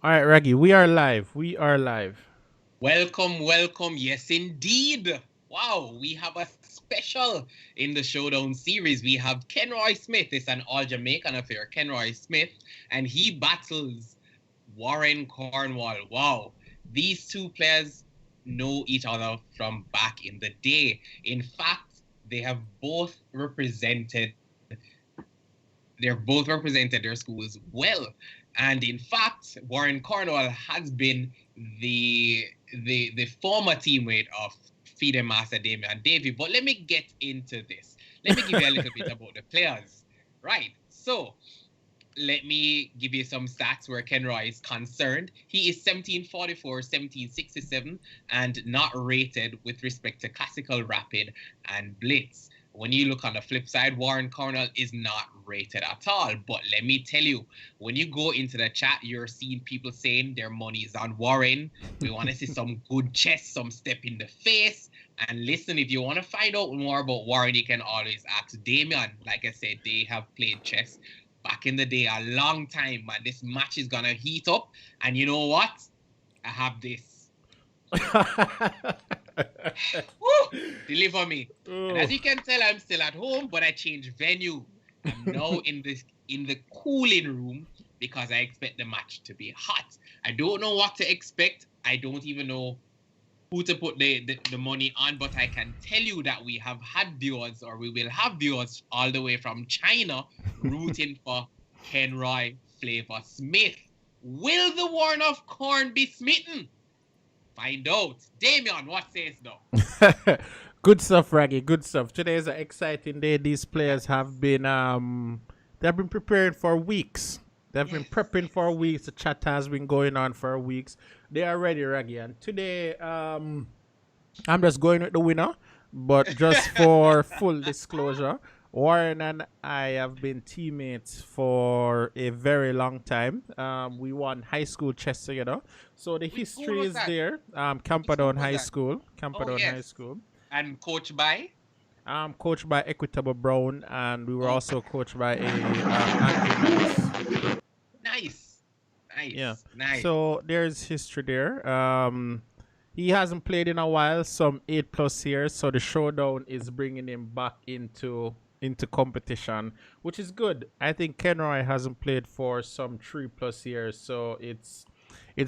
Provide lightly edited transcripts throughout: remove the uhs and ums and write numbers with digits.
All right, Raggy, we are live. We are live. Welcome, welcome. Yes, indeed. Wow, we have a special in the Showdown series. We have Kenroy Smith. It's an all Jamaican affair. Kenroy Smith, and he battles Warren Cornwall. Wow, these two players know each other from back in the day. In fact, they have both represented they've both represented their schools well. And in fact, Warren Cornwall has been the former teammate of FIDE Master Damian Davy. But let me get into this. Let me give you a little bit about the players. Right. So let me give you some stats where Kenroy is concerned. He is 1744, 1767, and not rated with respect to classical, rapid, and blitz. When you look on the flip side, Warren Cornell is not rated at all. But let me tell you, when you go into the chat, you're seeing people saying their money is on Warren. We want to see some good chess, some step in the face. And listen, if you want to find out more about Warren, you can always ask Damian. Like I said, they have played chess back in the day a long time, man. This match is gonna heat up. And you know what? I have this. Woo! Deliver me. And as Oh. you can tell, I'm still at home, but I changed venue. I'm now in the cooling room because I expect the match to be hot. I don't know what to expect. I don't even know who to put the money on, but I can tell you that we have had viewers, or we will have viewers all the way from China rooting for Kenroy Flavor Smith. Will the Warren of Corn be smitten? Find out. Damien, what says thou? Good stuff, Raggy. Good stuff. Today is an exciting day. These players have been they've been preparing for weeks. They've been Yes, prepping for yes. weeks. The chat has been going on for weeks. They are ready, Raggy. And today, I'm just going with the winner. But just for full disclosure, Warren and I have been teammates for a very long time. We won high school chess together. So the Which school history was is that? there. Which school Camperdown was High that? School. Oh, Camperdown High yes. School. And coached by? Coached by Equitable Brown, and we were Oh, also coached by a Andrew Nice. nice. Yeah. Nice. Nice. So there's history there. He hasn't played in a while, some 8+ years. So the showdown is bringing him back into competition, which is good. I think Kenroy hasn't played for some 3+ years, so it's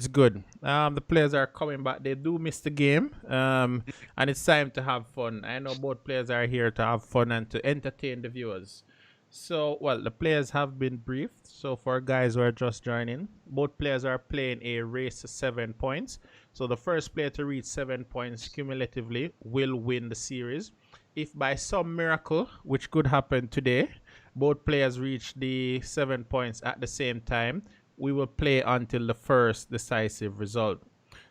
good. The players are coming back. They do miss the game, and it's time to have fun. I know both players are here to have fun and to entertain the viewers. So, well, the players have been briefed. So, for guys who are just joining, both players are playing a race to 7 points. So, the first player to reach 7 points cumulatively will win the series. If by some miracle, which could happen today, both players reach the 7 points at the same time, we will play until the first decisive result.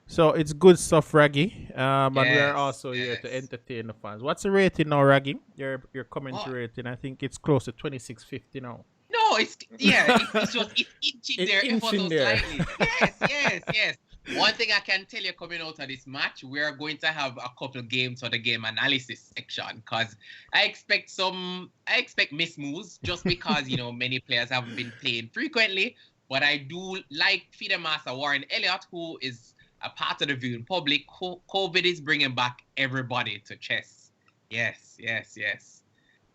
So it's good stuff, Raggy. And we are Yes. also here to Yes. entertain the fans. What's the rating now, Raggy? Your Oh, commentary rating? I think it's close to 2650 now. no, it's inching It there ever inching so there. slightly. Yes, yes, yes. One thing I can tell you coming out of this match, we are going to have a couple games for the game analysis section because I expect mismoves just because many players haven't been playing frequently. But I do like FIDE Master Warren Elliott, who is a part of the viewing public. COVID is bringing back everybody to chess. Yes, yes, yes.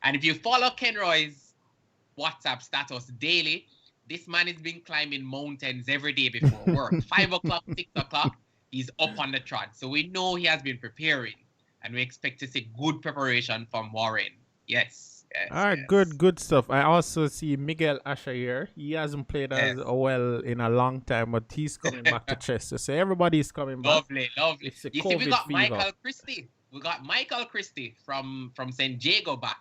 And if you follow Kenroy's WhatsApp status daily, this man has been climbing mountains every day before work. 5 o'clock, 6 o'clock, he's up on the trot. So we know he has been preparing, and we expect to see good preparation from Warren. Yes, All yes, right, good, yes, good stuff. I also see Miguel Asher here. He hasn't played as yes. well in a long time, but he's coming back to Chester. So everybody's coming back. Lovely, lovely. It's a You see, we COVID got fever. Michael Christie. We got Michael Christie from St. Diego back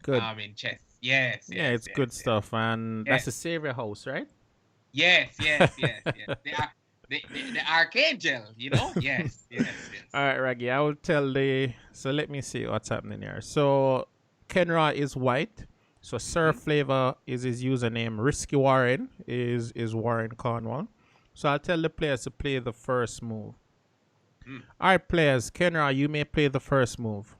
Good. in chess. Yes, Yeah, yes, it's good yes, yes, stuff. And that's the yes, Savior House, right? yes, yes, yes, yes. They are the archangel, you know? Yes, yes, All yes. right, Raggy. I will tell the. So let me see what's happening here. So Kenra is white. So Sir Mm-hmm. Flavor is his username. Risky Warren is Warren Cornwall. So I'll tell the players to play the first move. Mm. All right, players. Kenra, you may play the first move.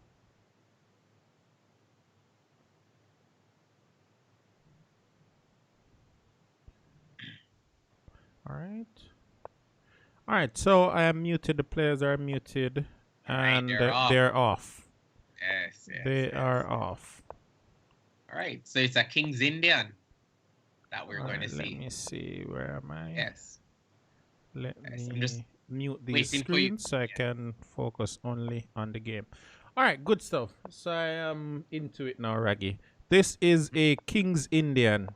All right. All right, so I am muted. The players are muted, All right, and they're off. they're off. Yes, yes, They yes. are off. All right, so it's a King's Indian that we're going to Let see. me see. Where am I? Yes. Let Yes, I'm just me mute these waiting for you. screens so I can focus only on the game. All right, good stuff. So I am into it now, Raggy. This is a King's Indian.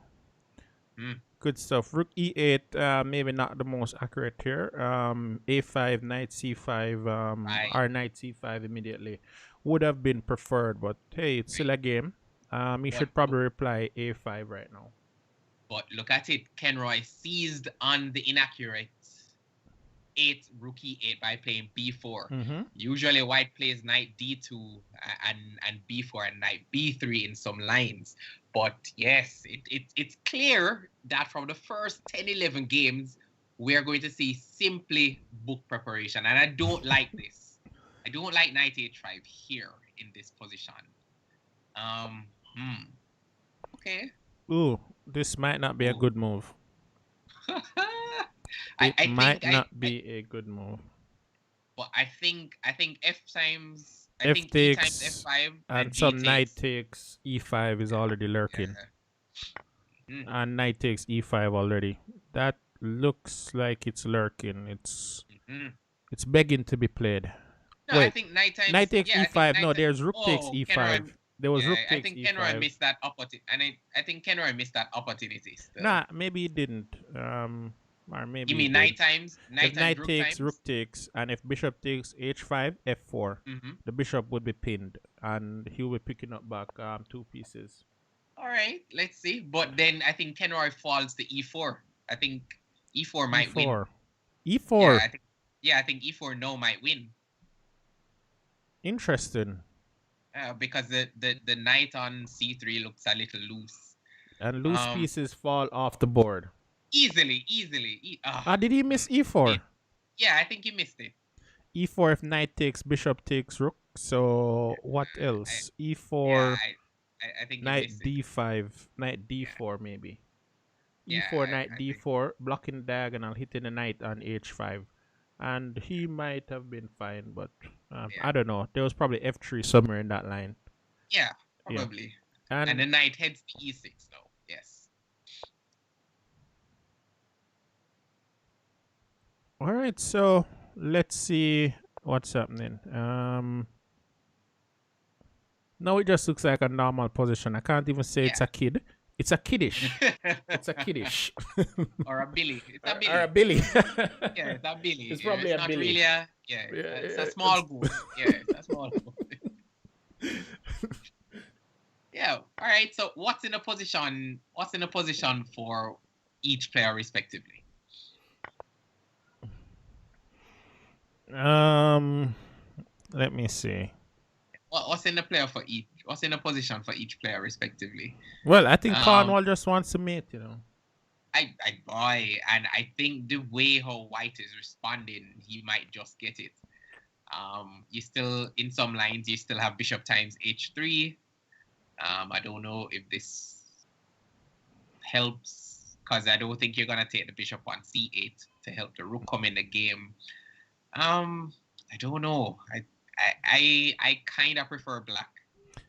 Mm. Good stuff. Rook e8, maybe not the most accurate here. A5, knight c5, Right. or knight c5 immediately would have been preferred, but hey, it's still a game. You should probably reply a5 right now. But look at it. Kenroy seized on the inaccurate rook e8 by playing b4. Mm-hmm. Usually white plays knight d2 and b4 and knight b3 in some lines. But yes, it's clear that from the first 10-11 games, we're going to see simply book preparation. And I don't like this. I don't like knight h5 here in this position. Okay. Ooh, this might not be a good move. I might think not be a good move. But I think F times F think E takes times F5 and G some knight takes. takes e5 is already lurking. And knight takes e5 already. That looks like it's lurking. It's begging to be played. No, Wait, I think knight times knight takes e5. No, there's rook takes oh, e5. Kenroy, There was yeah, rook I takes think e5. Kenroy missed that opportunity, and I think Kenroy missed that opportunity. Still. Nah, maybe he didn't. Or maybe You he mean did. knight times? If knight rook takes, times? rook takes, and if bishop takes h5, f4, the bishop would be pinned, and he will be picking up back 2 pieces. All right, let's see. But then I think Kenroy falls to e4. I think e4 might win. E4. I think e4 no might win. Interesting. Because the knight on c3 looks a little loose. And loose pieces fall off the board. Easily. Did he miss e4? Yeah, I think he missed it. E4 if knight takes, bishop takes rook. So what else? E4. I think knight d5, knight d4 maybe. E4, knight d4, blocking the diagonal, hitting the knight on h5. And he might have been fine, but I don't know. There was probably f3 somewhere in that line. Yeah, probably. Yeah. And the knight heads to e6 though. Yes. All right, so let's see what's happening. No, it just looks like a normal position. I can't even say it's a kid. It's a kiddish. It's a kiddish. Or a billy. It's a billy. Or a billy. Yeah, it's a billy. It's probably it's a not billy. Really it's a small goose. Yeah, it's a small goose. Yeah. All right. So what's in the position? What's in the position for each player respectively? Let me see. What's in the player for each? What's in the position for each player respectively? Well, I think Cornwall just wants to mate, you know. And I think the way how White is responding, he might just get it. You still in some lines you still have bishop times h3. I don't know if this helps because I don't think you're gonna take the bishop on c8 to help the rook come in the game. I don't know. I kind of prefer black.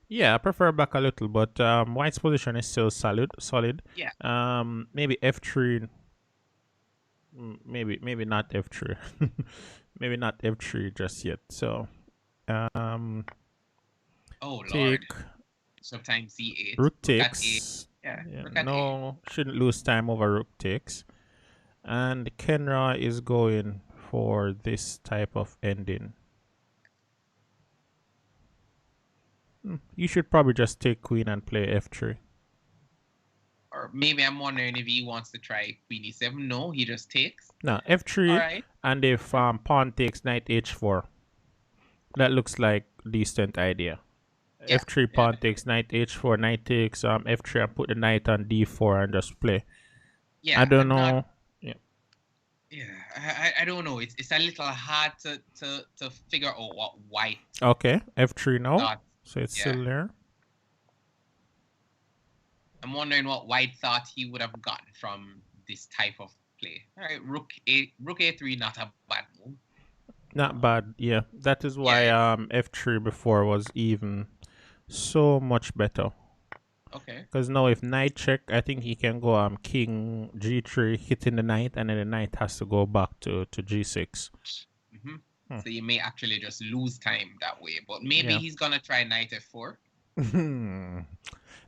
Yeah, I prefer black a little, but White's position is still solid. Yeah. Maybe f3. Maybe not f3. Maybe not f3 just yet. So, oh take Lord. Sometimes c8. Rook takes. Yeah. No, shouldn't lose time over rook takes. And Kenroy is going for this type of ending. You should probably just take queen and play f3. Or maybe I'm wondering if he wants to try queen e7. No, he just takes. No, f3. All right. And if pawn takes knight h4. That looks like a decent idea. Yeah, f3 pawn takes knight h4, knight takes f3 and put the knight on d4 and just play. Yeah, I don't know. I don't know. It's a little hard to figure out what White. Okay, f3 now. Thought. So it's still there. I'm wondering what White thought he would have gotten from this type of play. All right, rook a3, not a bad move. Not bad. Yeah, that is why Yeah. f3 before was even so much better. Okay. Because now if knight check, I think he can go king g3 hitting the knight, and then the knight has to go back to g6. Mm-hmm. So you may actually just lose time that way. But maybe Yeah. he's gonna try knight f4.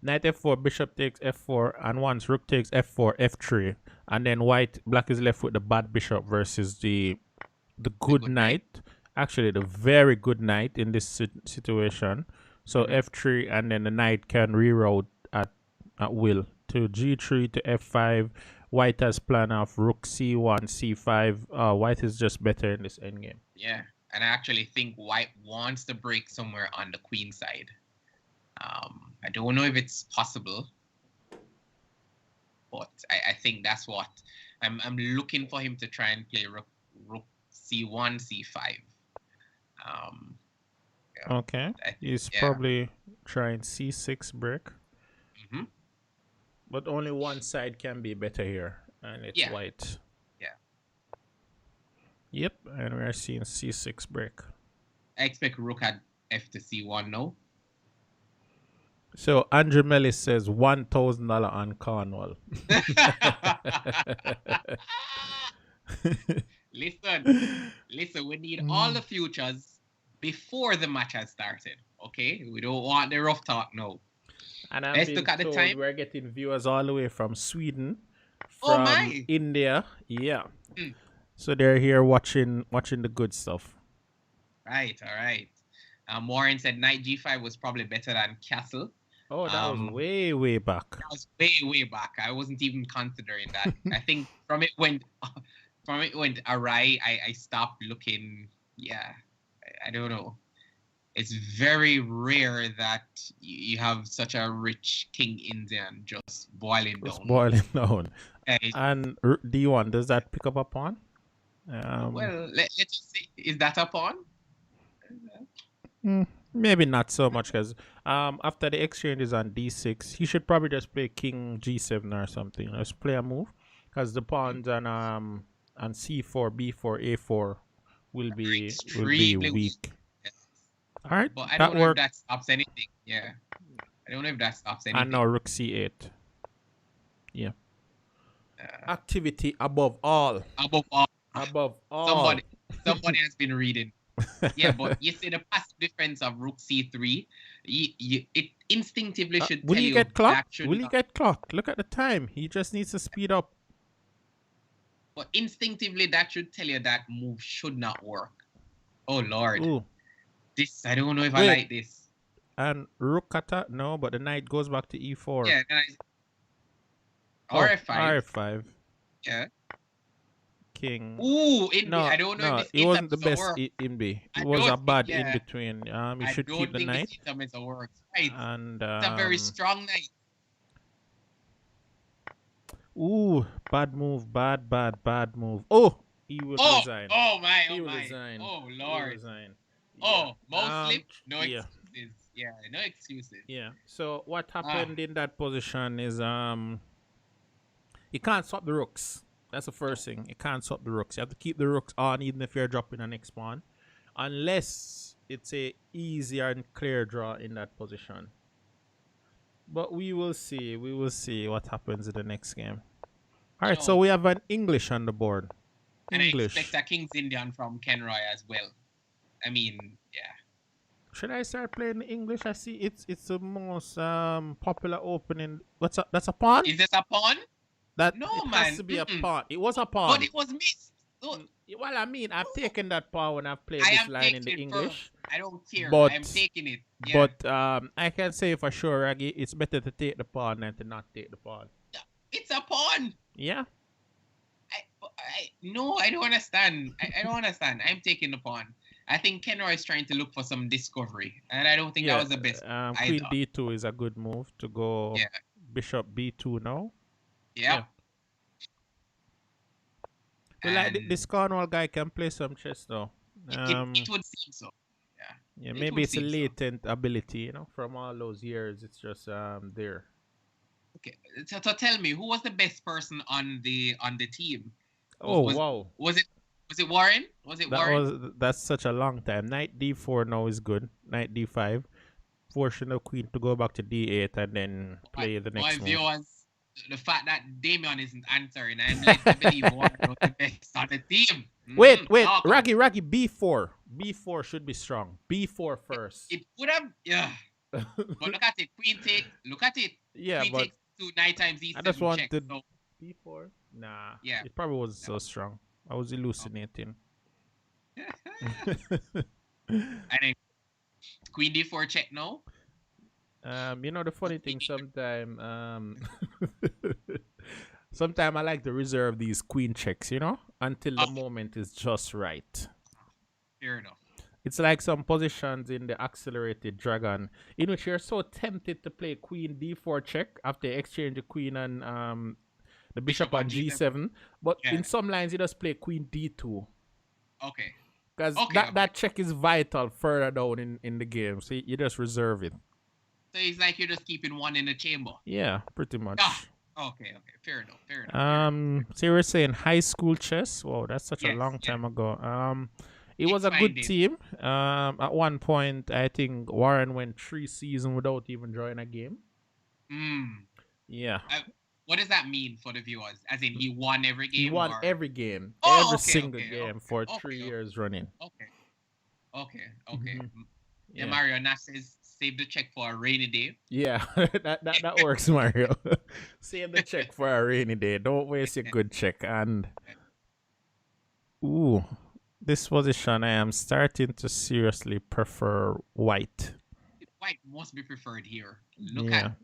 Knight f4, bishop takes f4, and once rook takes f4, f3, and then black is left with the bad bishop versus the good knight. Actually, the very good knight in this situation. So f3, and then the knight can reroute at will to g3 to f5. White has planned off rook c1, c5. White is just better in this endgame. Yeah, and I actually think White wants to break somewhere on the queen side. I don't know if it's possible, but I think that's what I'm looking for him to try and play rook c1, c5. Yeah, Okay, he's probably trying c6 break. But only one side can be better here, and it's white. Yeah. Yep, and we're seeing c6 break. I expect rook at f to c1 now. So Andrew Mellis says $1,000 on Cornwall. Listen, we need all the futures before the match has started. Okay, we don't want the rough talk now. And Let's look at the time. We're getting viewers all the way from Sweden, from India. Yeah. So they're here watching the good stuff. Right, all right. Warren said knight g5 was probably better than castle. Oh, that was way back. That was way back. I wasn't even considering that. I think from it went awry. I stopped looking. Yeah, I don't know. It's very rare that you have such a rich King Indian just boiling down. And D1, does that pick up a pawn? Well, let's just see. Is that a pawn? Maybe not so much, because after the exchange is on d6, he should probably just play king g7 or something. Let's play a move, because the pawns on c4, b4, a4 will be weak. Yes. All right, but I don't know if that stops anything. Yeah, I don't know if that stops anything. And now rook c8. Yeah. Activity above all. Above all. Somebody has been reading. Yeah, but you see the passive defense of rook c3, it instinctively should tell you get clocked? Will he get clocked? Look at the time. He just needs to speed up. But instinctively, that should tell you that move should not work. Oh, Lord. Ooh. This, I don't know if I like this. And rook attack? No, but the knight goes back to e4. Yeah, r5. r5. Yeah. King. Ooh, I don't know if it wasn't the best in B. It was a bad in between. You should keep the knight. Right. And it's a very strong knight. Ooh, bad move, bad move. Oh, he will resign. Oh my, he will resign. Oh Lord. Resign. Yeah. Mouse slip, no excuses. Yeah, no excuses. Yeah. So what happened in that position is you can't swap the rooks. That's the first thing. You can't swap the rooks. You have to keep the rooks on even if you're dropping a next pawn. Unless it's a easier and clear draw in that position. But we will see. We will see what happens in the next game. Alright, so we have an English on the board. English. And I expect a King's Indian from Kenroy as well. I mean, yeah. Should I start playing English? I see it's the most popular opening. That's a pawn? Is this a pawn? That has to be a pawn. It was a pawn. But it was missed. Well, I mean, I've taken that pawn when I've played this line in the English. I don't care. I'm taking it. Yeah. But I can say for sure, Raggy, it's better to take the pawn than to not take the pawn. It's a pawn. Yeah. No, I don't understand. I don't understand. I'm taking the pawn. I think Kenroy is trying to look for some discovery, and I don't think that was the best. Queen d2 is a good move to go. Bishop b2 now. Yeah. Well, like this Cornwall guy can play some chess though. It would seem so. Yeah, maybe it's a latent ability, from all those years. It's just there. Okay, so tell me, who was the best person on the team? Oh wow. Was it was it Warren? Was it Warren? That's such a long time. Knight d4 now is good. Knight d5. Forcing the queen to go back to d8 and then play the My next move. viewers, the fact that Damien isn't answering, I'm led to believe Warren was the best on the team. Wait, Talk Raggy, b4. B4 should be strong. B4 first. It would have, yeah. But look at it, queen take. Look at it. Yeah, Queen but takes 2 times I e7 just wanted check. So, b4. Nah, yeah. it probably was so strong. I was hallucinating. And then queen d4 check now. You know the funny thing, sometimes sometimes I like to reserve these queen checks, you know, until the moment is just right. Fair enough. It's like some positions in the accelerated dragon in which you're so tempted to play queen d4 check after exchange the queen and the bishop on g7, but in some lines you just play queen d2. Okay. Because that check is vital further down in the game, so you just reserve it. So it's like you're just keeping one in the chamber. Yeah, pretty much. Okay. Fair enough. So you were saying high school chess? Whoa, that's such a long time ago. It was a good team. At one point, I think Warren went 3 seasons without even drawing a game. Yeah. What does that mean for the viewers? As in, he won every game? He won every game. Single game for 3 years running. Okay. Yeah, Mario Nash says, save the check for a rainy day. Yeah, that works, Mario. Save the check for a rainy day. Don't waste your good check. And this position, I am starting to seriously prefer white. White must be preferred here. Look at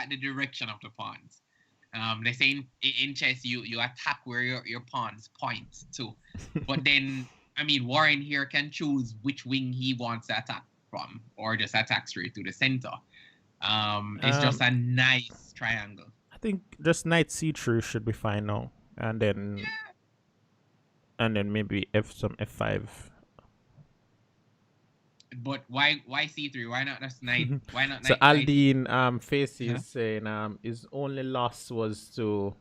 the direction of the pawns. They say in chess you attack where your pawns point to, but then Warren here can choose which wing he wants to attack from, or just attack straight to the center. It's just a nice triangle. I think just knight c3 should be fine now, and then maybe f5. But why c3? Why not just knight? Why not knight? So Aldine faces saying his only loss was to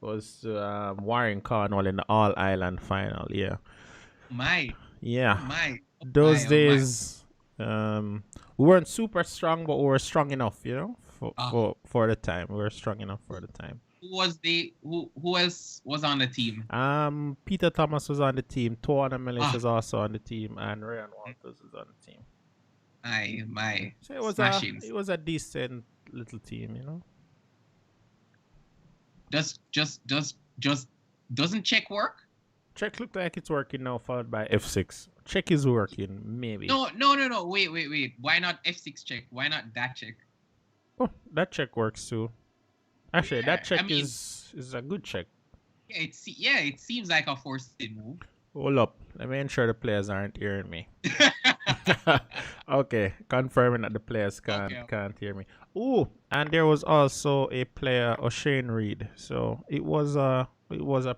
Warren Cornwall in the All Ireland final. Yeah. Those days we weren't super strong, but we were strong enough, you know, for the time. We were strong enough for the time. Who else was on the team? Peter Thomas was on the team. Tuana Mellish was also on the team, and Ryan Walters was on the team. So it was a decent little team, you know. Doesn't check work? Check looked like it's working now, followed by f6. Check is working, maybe. No. Wait. Why not f6 check? Why not that check? Oh, that check works too. Actually, that check is a good check. Yeah, it seems like a forced move. Hold up. Let me ensure the players aren't hearing me. Okay, confirming that the players can't hear me. Oh, and there was also a player, O'Shane Reed. So it was a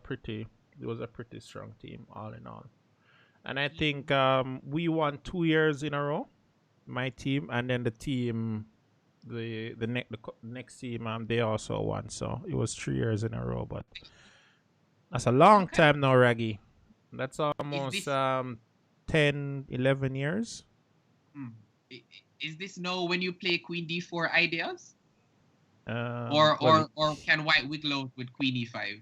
pretty strong team all in all. And I think we won 2 years in a row, my team, and then the team, the next team, they also won. So it was 3 years in a row, but that's a long time now, Raggy. That's almost 10, 11 years. Is this now when you play Queen D4 ideas? Or can White wiggle out with Queen E5?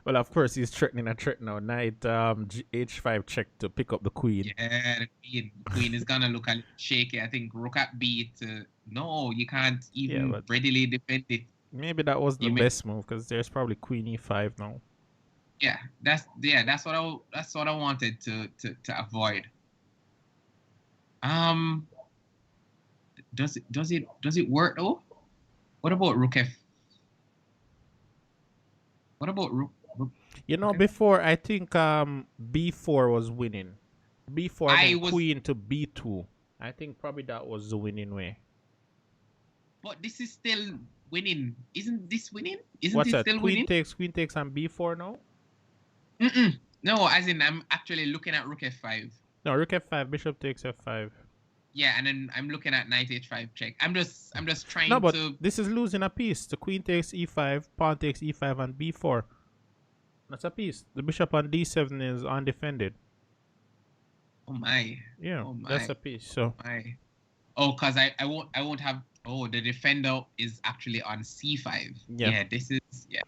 Well, of course, he's threatening a threat now. Knight H5 check to pick up the queen. Yeah, the queen is gonna look a little shaky. I think rook at b8. No, you can't even readily defend it. Maybe that was the best move because there's probably Queen E5 now. Yeah, that's what I wanted to avoid. Does it work though? What about rook f? What about rook? You know, before I think b4 was winning. B4 and then queen to b2. I think probably that was the winning way. But this is still winning. Isn't this winning? What's that? Still Queen winning? Queen takes on b4 now? No, as in I'm actually looking at rook f5. No, rook f5, bishop takes f5. Yeah, and then I'm looking at knight h5 check. I'm just trying No, but to... this is losing a piece. The queen takes e5, pawn takes e5 and b4. That's a piece. The bishop on d7 is undefended. Oh my. Yeah, Oh my. that's a piece. So my. Oh, cause I won't have. Oh, the defender is actually on c5. yeah. Yeah, this is yeah.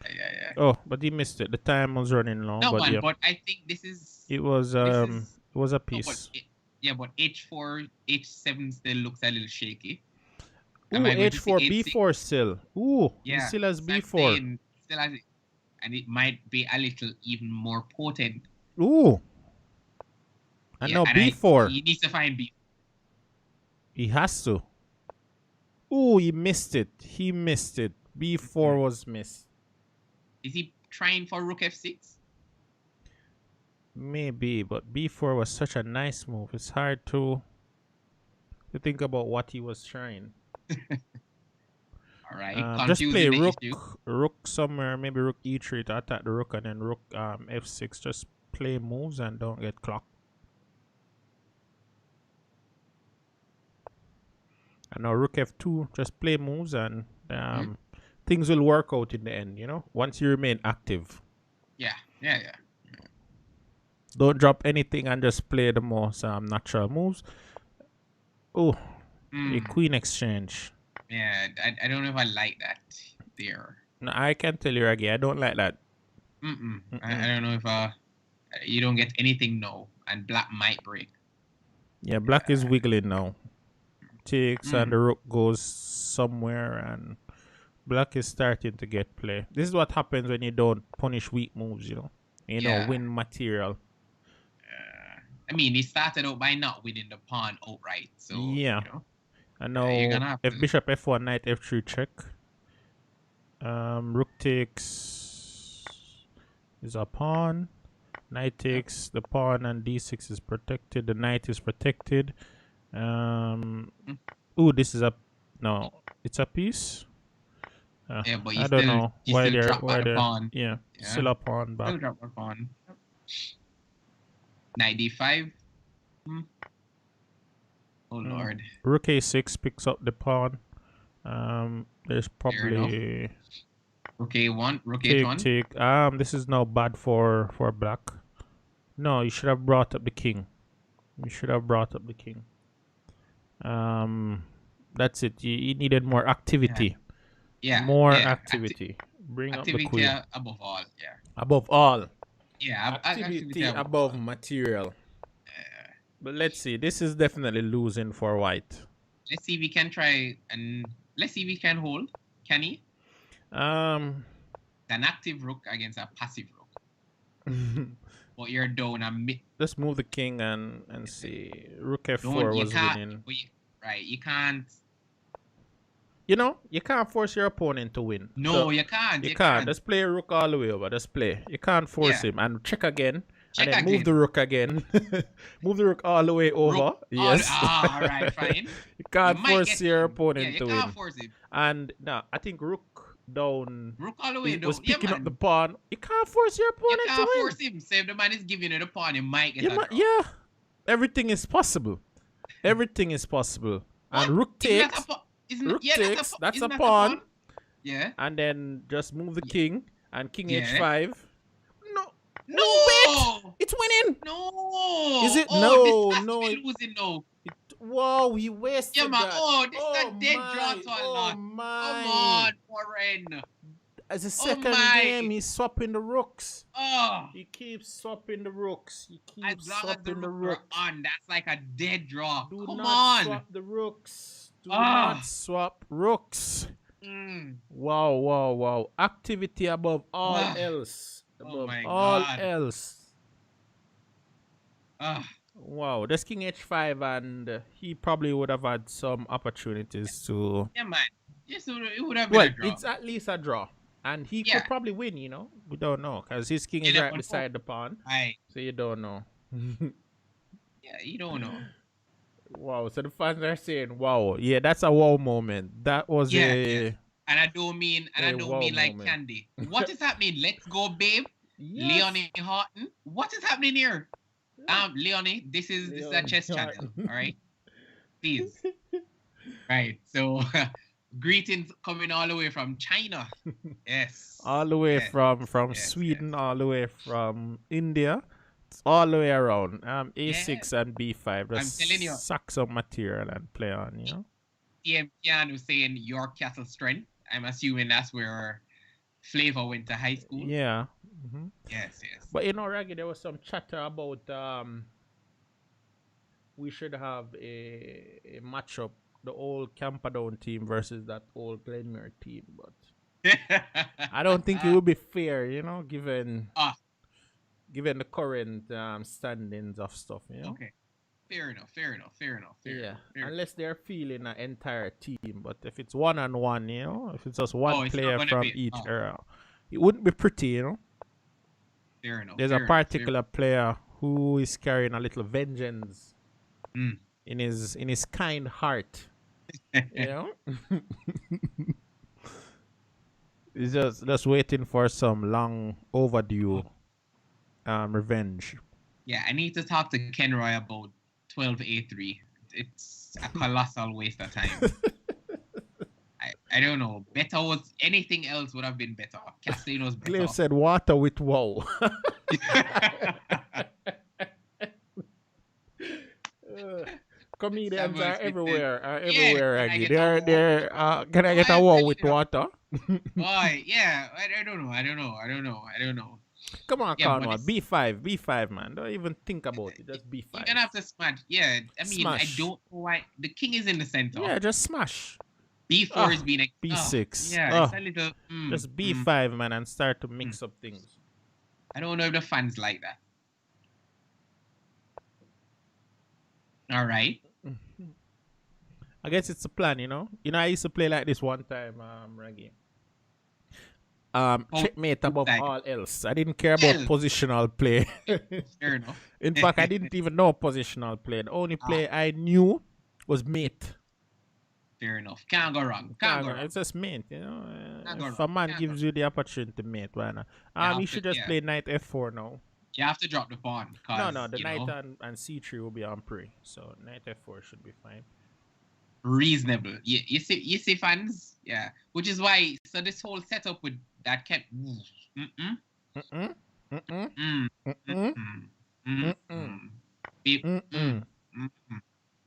Oh, but he missed it. The time was running low. No but one, yeah, but I think this is it was this a is no, but piece. but h4, h7 still looks a little shaky. Ooh, Am I going to see h4, h6? b4 still. Ooh, he Yeah, still has so I'm b4. saying still has it, and it might be a little even more potent. Ooh. And Yeah, now and b4. he needs to find b. He has to. Ooh, he missed it. He missed it. b4 was missed. Is he trying for rook f6? Maybe, but b4 was such a nice move. It's hard to think about what he was trying. All right, Just play confusing the rook, issue. rook somewhere. Maybe rook e3 to attack the rook, and then rook f6. Just play moves and don't get clocked. And now rook f2. Just play moves and things will work out in the end. You know, once you remain active. Yeah. Don't drop anything and just play the most natural moves. Oh, a queen exchange. Yeah, I don't know if I like that there. No, I can tell you again, I don't like that. I don't know if you don't get anything now, and black might break. Yeah, black is wiggling now. Takes and the rook goes somewhere, and black is starting to get play. This is what happens when you don't punish weak moves, you know. You know, win material. I mean, he started out by not winning the pawn outright, so yeah. You know, and now if bishop f1, knight f3 check. Rook takes is a pawn. Knight takes the pawn, and d6 is protected. The knight is protected. Ooh, this is a no. It's a piece. yeah, but I don't know why they're pawn. Yeah, still a pawn back. Still drop a pawn. Knight d5. Oh lord. Rook a6 picks up the pawn. There's probably rook a1, rook take, h1. This is now bad for black. No, you should have brought up the king. You should have brought up the king. That's it. You needed more activity. Yeah. More activity. Bring up the queen. Above all. Yeah. Above all. Yeah. Activity above material. But let's see. This is definitely losing for white. Let's see if we can try, and let's see if we can hold. Can he? An active rook against a passive rook. But you're down a mid. Let's move the king and see. Rook f4 was winning. Right, you can't. You know, you can't force your opponent to win. No, so you can't. You can't. Just play rook all the way over. Just play. You can't force him. And check again. And then move the rook again. Move the rook all the way over. Yes. All right, fine. You can't force your opponent to win. You can't force him. And now, I think rook down. Rook all the way down. Was picking up the pawn. You can't force your opponent to win. You can't force him. So if the man is giving you the pawn, you might get a draw. Yeah. Everything is possible. Everything is possible. And rook takes. Rook takes. That's a pawn. Yeah. And then just move the king. And king h5. No, wait! It's winning. No. Is it? No. Losing. No. Wow, he wasted. Yeah, man. That. This is a dead draw to a lot. My. Come on, Warren. As a second game, he's swapping the rooks. Oh. He keeps swapping the rooks. As long as the rooks are on, that's like a dead draw. Come on. Swap the rooks. Do not swap rooks. Wow. Activity above all else. Above all else. Wow, that's king h5, and he probably would have had some opportunities to. Yeah, man. Yes, it would have been a draw. It's at least a draw, and he could probably win. You know, we don't know because his king is right beside the pawn. So you don't know. Yeah, you don't know. Wow. So the fans are saying, "Wow, yeah, that's a wow moment. That was a." And I don't mean like moment. Candy. What is happening? Let's go, babe. Yes. Leonie Horton. What is happening here? Leonie, this is a chess channel, all right? Please. Right. So Greetings coming all the way from China. Yes. All the way Yes. from Yes. Sweden, Yes. all the way from India. It's all the way around. Yeah. A6 and B5 I'm telling you, just suck some material and play on, you know? TM Keanu saying your castle strength. I'm assuming that's where Flavor went to high school. Yeah. Hmm. Yes, yes. But you know, Raggy, there was some chatter about we should have a matchup, the old Camperdown team versus that old Glenmere team, but I don't think it would be fair, you know, Ah, given the current standings of stuff, you know. okay. Fair enough. Fair enough. Fair enough. Fair Yeah, enough. Fair unless they're feeling an entire team, but if it's 1-on-1, you know, if it's just one Oh, it's not player gonna from be. each Oh, era, it wouldn't be pretty, you know. fair enough. There's a Fair enough. Fair particular player who is carrying a little vengeance enough. in his kind heart, you know. He's just waiting for some long overdue Oh, revenge. yeah, I need to talk to Kenroy about 12A3. It's a colossal waste of time. I don't know. Better was anything else would have been better. Castano's better. Cliff said water with wow. Comedians are everywhere. Yeah, can I Aggie. get a wow with water? Can I No, get a I'm wow telling with you. water? Boy, yeah, I don't know. I don't know. Come on, Yeah, but Cornwall. B5, man. Don't even think about it. Just you're B5. gonna have to smash. Yeah, I mean, I Smash. don't know why the king is in the center. Yeah, just smash. B4 is being B6. yeah, it's a little Just B5, man, and start to mix up things. I don't know if the fans like that. All right. I guess it's a plan, you know. You know, I used to play like this one time, Reggie. Checkmate above all else. I didn't care about positional play. Fair enough. In fact, I didn't even know positional play. The only play I knew was mate. Fair enough. Can't go wrong. Can't go wrong. It's just mate, you know. If wrong. a man gives you the opportunity to mate, why not? You should just play knight f4 now. You have to drop the pawn. No, the knight and c3 will be on pre. So knight f4 should be fine. Reasonable. You see, fans? Yeah. Which is why, so this whole setup with that kept.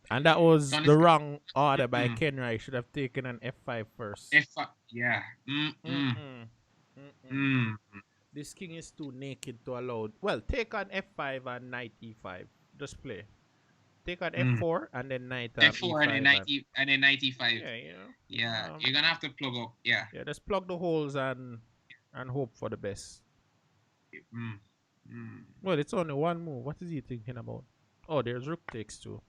And that was the wrong order by Kenroy. He should have taken an f5 first. F5, yeah. This king is too naked to allow. Well, take on f5 and knight e5. Just play. Take on f4 and then knight f4 e5 and then knight e5. Yeah, you know. Yeah, you're gonna have to plug up. Yeah. Yeah, just plug the holes and hope for the best. Well, it's only one move. What is he thinking about? Oh, there's rook takes two,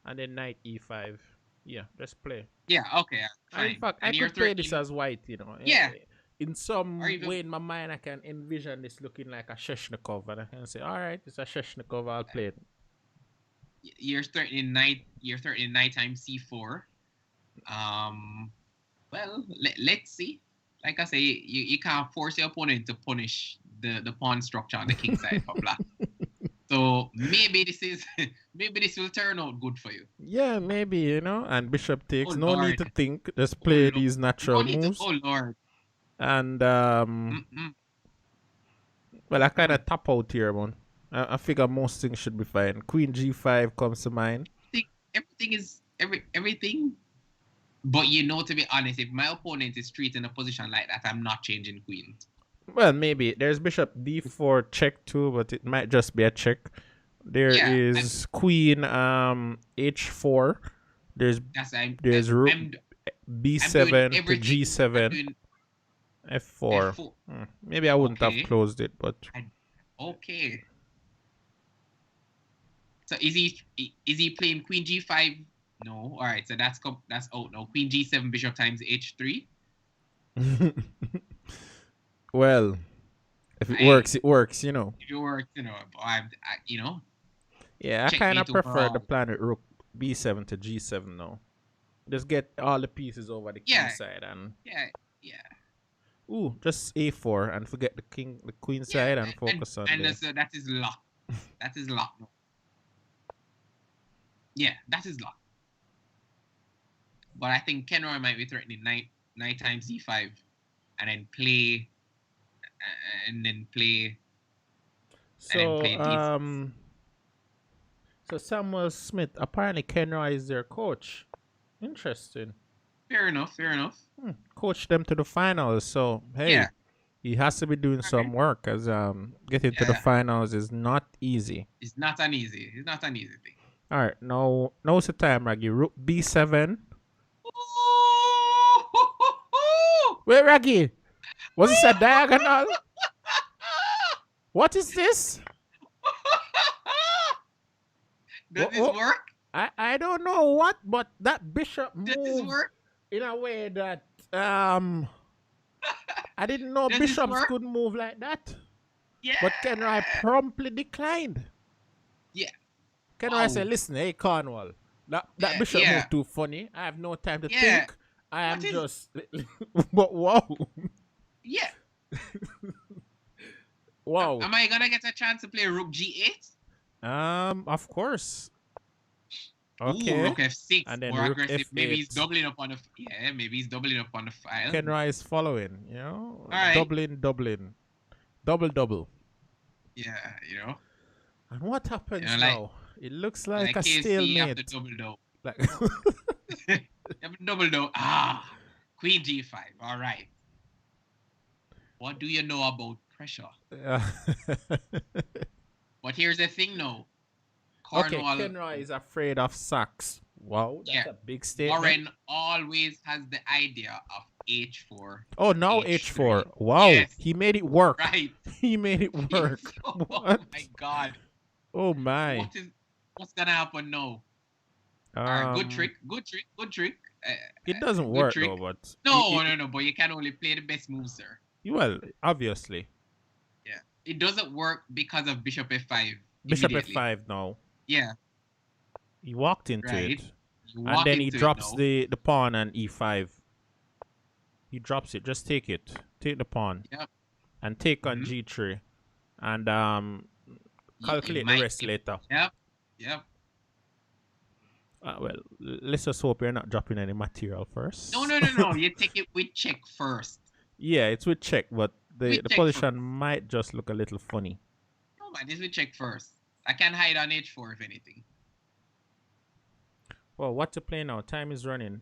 and then knight e5. Yeah, just play. Yeah. Okay. Fine. In fact, I could play this as white. You know. Yeah. In some way in my mind, I can envision this looking like a Sheshnikov, and I can say, "All right, it's a Sheshnikov. I'll play it." You're threatening knight times c4. Well, let's see. Like I say, you can't force your opponent to punish the pawn structure on the king side for black. So maybe this will turn out good for you. Yeah, maybe, you know. And bishop takes. No need to think. Just play these natural moves. Oh Lord. And well, I kind of tap out here, man. I figure most things should be fine. Queen g5 comes to mind. Everything. But you know, to be honest, if my opponent is treating a position like that, I'm not changing queens. Well, maybe. There's bishop d4 check too, but it might just be a check. There is queen h4. There's rook b7 to g7. F4. Maybe I wouldn't have closed it, but okay. So is he playing queen g5? No. All right. So that's out now. Queen g7, bishop times h3. Well, if it works, it works. You know. If it works, you know. You know. Yeah, I kind of prefer the plan with rook b7 to g7 now. Just get all the pieces over the king side and yeah. Ooh, just a4 and forget the queen side and focus on that is locked. That is locked. Yeah, that is locked. but I think Kenroy might be threatening knight times c5, and then play, and then play, and then So play d6. so Samuel Smith, apparently Kenroy is their coach. Interesting. Fair enough. Fair enough. Coach them to the finals. So hey, Yeah. he has to be doing some Right. work, as getting to the Yeah. finals is not easy. It's not an easy. It's not an easy thing. All right, now's the time, Raggy. Rook B7. Wait, Raggy, was this a diagonal? What is this? Does this work? I don't know what, but that bishop Does this moved work? in a way that I didn't know Does this bishops work? could move like that. Yeah. But Kenroy promptly declined. Yeah. Kenroy Wow. said, "Listen, hey Cornwall, that bishop Yeah. move too funny. I have no time to Yeah. think. I am What is- just." But wow, Yeah. wow. Am I gonna get a chance to play Rook G8? Of course. Ooh, Okay. Rook F6. And then More Rook aggressive. Maybe he's F8. doubling up on the. Yeah, maybe he's doubling up on the file. Kenroy is following. You know, Alright. doubling, double. Yeah, you know. And what happens You know, now? It looks like a KFC, you have to stalemate. double down. Like You have to double down. Queen G5. All right. What do you know about pressure? But here's the thing now. Okay, Cornwall, Kenroy is afraid of sacks. Wow, that's Yeah. a big statement. Warren always has the idea of H4. Oh, now H3. H4. Wow, Yes. he made it work. Right. He made it work. Oh What? my God. Oh my. What's gonna happen now? Alright, good Um, trick. Good trick. Good trick. It doesn't good work trick. though, but No. But you can only play the best moves, sir. well, obviously. Yeah. It doesn't work because of Bishop F5. Bishop immediately. F5 now. Yeah. He walked into Right. it. You And walk then he into it drops now. the pawn and E5. He drops it. Just take it. Take the pawn. Yep. And take on Mhm. G3. And You calculate the might- rest later. Yep. Well, let's just hope you're not dropping any material first. No. You take it with check first. Yeah, it's with check, but the With check position might just look a little funny. No, man, this with check first. I can hide on H4 if anything. Well, what to play now? Time is running.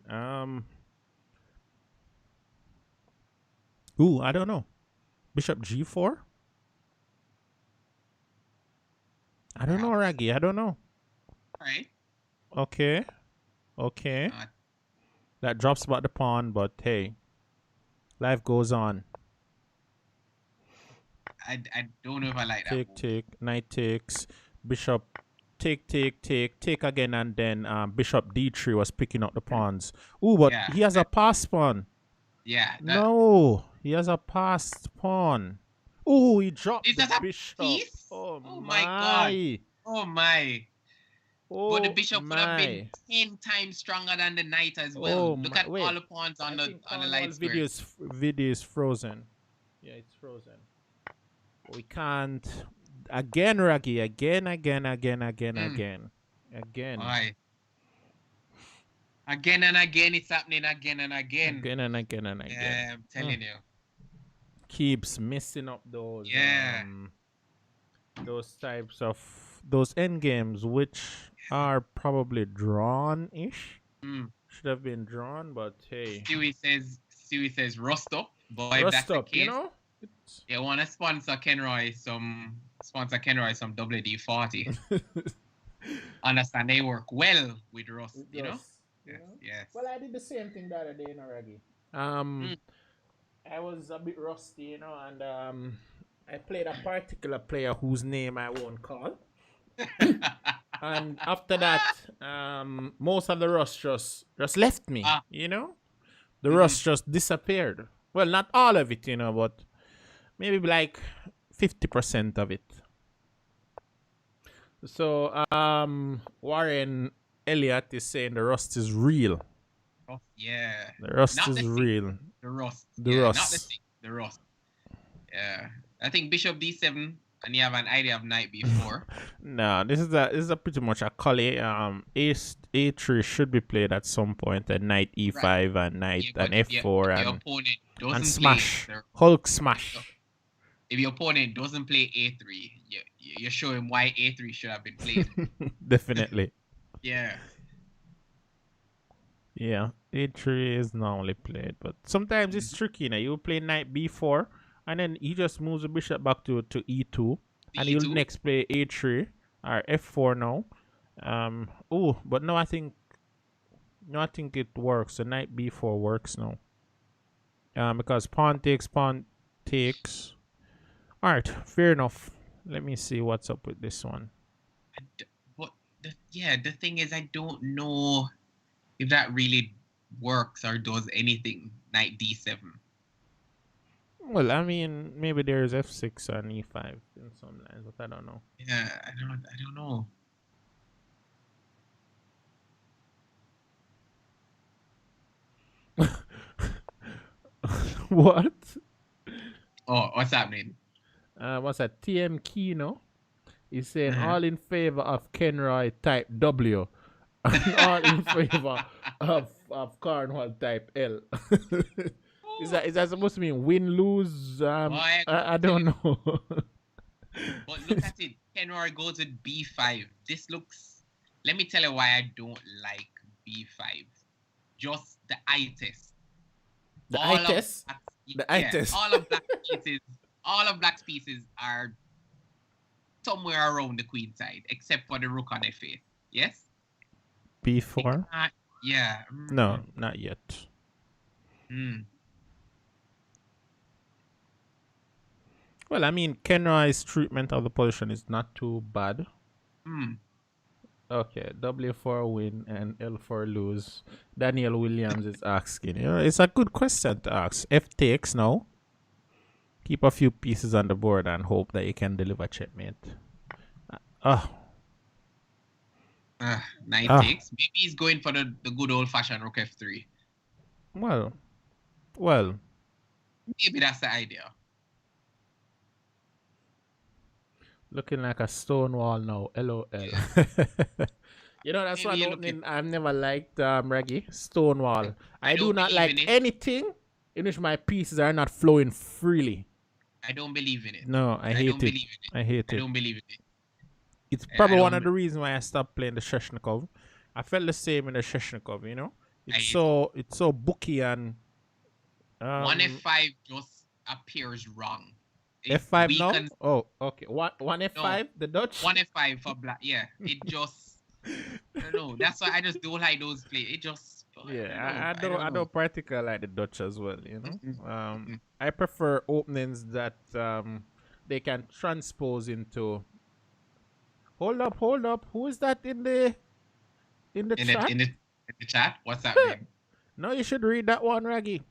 Ooh, I don't know. Bishop G4? I don't know, Raggy. I don't know. Alright. Okay. That drops about the pawn, but hey, life goes on. I don't know if I like that. move. Take, knight takes, bishop, take again, and then bishop D3 was picking up the pawns. Ooh, but Yeah. he has a passed pawn. Yeah. No, he has a passed pawn. Ooh, he dropped Is the that a bishop. piece? Oh, Oh my my God. Oh my. Oh, But the bishop would have my. been 10 times stronger than the knight as well. Oh Look my- at wait. all the pawns on I the think on the Cornwall light square. video is frozen. Yeah, it's frozen. We can't. Again, Raggy. Again. Why? Again. Again and again, it's happening again and again. Again. Yeah, I'm telling you. Keeps messing up those Yeah. those types of those end games, which are probably drawn-ish. Mm. Should have been drawn, but hey, Stewie says rust up. Boy, if rust that's the up, case, you know. you want to sponsor Kenroy some WD-40. Understand they work well with rust, you know? Yes. Well, I did the same thing the other day, Raggy. I was a bit rusty, you know, and I played a particular player whose name I won't call. And after that, most of the rust just left me, you know? The rust just disappeared. Well, not all of it, you know, but maybe like 50% of it. So, Warren Elliott is saying the rust is real. Oh, yeah. The rust Not is the thing. real. The rust. The Yeah, rust. Not the thing. The rust. Yeah. I think Bishop D7 And you have an idea of knight b4. No, this is a pretty much a collie. A3 should be played at some point. And knight Right. e5 and knight Yeah, and but f4 if your opponent and doesn't play smash. the Hulk smash. if your opponent doesn't play a3, you show him why a3 should have been played. Definitely. Yeah. Yeah, a3 is normally played, but sometimes it's tricky. Now you play knight b4, and then he just moves the bishop back to e2, and you'll e2. next play a3 or f4 now. But no, I think it works. The knight b4 works now. Because pawn takes. All right, fair enough. Let me see what's up with this one. But the thing is, I don't know if that really works or does anything. Knight d7. Well, I mean, maybe there's f6 and e5 in some lines, but I don't know. Yeah, I don't know. What? Oh, what's happening? What's that? TM Kino is saying Uh-huh. all in favor of Kenroy type W, and all in favor of Cornwall type L. Is that supposed to mean win lose? I don't know. But look at it. Kenroy goes with b5. This looks. Let me tell you why I don't like b5. Just the eye test. The eye test. The eye test. All of black's pieces are somewhere around the queen side, except for the rook on f8. Yes. B4. Yeah. No, not yet. Well, I mean, Kenroy's treatment of the position is not too bad. Okay, W4 win and L4 lose. Daniel Williams is asking. It's a good question to ask. F takes now. Keep a few pieces on the board and hope that you can deliver checkmate. Knight takes. Maybe he's going for the good old fashioned rook f3. Well. Maybe that's the idea. Looking like a stone wall now. LOL. That's one opening I've never liked, Reggie. Stonewall. I do not like anything in which my pieces are not flowing freely. I don't believe in it. No, I hate it. I hate it. I don't believe in it. It's probably one of the reasons why I stopped playing the Sheshnikov. I felt the same in the Sheshnikov, It's so booky and... one F5 just appears wrong. F5 now? Oh, okay. One F5, no, the Dutch? One F5 for black, yeah. It just... I don't know. That's why I just don't like those plays. It just... Yeah, I don't particularly like the Dutch as well, I prefer openings that they can transpose into... Hold up. Who is that in the chat? In the chat? What's that mean? No, you should read that one, Raggy.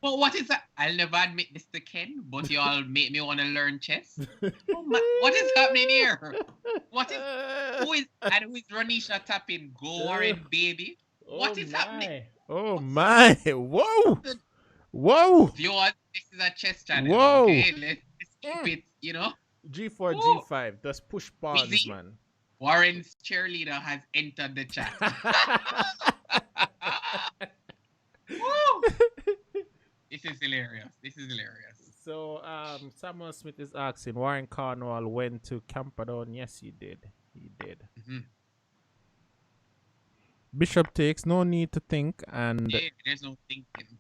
Well, what is that? I'll never admit this to Ken, but you all make me want to learn chess. What is happening here? Who is Ronisha tapping? Go Warren, baby. What is happening? Oh my! Whoa! Viewers, this is a chess channel. Whoa! Okay, let's keep it, G4, G5. Just push pawns, man. Warren's cheerleader has entered the chat. This is hilarious. So, Samuel Smith is asking, Warren Cornwall went to Camperdown. Yes, he did. Bishop takes. No need to think. And there's no thinking.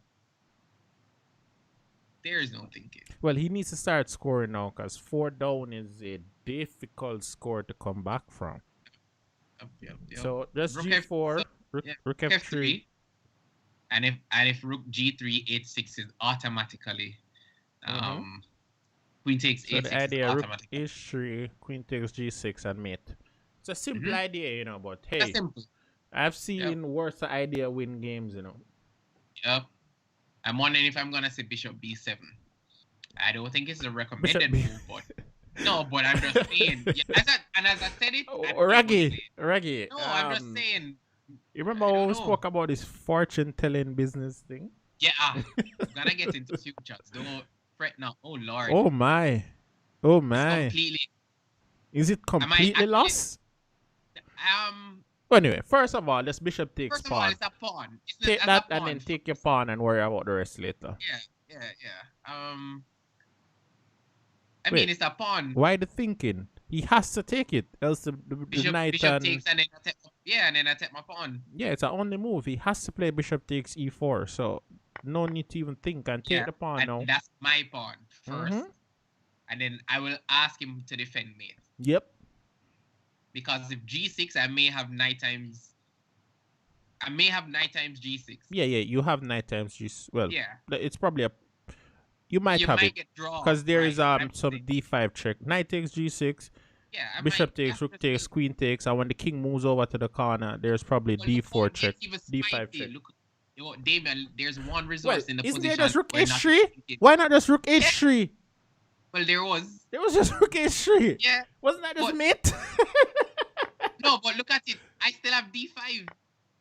Well, he needs to start scoring now because 4 down is a difficult score to come back from. Yep. So just G4, Rook F3. And if Rook G3, H6 is automatically Queen takes H6. So the idea, Rook H3, Queen takes G6 and mate. It's a simple idea, but hey, I've seen worse idea win games, Yep. I'm wondering if I'm gonna say Bishop B7. I don't think it's a recommended move, but I'm just saying. Yeah, as I said it. Raggy. No, I'm just saying. You remember when we spoke about this fortune telling business thing? Yeah, I'm gonna get into futures. Fret now. Oh Lord. Oh my. Oh It's my. completely. Is it Am I completely actually? lost? Um. Well, anyway, first of all, this bishop takes First of all, pawn. it's a pawn. It's not Take as a that and pawn then take your first. pawn and worry about the rest later. Yeah. Yeah. Yeah. I mean, Wait, it's a pawn. why the thinking? He has to take it, else the knight Bishop and takes and then I take. Yeah, and then I take my pawn. yeah, it's a only move. He has to play bishop takes e4, so no need to even think and take Yeah, the pawn and now. that's my pawn first, Mm-hmm. and then I will ask him to defend me. Yep. Because if g6, I may have knight times. I may have knight times g6. Yeah, you have knight times g. Well, Yeah, it's probably a. You might you have might it get drawn. because there right, is some d5 check. Knight takes g6. Yeah, I Bishop might, takes, yeah, rook takes, queen takes, and when the king moves over to the corner, there's probably well, your d4 phone check, gets even d5 spicy. check. Look, Damien, there's one Well, resource in the isn't there position just rook where not h3? thinking. Why not just rook Yeah, h3? well, there was. There was just rook h3. Yeah, Wasn't that just but mate? no, but look at it. I still have d5.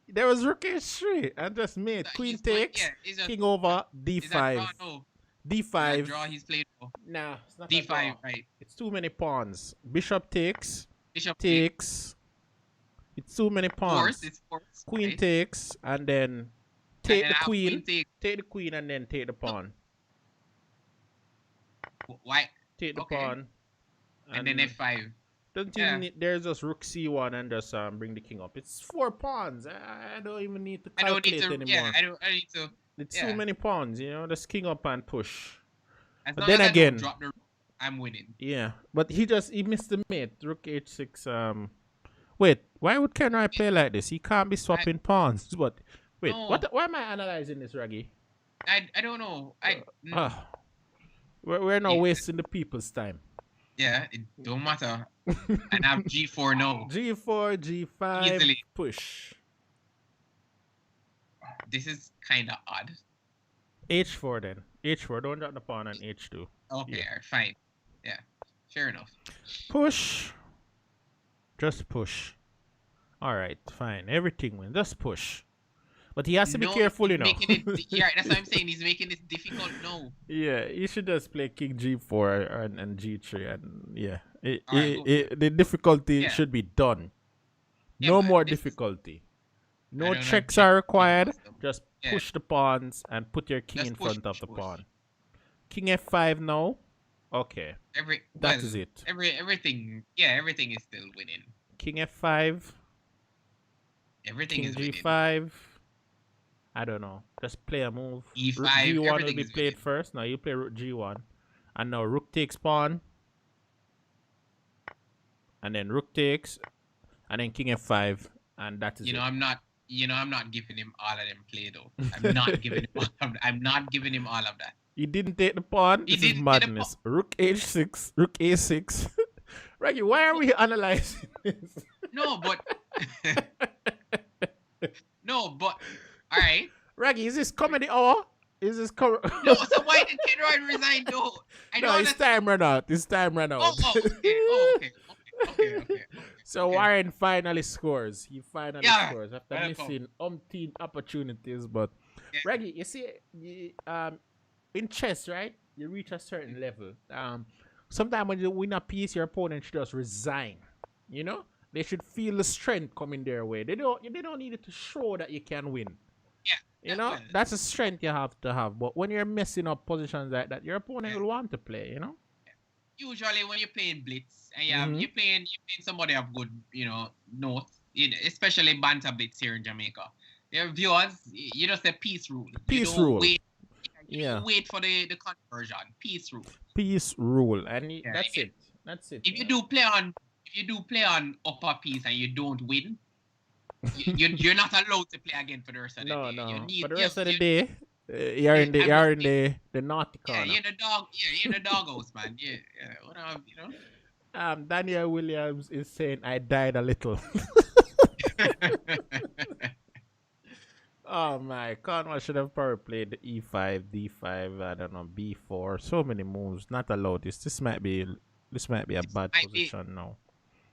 There was rook h3 and just mate. Queen He's going, takes, yeah, it's just, king over, is that d5. draw? No, is that d5. draw he's playing for? Nah, it's not a D5, draw. right? It's too many pawns. Bishop takes, Bishop takes. It's too many force, pawns. it's force, Queen right? takes, and then And take then the I have queen. queen take. Take the queen and then take the pawn. Why? Take the Okay. pawn. And then f5. Doesn't Yeah. even need, there's just rook c1 and just bring the king up. It's 4 pawns. I don't even need to I don't need calculate to. anymore. Yeah, I don't need to. It's Yeah. too many pawns, you know. Just king up and push. As But long then as I again, don't drop the rook, I'm winning. yeah. But he missed the mate. Rook h6. Wait, why would Kenroy play like this? He can't be swapping pawns. But wait, No. why am I analyzing this, Raggy? I don't know. We're not Yeah. wasting the people's time. Yeah, it don't matter. And I have g4 now. G4, G5, Easily. push. This is kind of odd. H4 then. H4, don't drop the pawn on H2. Okay, Yeah. fine. Yeah, fair enough. Push. Just push. Alright, fine. Everything wins. Just push. But he has to be careful, you know. Yeah, that's what I'm saying. He's making this difficult now. Yeah, you should just play king G4 and G3 and yeah. Alright, The difficulty Yeah. should be done. Yeah, No man, more this is- difficulty. I No don't know checks if are G- required. G- Just Yeah. push the pawns and put your king Just in push, front of push, the push. pawn. King F5 now. Okay, that is it. Everything is still winning. King F5. Everything King is winning. G5. I don't know. Just play a move. E5, Rook G1 will everything be is played winning. first. Now you play Rook G1. And now Rook takes pawn. And then Rook takes. And then King F5. And that is You know, it. I'm not giving him all of them play though. I'm not giving him all of that. I'm not giving him all of that. He didn't take the pawn. He This is didn't take the madness. Rook H6. Rook A6. Raggy, why are we analyzing this? No, but all right. Raggy, is this comedy hour? Is this No, so why did Kenroy resign though? I No, don't it's understand. time run out. It's time run out. Okay. So okay. Warren finally scores. He finally Yeah, scores after welcome. missing umpteen opportunities. But Yeah. Raggy, you see, in chess, right? You reach a certain level. Sometimes when you win a piece, your opponent should just resign. You know, they should feel the strength coming their way. They don't need it to show that you can win. Yeah. You know, well, that's a strength you have to have. But when you're messing up positions like that, your opponent Yeah. will want to play. You know. usually when you're playing blitz and Mhm. you're playing somebody of good, notes, especially banter blitz here in Jamaica. Your viewers, you just say peace rule. Peace you don't rule. Wait, Yeah. wait for the conversion. Peace rule. Peace rule, and Yeah, that's it. That's it. If you do play on upper piece and you don't win, you're not allowed to play again for the rest of the No, day. no. You need, For the rest of the you- day, you're in the I you're must in be- the naughty Yeah, corner. you're in the dog. Yeah, you're in the doghouse, man. Yeah. Daniel Williams is saying I died a little. Oh my, Cornwall should have probably played the E5, D5, I don't know, B4. So many moves, not allowed. This might be a This bad might be- position now.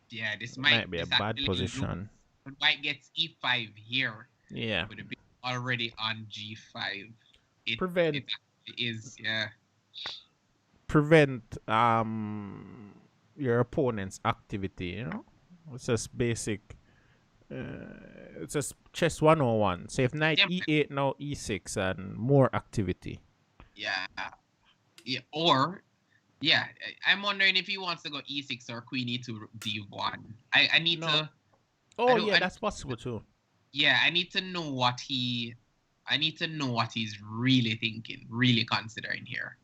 Yeah, this Might be a this bad actually lose. position. When White gets E5 here, Yeah. with the bishop already on G5, it Prevent. actually is, yeah. prevent your opponent's activity. It's just basic. It's just chess 101. So if knight Yeah, e8 now e6 and more activity. yeah, yeah. Or yeah, I'm wondering if he wants to go e6 or queen e2 d1. I need No. to. Oh yeah, that's possible too. Yeah, I need to know what he's really thinking, really considering here.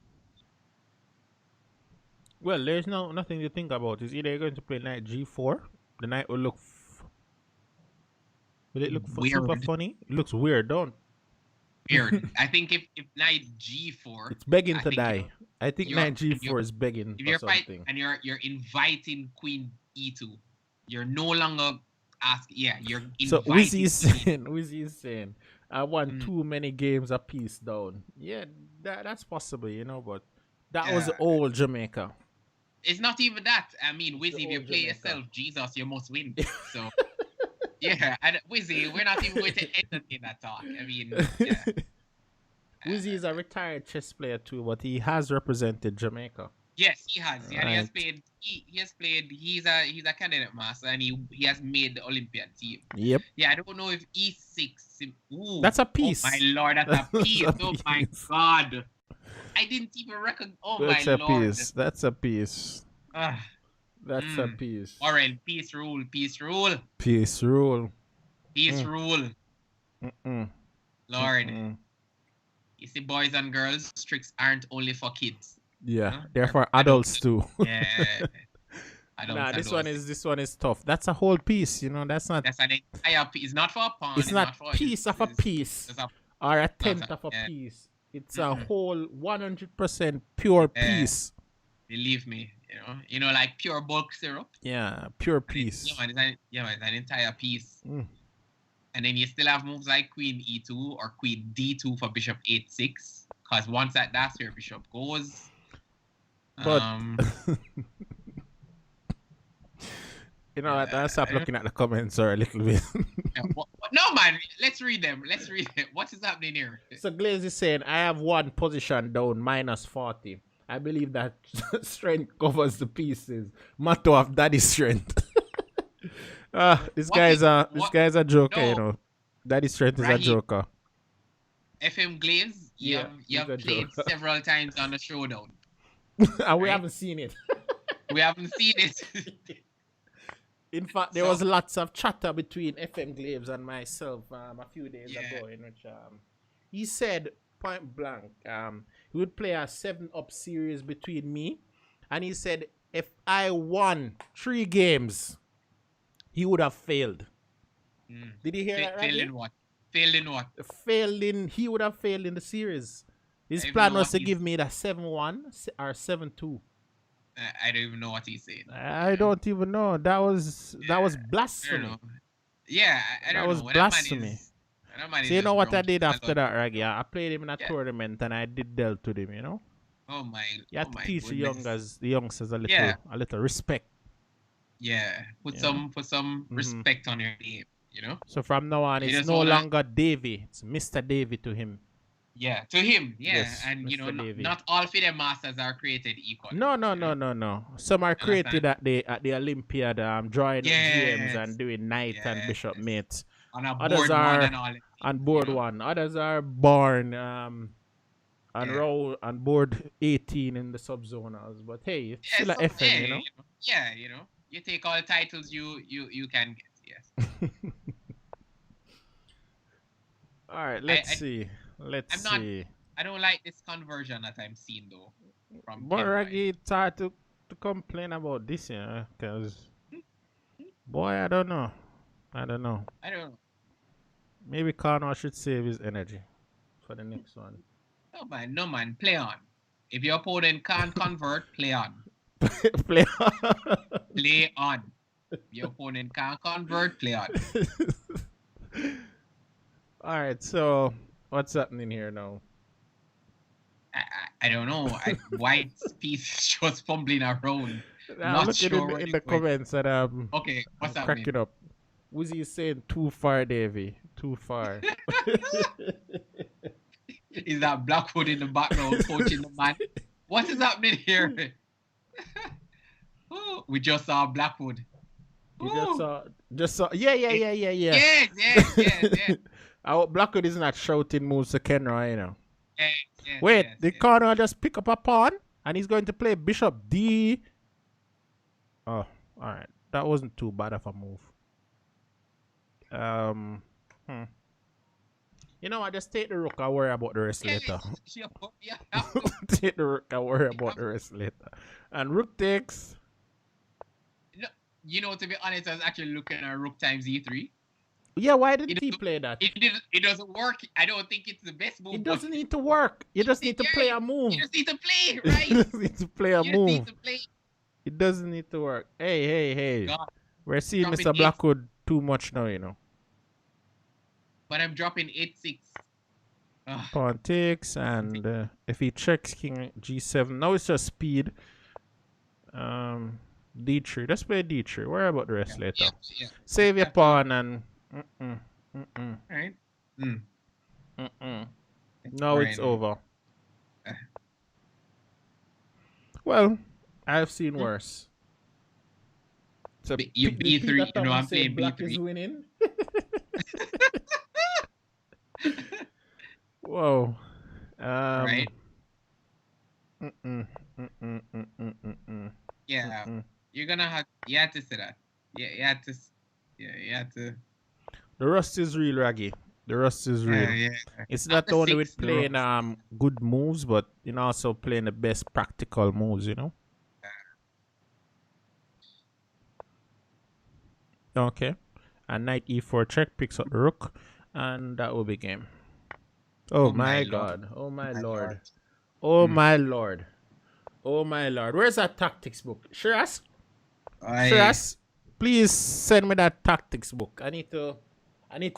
Well, there's nothing to think about. It's either you're going to play knight g4. The knight will look. Will it look super Weird. funny? It looks weird, don't? Weird. I think if knight g4, It's begging I to think die. I think knight g4 is begging if for you're something. fighting and you're inviting queen e2, you're no longer asking. Yeah, you're So inviting. Wizzy is saying, I want too many games apiece down. Yeah, that's possible, but that was old Jamaica. It's not even that. I mean, Wizzy, if you play yourself, Jesus, you must win. So, yeah, and Wizzy, we're not even going to entertain that talk. I mean, yeah. Wizzy is a retired chess player too, but he has represented Jamaica. Yes, he has. Right. And he has played. He has played. He's a candidate master, and he has made the Olympiad team. Yep. Yeah, I don't know if E6. Ooh, that's a piece. Oh my lord, that's a piece. Oh my god, I didn't even recognize. Oh that's my a lord, piece. That's a piece. That's a piece. Alright, peace rule. Peace rule. Peace rule. Peace rule. Lord. You see, boys and girls, tricks aren't only for kids. Yeah, they're for adults too. Yeah. This one is tough. That's a whole piece, That's not. That's an entire piece. It's not for a pawn. It's not for piece of a piece or a tenth of a piece. It's a whole 100% pure piece. Believe me, like pure bulk syrup. Yeah, pure piece. It's an entire piece. And then you still have moves like queen e2 or queen d2 for bishop 8-6. Because once that's where bishop goes. But I'll stop looking at the comments or a little bit. No man, let's read them. What is happening here? So Glaze is saying, I have one position down, -40. I believe that strength covers the pieces. Motto of daddy's strength. This guy's a joker, No. Daddy's strength is a joker. FM Glaze, you have played several times on the showdown. And we haven't seen it. We haven't seen it. In fact, there was lots of chatter between FM Glaves and myself a few days ago, in which he said point blank he would play a 7-up series between me, and he said if I won 3 games, he would have failed. Did you hear that right? Failed in what? Failed in what? He would have failed in the series. His plan was to give me the 7-1 or 7-2. I don't even know what he's saying. I don't even know. That was blasphemy. I don't know. Yeah, I don't know. That was blasphemy. So you know what I did after that, Raggy? I played him in a tournament and I did dealt with him, Oh my! You have to teach the youngsters a little respect. Yeah, put some respect on your name, So from now on, it's no longer Davy. It's Mr. Davy to him. Yeah, to him. Yeah, yes, and Mr. not all FIDE masters are created equal. No. Some are created at the Olympiad, drawing GMs and doing knight and bishop mates. Others are on board 1. Others are born on board 18 in the subzonals. But hey, it's still an FM, Yeah, you take all the titles you can get. Yes. All right, let's see. I don't like this conversion that I'm seeing though. But Raggy, it's hard to complain about this, because boy, I don't know. Maybe Cornwall should save his energy for the next one. No man, play on. If your opponent can't convert, play on. Play on. Play on. If your opponent can't convert, play on. All right, so what's happening here now? I don't know. White's piece is just fumbling around. I'm looking in the comments and okay, what's I'm happening? cracking up. Wizzy is saying too far, Davy. Too far. Is that Blackwood in the background coaching the man? What is happening here? Oh, we just saw Blackwood. You Oh, just saw. Yeah, yeah, it, yeah, yeah, yeah. yes, yes, yes, yes, Our Blackwood is not shouting moves to Kenroy, you know. yes, yes, Wait, yes, the yes. corner just pick up a pawn and he's going to play Bishop D. Oh, all right. That wasn't too bad of a move. Um, hmm. You know what? Just take the rook. I'll worry about the rest Yeah, later. you have to. Take the rook. I'll worry You about have the rest later. And rook takes. no, to be honest, I was actually looking at rook times e3. Yeah, why It didn't he doesn't, play that? it doesn't work. I don't think it's the best It move, but doesn't need to work. You just need to play right. a You move. just need to play, You right? just need to play a You just need move. to play. It doesn't need to work. Hey, hey, hey. God, We're seeing dropping Mr. eight, Blackwood too much now, you know. but I'm dropping 8-6. Pawn takes, and if he checks king g7, now it's just speed. D3. Let's play D3. Worry about the rest later. Yeah. Save your Have to- pawn and. All right. Now it's Right. over. Well, I've seen worse. So You the Peter B3, Thomas I'm say playing black is B3. winning. Whoa. Right? Mm-mm, mm-mm, mm-mm, mm-mm, Yeah. mm-mm. You had to say that. Yeah, you had to. The rust is real, Raggy. The rust is real. Yeah. It's not After only 6, with the playing rocks. good moves, but also playing the best practical moves, you know? Okay. And knight e4 check picks up the rook, and that will be game. Oh, Oh my my lord. god. Oh my My lord. lord. Oh my lord. Oh my lord. Where's that tactics book? Shiraz? Shiraz? Please send me that tactics book. I need to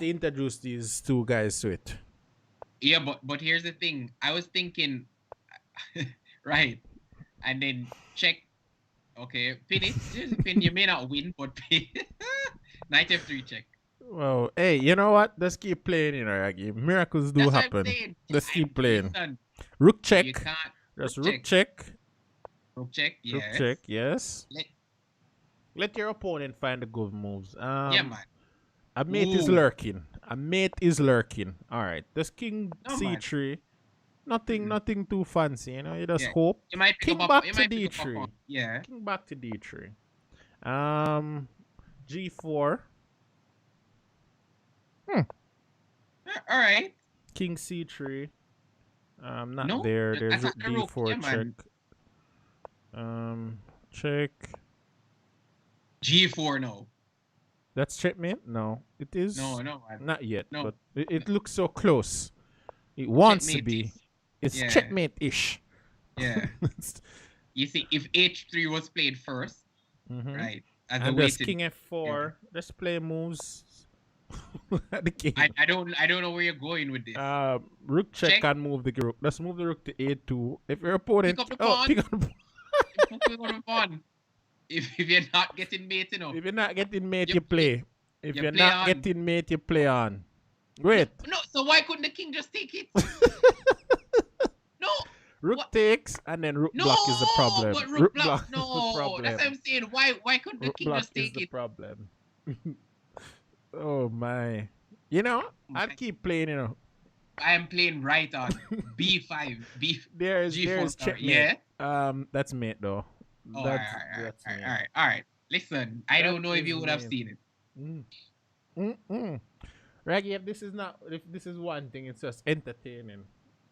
introduce these two guys to it. Yeah, but here's the thing. I was thinking, right, and then check. Okay, pin it. Just pin. You may not win, but pin. Knight F3 check. Well, hey, you know what? Let's keep playing, Raggy. Miracles do That's what I'm happen. saying. Let's keep playing. Listen, Rook you check. can't. Just Rook rook check. check. Rook check. Rook Yes. check, yes. Let your opponent find the good moves. Yeah, man. A mate is lurking. A mate is lurking. All right. This king No, c3. Nothing too fancy, You just hope. You might pick King up back you to might pick up a d3. pawn. Yeah. King back to d3. G4. All right. King c3. Not No, there. There's attack the rook. d4 Yeah, check. man. Check. G4 no. That's checkmate? No. It is No, man. not yet, No. but it looks so close. It wants to be. Checkmate-ish. It's Yeah. checkmate-ish. Yeah. You see, if H3 was played first, right? As a And way there's to king f4. Let's play moves. The king. I don't know where you're going with this. Rook check Check. and move the rook. Let's move the rook to a2. If your opponent Pick up the pawn. pick up the pawn. Pick up the pawn. If you're not getting mate, If you're not getting mate, You- you play. If you you're play not on. getting mate, you play on. Wait. No, so why couldn't the king just take it? No. Rook What? takes and then rook No, block is the problem. but rook block. is the No, problem. that's what I'm saying. Why couldn't the Rook king block just is take the it? problem. Oh my. I'll keep playing, I am playing right on B5. There's G4. checkmate. Yeah. That's mate though. Oh, That's all right. Listen, I don't know if you would have mate. seen it. Raggy, if this is one thing, it's just entertaining.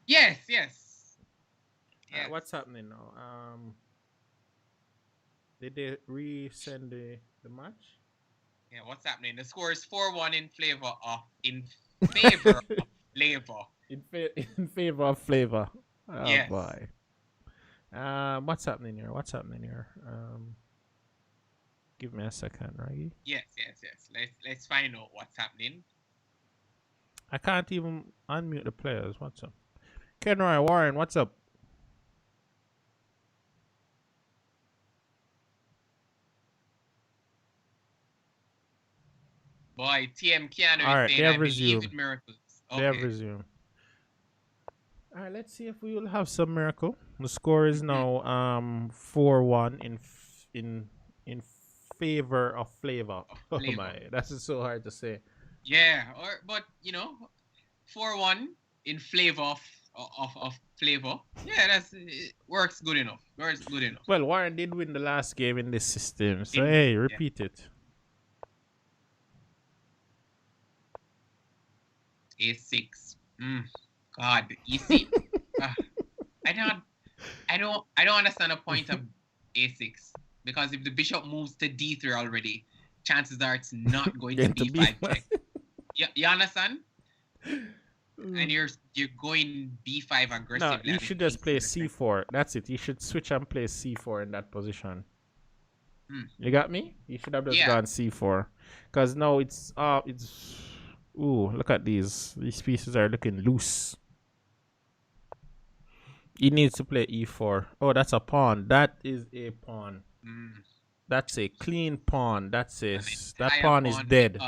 Yes. What's happening now? Did they resend the match? Yeah, what's happening? The score is 4-1 in favor of Flavor. In favor of Flavor. Oh Yes. boy. What's happening here? Give me a second, Raggy. Yes. Let's find out what's happening. I can't even unmute the players. What's up? Kenroy, Warren, what's up? Boy, TM Keanu All right, is they saying, have I believe resumed. in miracles. They have Okay. resumed. All right, let's see if we will have some miracle. The score is Mhm. now 4-1 in favor of Flavor. Of Oh flavor. my, that's just so hard to say. Yeah, or but 4-1 in flavor of flavor. Yeah, that's it works good enough. Works good enough. Well, Warren did win the last game in this system, so Indeed. hey, Yeah. repeat it. A6. God, you see? Uh, I don't I don't understand the point of A6 because if the bishop moves to D3 already, chances are it's not going to Going to be. B5 check. You understand? And you're going B5 No, aggressively he and it should just takes play you a second. C4. That's it. He should switch and play C4 in that position. Hmm. You got me? You should have just Yeah. gone C4. Because now it's ooh, look at these. These pieces are looking loose. He needs to play E4. Oh, that's a pawn. That is a pawn. Mm. That's a clean pawn. An That entire pawn is pawn dead.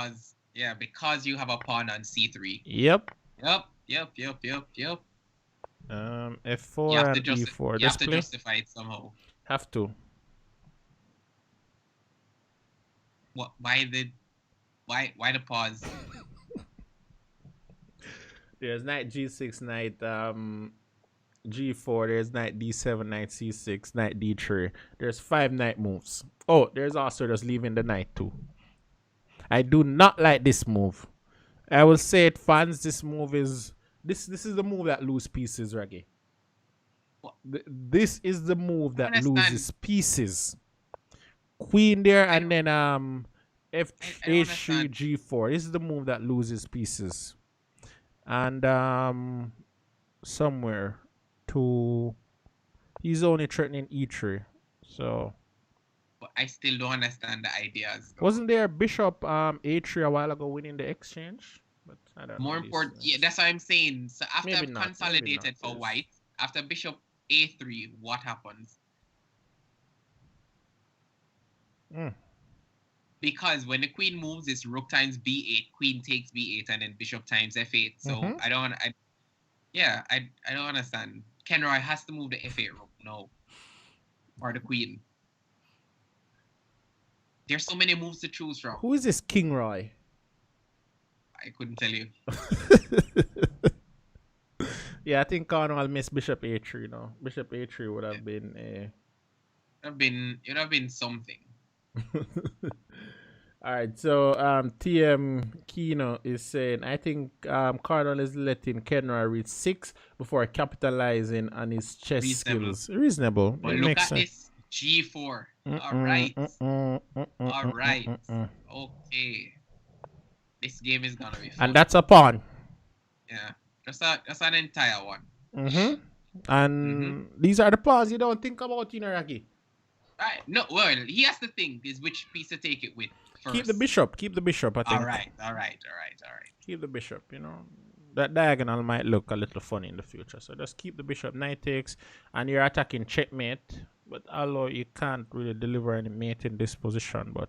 because you have a pawn on C3. Yep. Yep. F4 and E4. You have Just to play. justify it somehow. Have to. What why the pause? There's knight G6, knight G4, there's knight D7, knight C6, knight D3. There's 5 knight moves. Oh, there's also just leaving the knight too. I do not like this move. I will say it, fans. This move is this is the move that loses pieces, Reggie. What? This is the move I that understand. loses pieces. Queen there I and don't then F I don't H3 understand. G4. This is the move that loses pieces. And somewhere to he's only threatening E3. So But I still don't understand the ideas though. wasn't there Bishop A3 a while ago winning the exchange? But I don't know More these important, yeah, things. that's what I'm saying. So after Maybe I've not. Maybe not. consolidated for This. white, after bishop A3, what happens? Mm. Because when the queen moves, it's rook times B8, queen takes B8, and then bishop times F8. So Mm-hmm. I don't understand. Kenroy has to move the F8 rook, no, or the queen. There's so many moves to choose from. Who is this Kenroy? I couldn't tell you. Yeah, I think Cornwall missed Bishop A3. No, Bishop A3 would have been a. It would have been something. All right, so TM Kino is saying I think Cardinal is letting Kenroy reach 6 before capitalizing on his chess Reasonable. skills. Reasonable. But It look makes at sense. this G4. All right. All right. Mm. Okay. This game is gonna be And fun. that's a pawn. Yeah. That's an entire one. Mm-hmm. And these are the pawns you don't think about, Raki. Right. No, well, he has to think is which piece to take it with first. Keep the bishop. Keep the bishop, I think. All right. Keep the bishop, That diagonal might look a little funny in the future. So just keep the bishop, knight takes, and you're attacking checkmate. But although you can't really deliver any mate in this position, but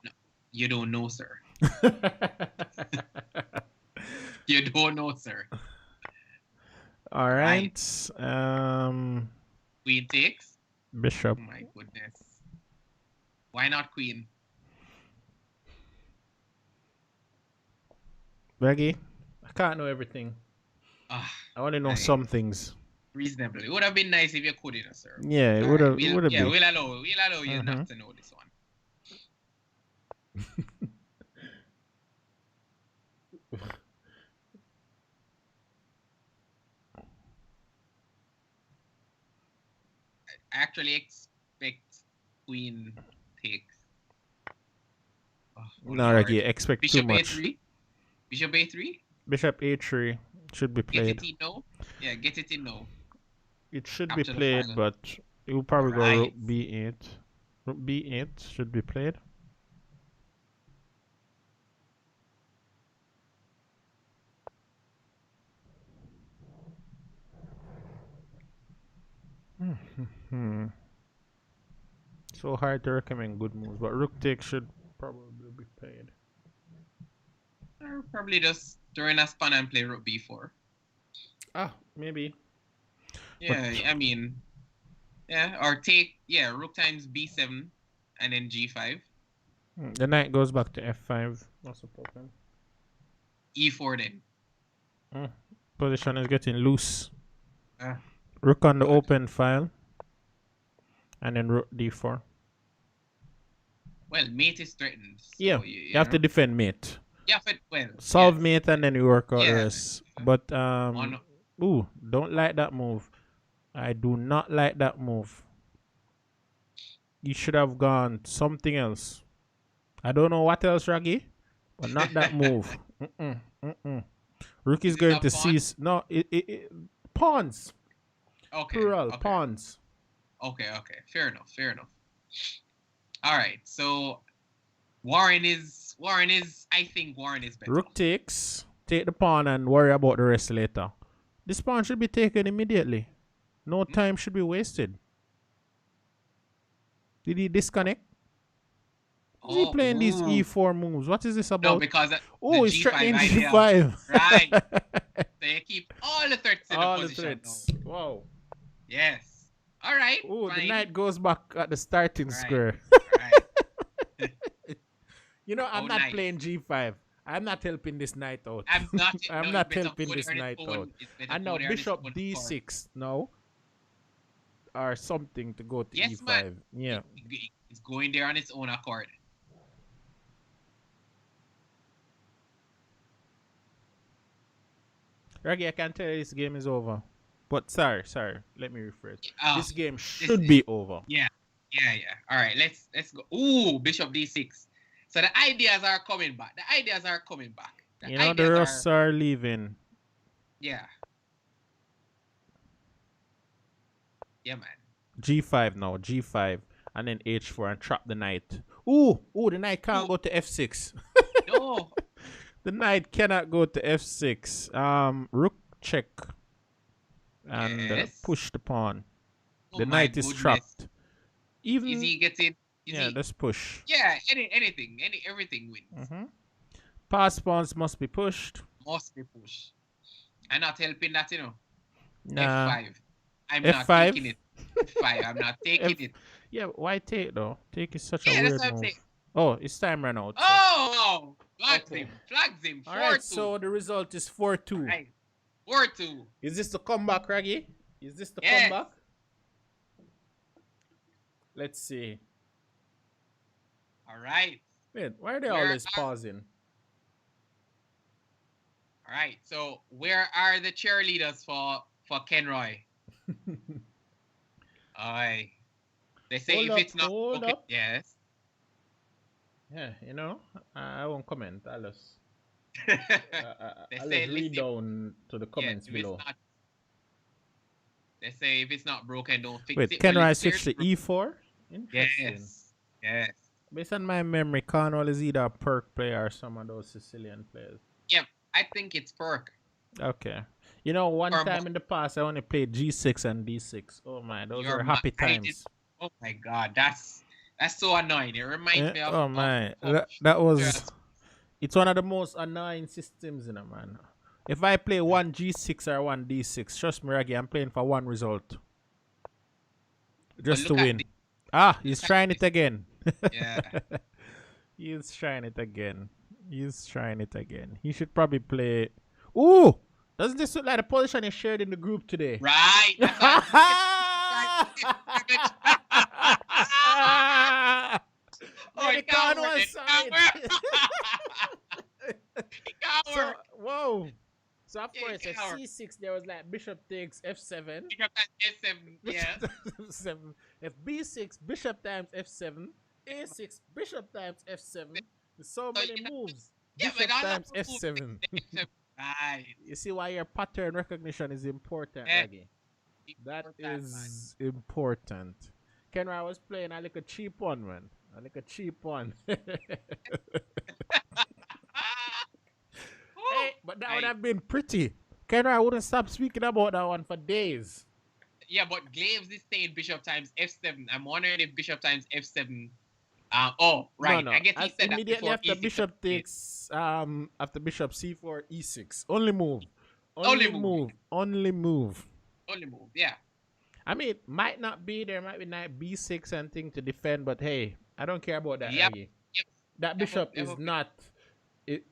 No, you don't know, sir. You don't know, sir. all right. Queen takes. Bishop. Oh my goodness. Why not queen? Reggie, I can't know everything. I want to know some things. Reasonable. It would have been nice if you could, sir. Yeah, it would have. We'll allow you not to know this one. I actually expect queen takes. Oh, No, Reggie, expect Bishop too much. A3. Bishop A3. Bishop A3 should be played. Get it in now. Yeah, get it in now. It should be played, but it will probably go rook B8. Rook B8 should be played. So hard to recommend good moves, but rook take should probably be played. Or probably just throw in a span and play rook B4. maybe. Yeah, But I mean, yeah, or take rook times b7 and then g5, the knight goes back to f5. What's the problem? e4 then. Mm. Position is getting loose. Uh, Rook on the good. open file, and then rook d4. Well, mate is threatened, Yeah, so you have to defend mate. yeah, but well, Solve yes, mate, and then you work out the yeah. rest. But On ooh, don't like that move. I do not like that move. You should have gone something else. I don't know what else, Raggy, but not that move. Rook is is this going a to pawn? seize. No, pawns. Okay, Plural, okay, pawns. okay. Fair enough, fair enough. All right, so Warren is. I think Warren is better. Rook takes. Take the pawn and worry about the rest later. This pawn should be taken immediately. No time should be wasted. Did he disconnect? Is he Oh, playing these ooh. e4 moves? What is this No, about? because the Oh, he's G5 threatening idea. g5. Right. So you keep all the threats in All the the position threats. now. Wow. Yes. All right. Oh, the Fine. knight goes back at the starting All right. square. All right. You know, I'm Oh, not nice. playing g5. I'm not helping this knight out. I'm not. I'm No, not it's better helping go this there on knight its own. out. It's better And go now there on its bishop own accord. d6 now, or something to go to Yes, e5. man. Yeah. It's going there on its own accord. Raggy, I can tell you this game is over. But sorry. Let me rephrase. This game This should be over. Yeah. All right. Let's go. Ooh, bishop d6. So the ideas are coming back. The ideas are coming back. You know, the Russ are leaving. Yeah. Yeah, man. G5 now, G5, and then H4 and trap the knight. Ooh, the knight can't go to F6. No. The knight cannot go to F6. Rook check and Yes. push the pawn. Oh The my knight is goodness. trapped. Even Is he getting? let's push. Yeah, everything wins. Pass pawns must be pushed. Must be pushed. I'm not helping that, Nah. F5. I'm F5? not taking it. F5. I'm not taking it. Yeah, why take though? Take is such a Yeah, weird that's what I'm move. saying. Oh, it's time ran out. So. Oh, flags Okay. him. Flags him. 4-2. All right, so the result is 4-2. Right. 4-2. Is this the comeback, Raggy? Is this the Yes. comeback? Let's see. All right. Wait, why are they Where always pausing? All right. So where are the cheerleaders for Kenroy? Aye. They say Hold if up, it's not hold okay. up. Yes. Yeah, you know, I won't comment. I'll just, They I'll say just read down to the comments if it's below. not, they say if it's not broken, don't fix Wait, it. can Well, I it's switch to clearly E4? Interesting. Yes. Based on my memory, Cornwall is either a Perk player or some of those Sicilian players. Yeah, I think it's Perk. Okay. You know, one Or time in the past, I only played G6 and D6. Oh my, those are happy times. Oh my god, that's so annoying. It reminds me of. Oh my, of that was. It's one of the most annoying systems, you know, man. If I play one G6 or one D6, trust me, Raggy, I'm playing for one result. Just to win. He's trying it again. Yeah. He's trying it again. He should probably play. Ooh! Doesn't this look like the position is shared in the group today? Right. Oh, coward. So, whoa. So of course at C6 there was like bishop takes F7. Bishop times F7, yeah. F7. If B6, bishop times F7. A6, bishop times F7. There's so many moves. Bishop times F7. Right. You see why your pattern recognition is important, Raggy? That is important. Kenroy was playing a little cheap one, man. A little cheap one. Hey, but that would have been pretty. Kenroy wouldn't stop speaking about that one for days. Yeah, but Glaves is saying bishop times F7. I'm wondering if bishop times F7. Right. No. I guess he said immediately that after bishop takes after bishop C4 E6. Only move. Only Only move. move. Only move. Only move. Yeah. I mean, it might not be there, might be knight b6 and thing to defend, but hey, I don't care about that, Yep. Reggie. Yep. That Yep. Yep. bishop is Yep. not. It.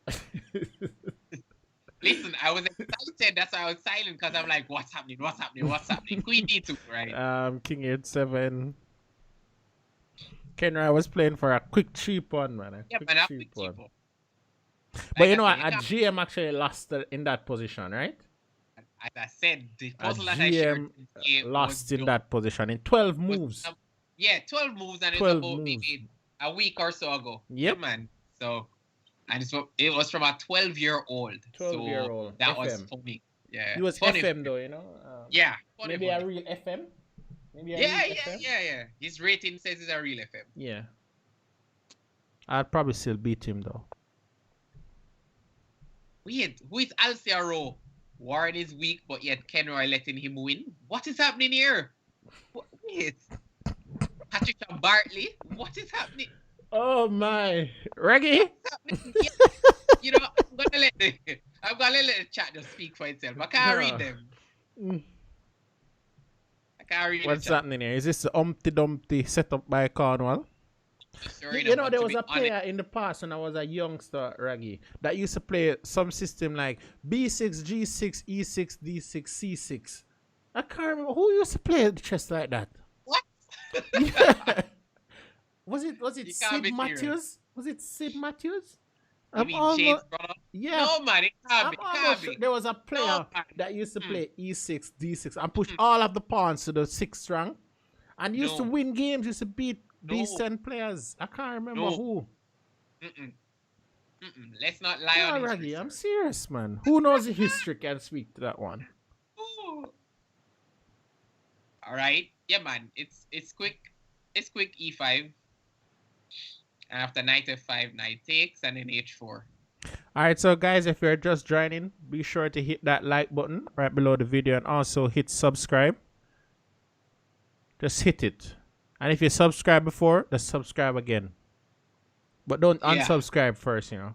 Listen, I was excited. That's why I was silent because I'm like, what's happening? What's happening? What's happening? Queen D2, right? King h7. Kenroy was playing for a quick cheap one, man. A Yeah, quick man, I'm cheap quick one. cheaper. But Like you I know said, what? you A can't, GM actually lost in that position, right? as I said, the A puzzle that I shared GM today was lost in done. that position in 12 Was moves. yeah, 12 moves, and it's 12 about moves. maybe a week or so ago. Yep. Yeah, man. So, and it was from a 12-year-old. 12-year-old. So that FM. was funny. Yeah. He was Funny. FM though, you know. Yeah. Funny, Maybe funny. a real FM. Maybe a Yeah, real yeah, FM. yeah. His rating says it's a real FM. Yeah. I'd probably still beat him though. Weird. Who is Alciaro? Warren is weak, but yet Kenroy letting him win. What is happening here? Wait. Patricia Bartley? What is happening? Oh my. Reggie? Yeah. You know, I'm gonna let the chat just speak for itself. I can't read them. I can't read What's happening here? Is this the Humpty Dumpty set up by Cornwall? Sure, You know, but there to was be a player in the past when I was a youngster, Raggy, that used to play some system like B6, G6, E6, D6, C6. I can't remember who used to play chess like that. What? Yeah. Was it You can't Sid be serious. Matthews? Was it Sid Matthews? You mean James, brother? Yeah. No, man, it can't I'm be. almost sure there was a player man. that used to play E6, D6 and push all of the pawns to the 6th rank and used to No. win games, used to beat No. decent players. I can't remember No. who. Let's not lie No, on Raggy, history, I'm sir. serious, man. Who knows the history can speak to that one? Ooh. All right. Yeah, man. It's quick. It's quick E5. And after knight F5, knight takes, and then H4. Alright, so guys, if you're just joining, be sure to hit that like button right below the video and also hit subscribe. Just hit it. And if you subscribed before, just subscribe again. But don't unsubscribe first, you know.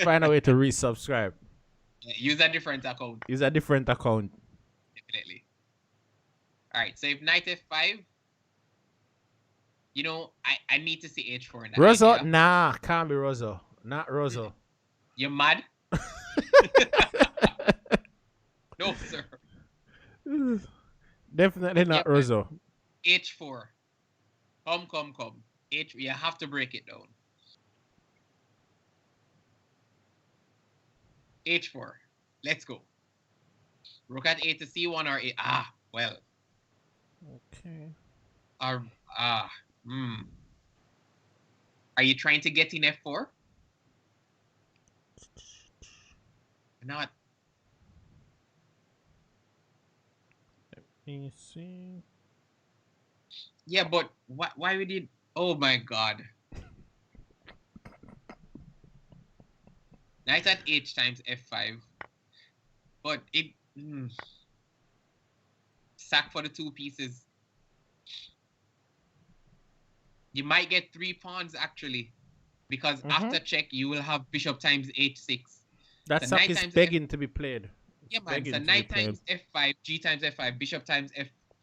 Find a way to resubscribe. Yeah, use a different account. Use a different account. Definitely. All right. So if knight F5, you know, I need to see H4 in that. Rosso? idea. Nah, can't be Rosso. Not Rosso. You're mad? No, sir. Definitely not Yeah, Rosso. H4. Come. H. You have to break it down. H4. Let's go. Rook at A to C1 or A. Well. Okay. Are you trying to get in F4? Not. Let me see. Yeah, but why we did? Oh my God. Knight at H times F5. But it sack for the 2 pieces. You might get 3 pawns actually, because after check you will have bishop times H6. That So sack knight is times begging to be played. Yeah, It's man. begging So to be knight played. times F5, G times F5, bishop times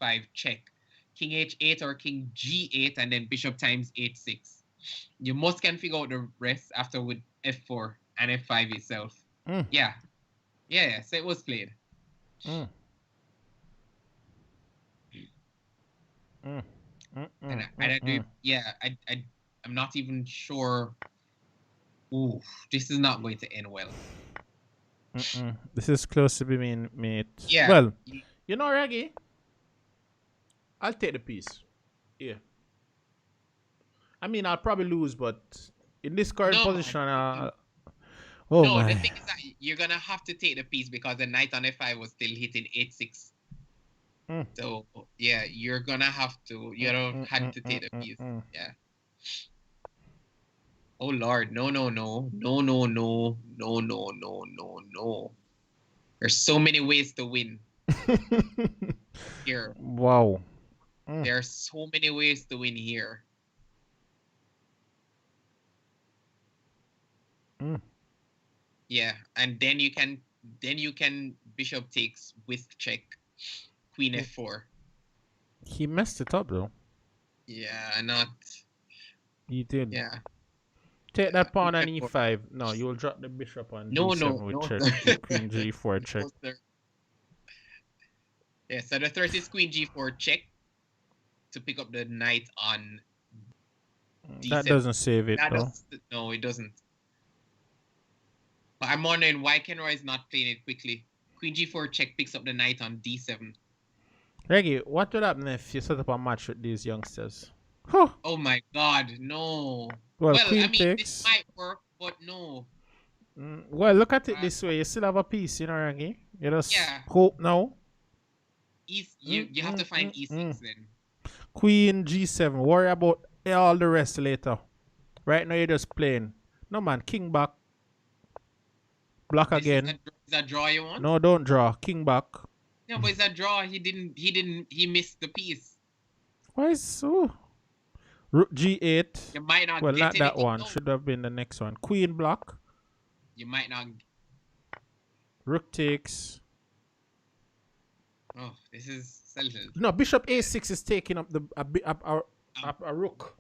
F5, check. King H8 or King G8, and then bishop times H6. You must can figure out the rest after with F4 and F5 itself. Yeah. So it was played. And I do. Yeah, I'm not even sure. Ooh, this is not going to end well. This is close to being mate. Yeah. Well, you know, Reggie, I'll take the piece. Yeah. I mean, I'll probably lose, but in this current position, no, my. the thing is that you're gonna have to take the piece because the knight on F5 was still hitting H6. So yeah, you're gonna have to. You don't have to take the piece. Yeah. Oh Lord, no. There's so many ways to win here. Wow. There are so many ways to win here. Mm. Yeah, and then you can Then you can bishop takes with check, queen f4. He messed it up though. Yeah, not. He did. Yeah. Take that pawn on Queen f4. e5. No, you will drop the bishop on No, g7 no, with no. check. With queen g4 check. No, sir. Yeah, so the threat is queen g4 check to pick up the knight on d7. That doesn't save it though. No, it doesn't. But I'm wondering why Kenroy is not playing it quickly. Queen g4 check picks up the knight on d7. Reggie, what would happen if you set up a match with these youngsters? Huh. Oh my god, no. Well, queen I mean, takes. this might work, but no. Well, look at it this way. You still have a piece, you know, Reggie. You just Yeah. hope now. You have to find e6 then. Queen g7. Worry about all the rest later. Right now, you're just playing. No, man. King back. Block again. Is that draw you want? No, don't draw. King back. Yeah, but it's a draw. He missed the piece. Why is so? Rook g8. You might not well, get not that anything, one. no. Should have been the next one. Queen block. You might not. Rook takes. Oh, this is settled. No, bishop a6 is taking up a rook.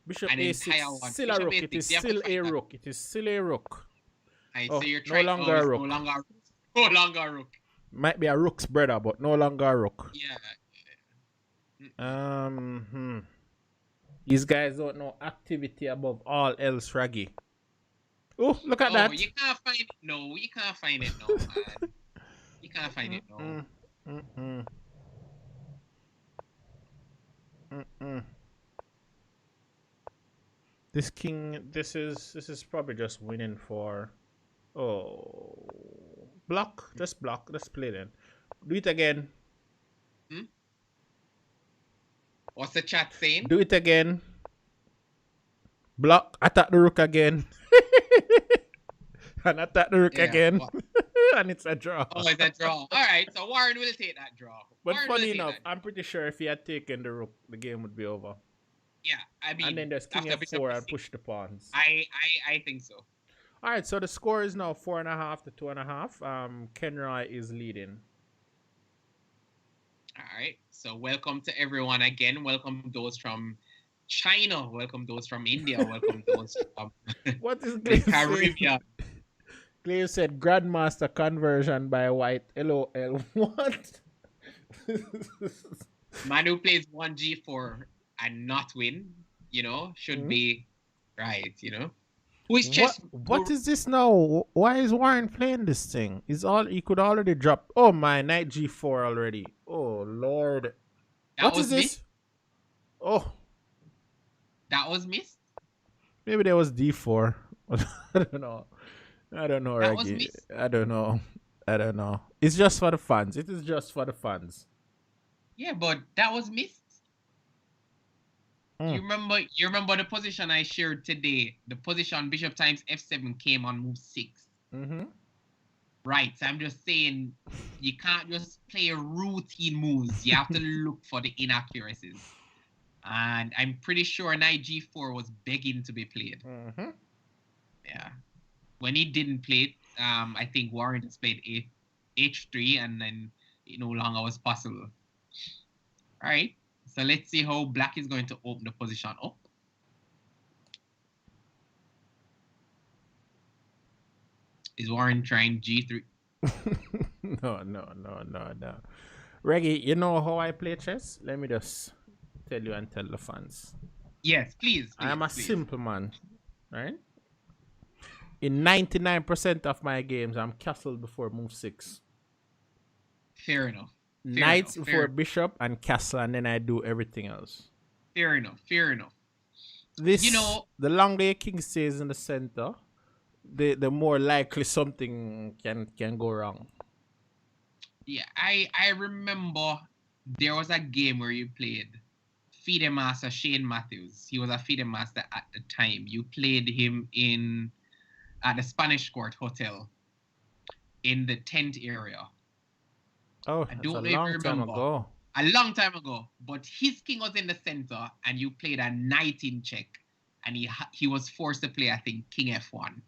Bishop An entire a6 one. still Bishop a rook. A6, It is you have to still fight a that. rook. It is still a rook. Right, Oh, so you're no trying. longer a rook. No longer a rook. Might be a rook's brother, but no longer a rook. Yeah. These guys don't know activity above all else, Raggy. Oh, look at that. You can't find it. No, you can't find it. No, man. You can't find it. No. This king, this is probably just winning for. Oh, block. Just block. Let's play then. Do it again. What's the chat saying? Do it again. Block. Attack the rook again. And attack the rook again. And it's a draw. Oh, it's a draw. All right, so Warren will take that draw. But funny enough, I'm pretty sure if he had taken the rook, the game would be over. Yeah, I mean, and then there's king f4 and push the pawns. I think so. All right, so the score is now 4.5 to 2.5. Kenroy is leading. All right, so welcome to everyone again. Welcome those from China. Welcome those from India. Welcome those from what is the Caribbean. Clay said Grandmaster conversion by White. LOL. What? Man who plays 1g4 and not win, should be right, Who is chess? What is this now? Why is Warren playing this thing? He could already drop. Oh my, knight g4 already. Oh Lord. What is this? Missed? Oh. That was missed? Maybe there was d4. I don't know. That was missed? I don't know. It's just for the fans. It is just for the fans. Yeah, but that was missed. You remember the position I shared today? The position bishop times f7 came on move 6. Right. So I'm just saying you can't just play routine moves. You have to look for the inaccuracies. And I'm pretty sure knight g4 was begging to be played. Yeah. When he didn't play it, I think Warren just played h3 and then it no longer was possible. All right. So let's see how black is going to open the position up. Is Warren trying g3? No. Reggie, you know how I play chess? Let me just tell you and tell the fans. Yes, please. I'm a simple man, right? In 99% of my games, I'm castle before move 6. Fair enough. Knights before bishop and castle, and then I do everything else. Fair enough. This, the longer your king stays in the center, the more likely something can go wrong. Yeah, I remember there was a game where you played FIDE Master Shane Matthews. He was a FIDE Master at the time. You played him at the Spanish Court Hotel in the tent area. Oh, that's a long time ago. A long time ago. But his king was in the center, and you played a knight in check, and he was forced to play, I think, king f1.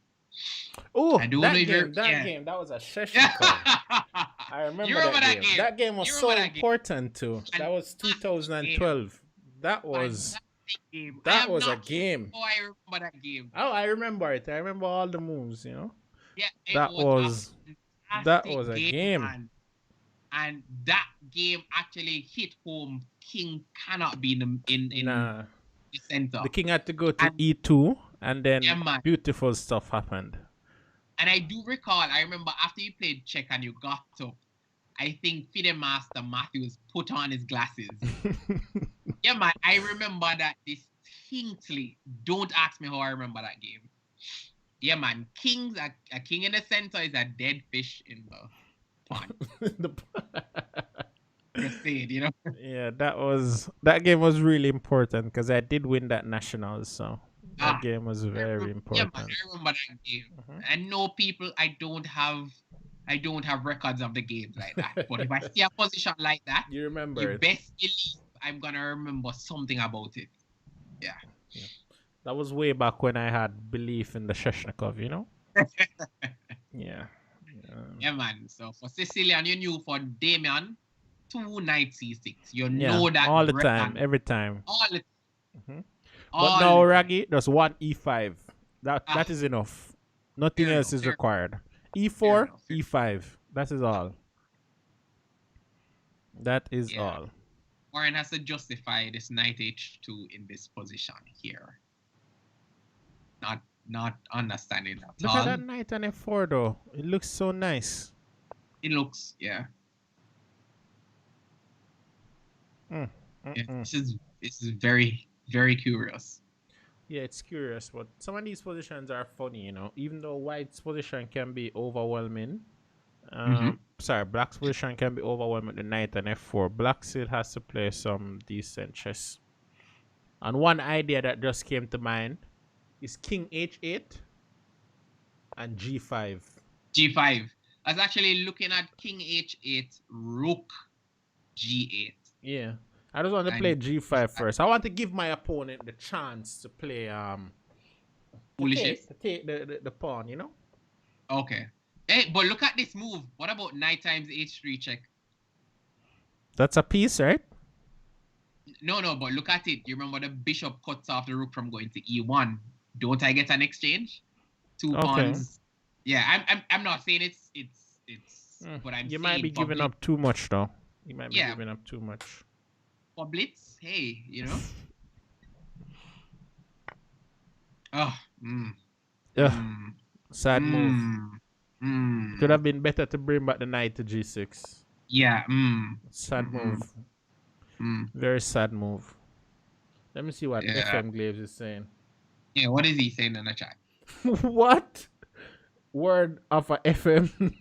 I Oh, don't know that if you're game, that yeah. game, that was a Sheshnikov. I You remember remember that that game. game? That game was You remember so that game? important too. That was Fantastic game. 2012. That was Fantastic game. I that am was a not sure game. how I remember that game. Oh, I remember it. I remember all the moves, Yeah, it That was a was that was fantastic a game, game. man. And that game actually hit home. King cannot be in Nah. the center. The king had to go to And E2 and yeah, then man. beautiful stuff happened. And I do recall, I remember after you played check and you got up, I think FIDE Master Matthews put on his glasses. Yeah, man, I remember that distinctly. Don't ask me how I remember that game. Yeah, man, a king in the center is a dead fish in the pond. Just saying. Yeah, that game was really important because I did win that nationals, so that game was very Yeah, important. man, I remember that game. I know people. I don't have records of the games like that. But if I see a position like that, You remember you it. best believe I'm gonna remember something about it. Yeah. That was way back when I had belief in the Sheshnikov, Yeah. Yeah, man. So for Sicilian, you knew for Damian, 2 knight c6. You Yeah, know that all the bread time, and every time. all the But all now, the time. Raggy, there's one E5. That is enough. Nothing Fair else enough, is fair required. E4, fair enough. E5. That is all. That is Yeah. all. Warren has to justify this knight h2 in this position here. Not understanding that. Look at that knight on F4 though. It looks so nice. It looks, yeah. Mm, Yeah, mm-mm. this is very, very curious. Yeah, it's curious, but some of these positions are funny, Even though white's position can be overwhelming. Sorry, black's position can be overwhelming. The knight and F4. Black still has to play some decent chess. And one idea that just came to mind is King H8 and G5. G5. I was actually looking at King H8, Rook G8. Yeah. I just want to play G5 first. I want to give my opponent the chance to play foolishness. To take the pawn, Okay. Hey, but look at this move. What about knight times H3 check? That's a piece, right? No, but look at it. You remember the bishop cuts off the rook from going to E1. Don't I get an exchange? Two pawns. Yeah, I'm not saying it's but I'm You saying might be giving up too much though. You might be giving up too much. For blitz, hey, Sad move. Could have been better to bring back the knight to G6. Yeah. Sad move. Very sad move. Let me see what FM Glaves is saying. Yeah, what is he saying in the chat? What? Word of a FM.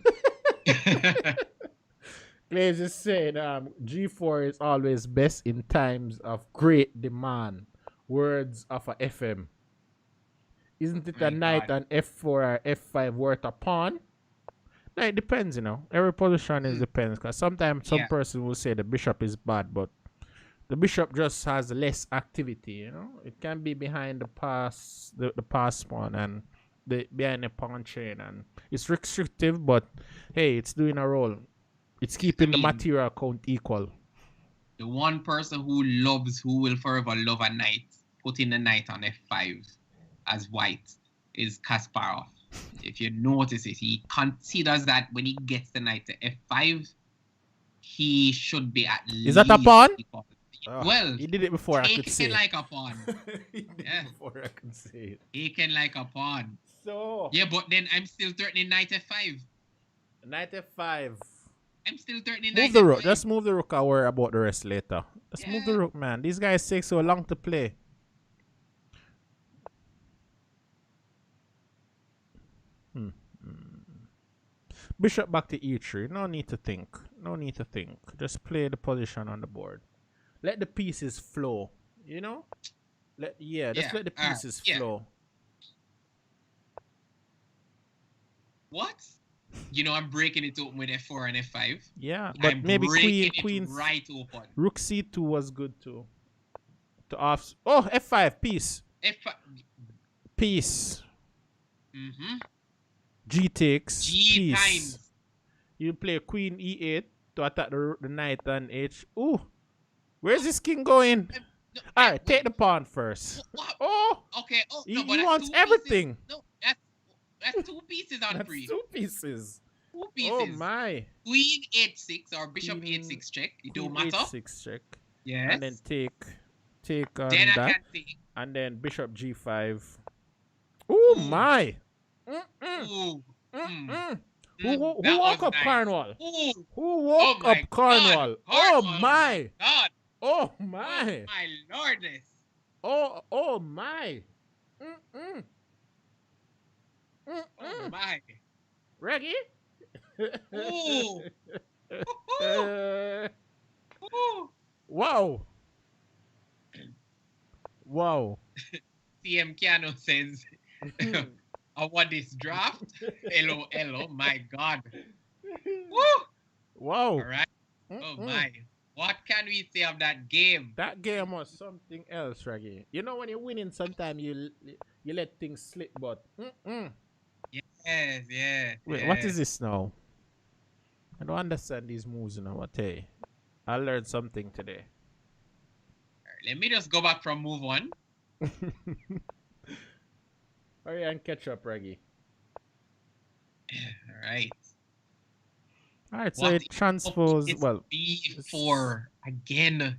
Glaves is saying G4 is always best in times of great demand. Words of a FM. Isn't it a knight and F4 or F5 worth a pawn? No, it depends, Every position is depends. Because sometimes some person will say the bishop is bad, but the bishop just has less activity, It can be behind the pass pawn and behind the pawn chain, and it's restrictive, but hey, it's doing a role. It's keeping the material count equal. The one person who will forever love a knight, putting the knight on F5 as white, is Kasparov. If you notice it, he considers that when he gets the knight to F5, he should be at least. Is that a pawn? Well, he did it before I could say it. Like a pawn. Before I could say it. He can like a pawn. So yeah, but then I'm still threatening knight F5. Knight F5. I'm still threatening move the rook. Just move the rook. I'll worry about the rest later. Let's move the rook, man. These guys take so long to play. Bishop back to E3. No need to think. Just play the position on the board. Let the pieces flow. Let the pieces flow. What? I'm breaking it open with F4 and F5. Yeah, but maybe queen right open. Rook C2 was good too. F5 piece. F5 piece. G takes G piece. times. You play queen e8 to attack the knight and h. Ooh, where's this king going? No, All right, take wait. the pawn first. What? Oh, Okay. Oh no, he but that's wants two pieces. everything. No, that's two pieces on That's free. two pieces. Two Oh pieces. my. Queen h6 or bishop Queen h6 check. It don't queen matter. h6 check. And then Yes. take Then on I that. can take. And then bishop g5. Oh Ooh. my. Mm-mm. Ooh. Mm. Mm-mm. Who That woke was up nice. Cornwall? Ooh. Who Oh woke my up God. Cornwall? Oh Cornwall. Oh my my. God. Oh Oh my. my lordness. Oh my. Mm-mm. Oh Mm-mm. my. Reggie? Ooh. Ooh. Ooh. Wow. Wow. CM Kiano says, I want this draft. Hello, hello. My God. Woo. All Wow. right. Oh Mm-mm. my. What can we say of that game? That game was something else, Reggie. You know when you're winning, sometimes you let things slip, but Yes, yes, wait, what yes. is this now? I don't understand these moves now. What hey? I learned something today. Let me just go back from move one. Hurry and catch up, Reggie. All right. All right, so What it transpose. is Well, it's B4 again?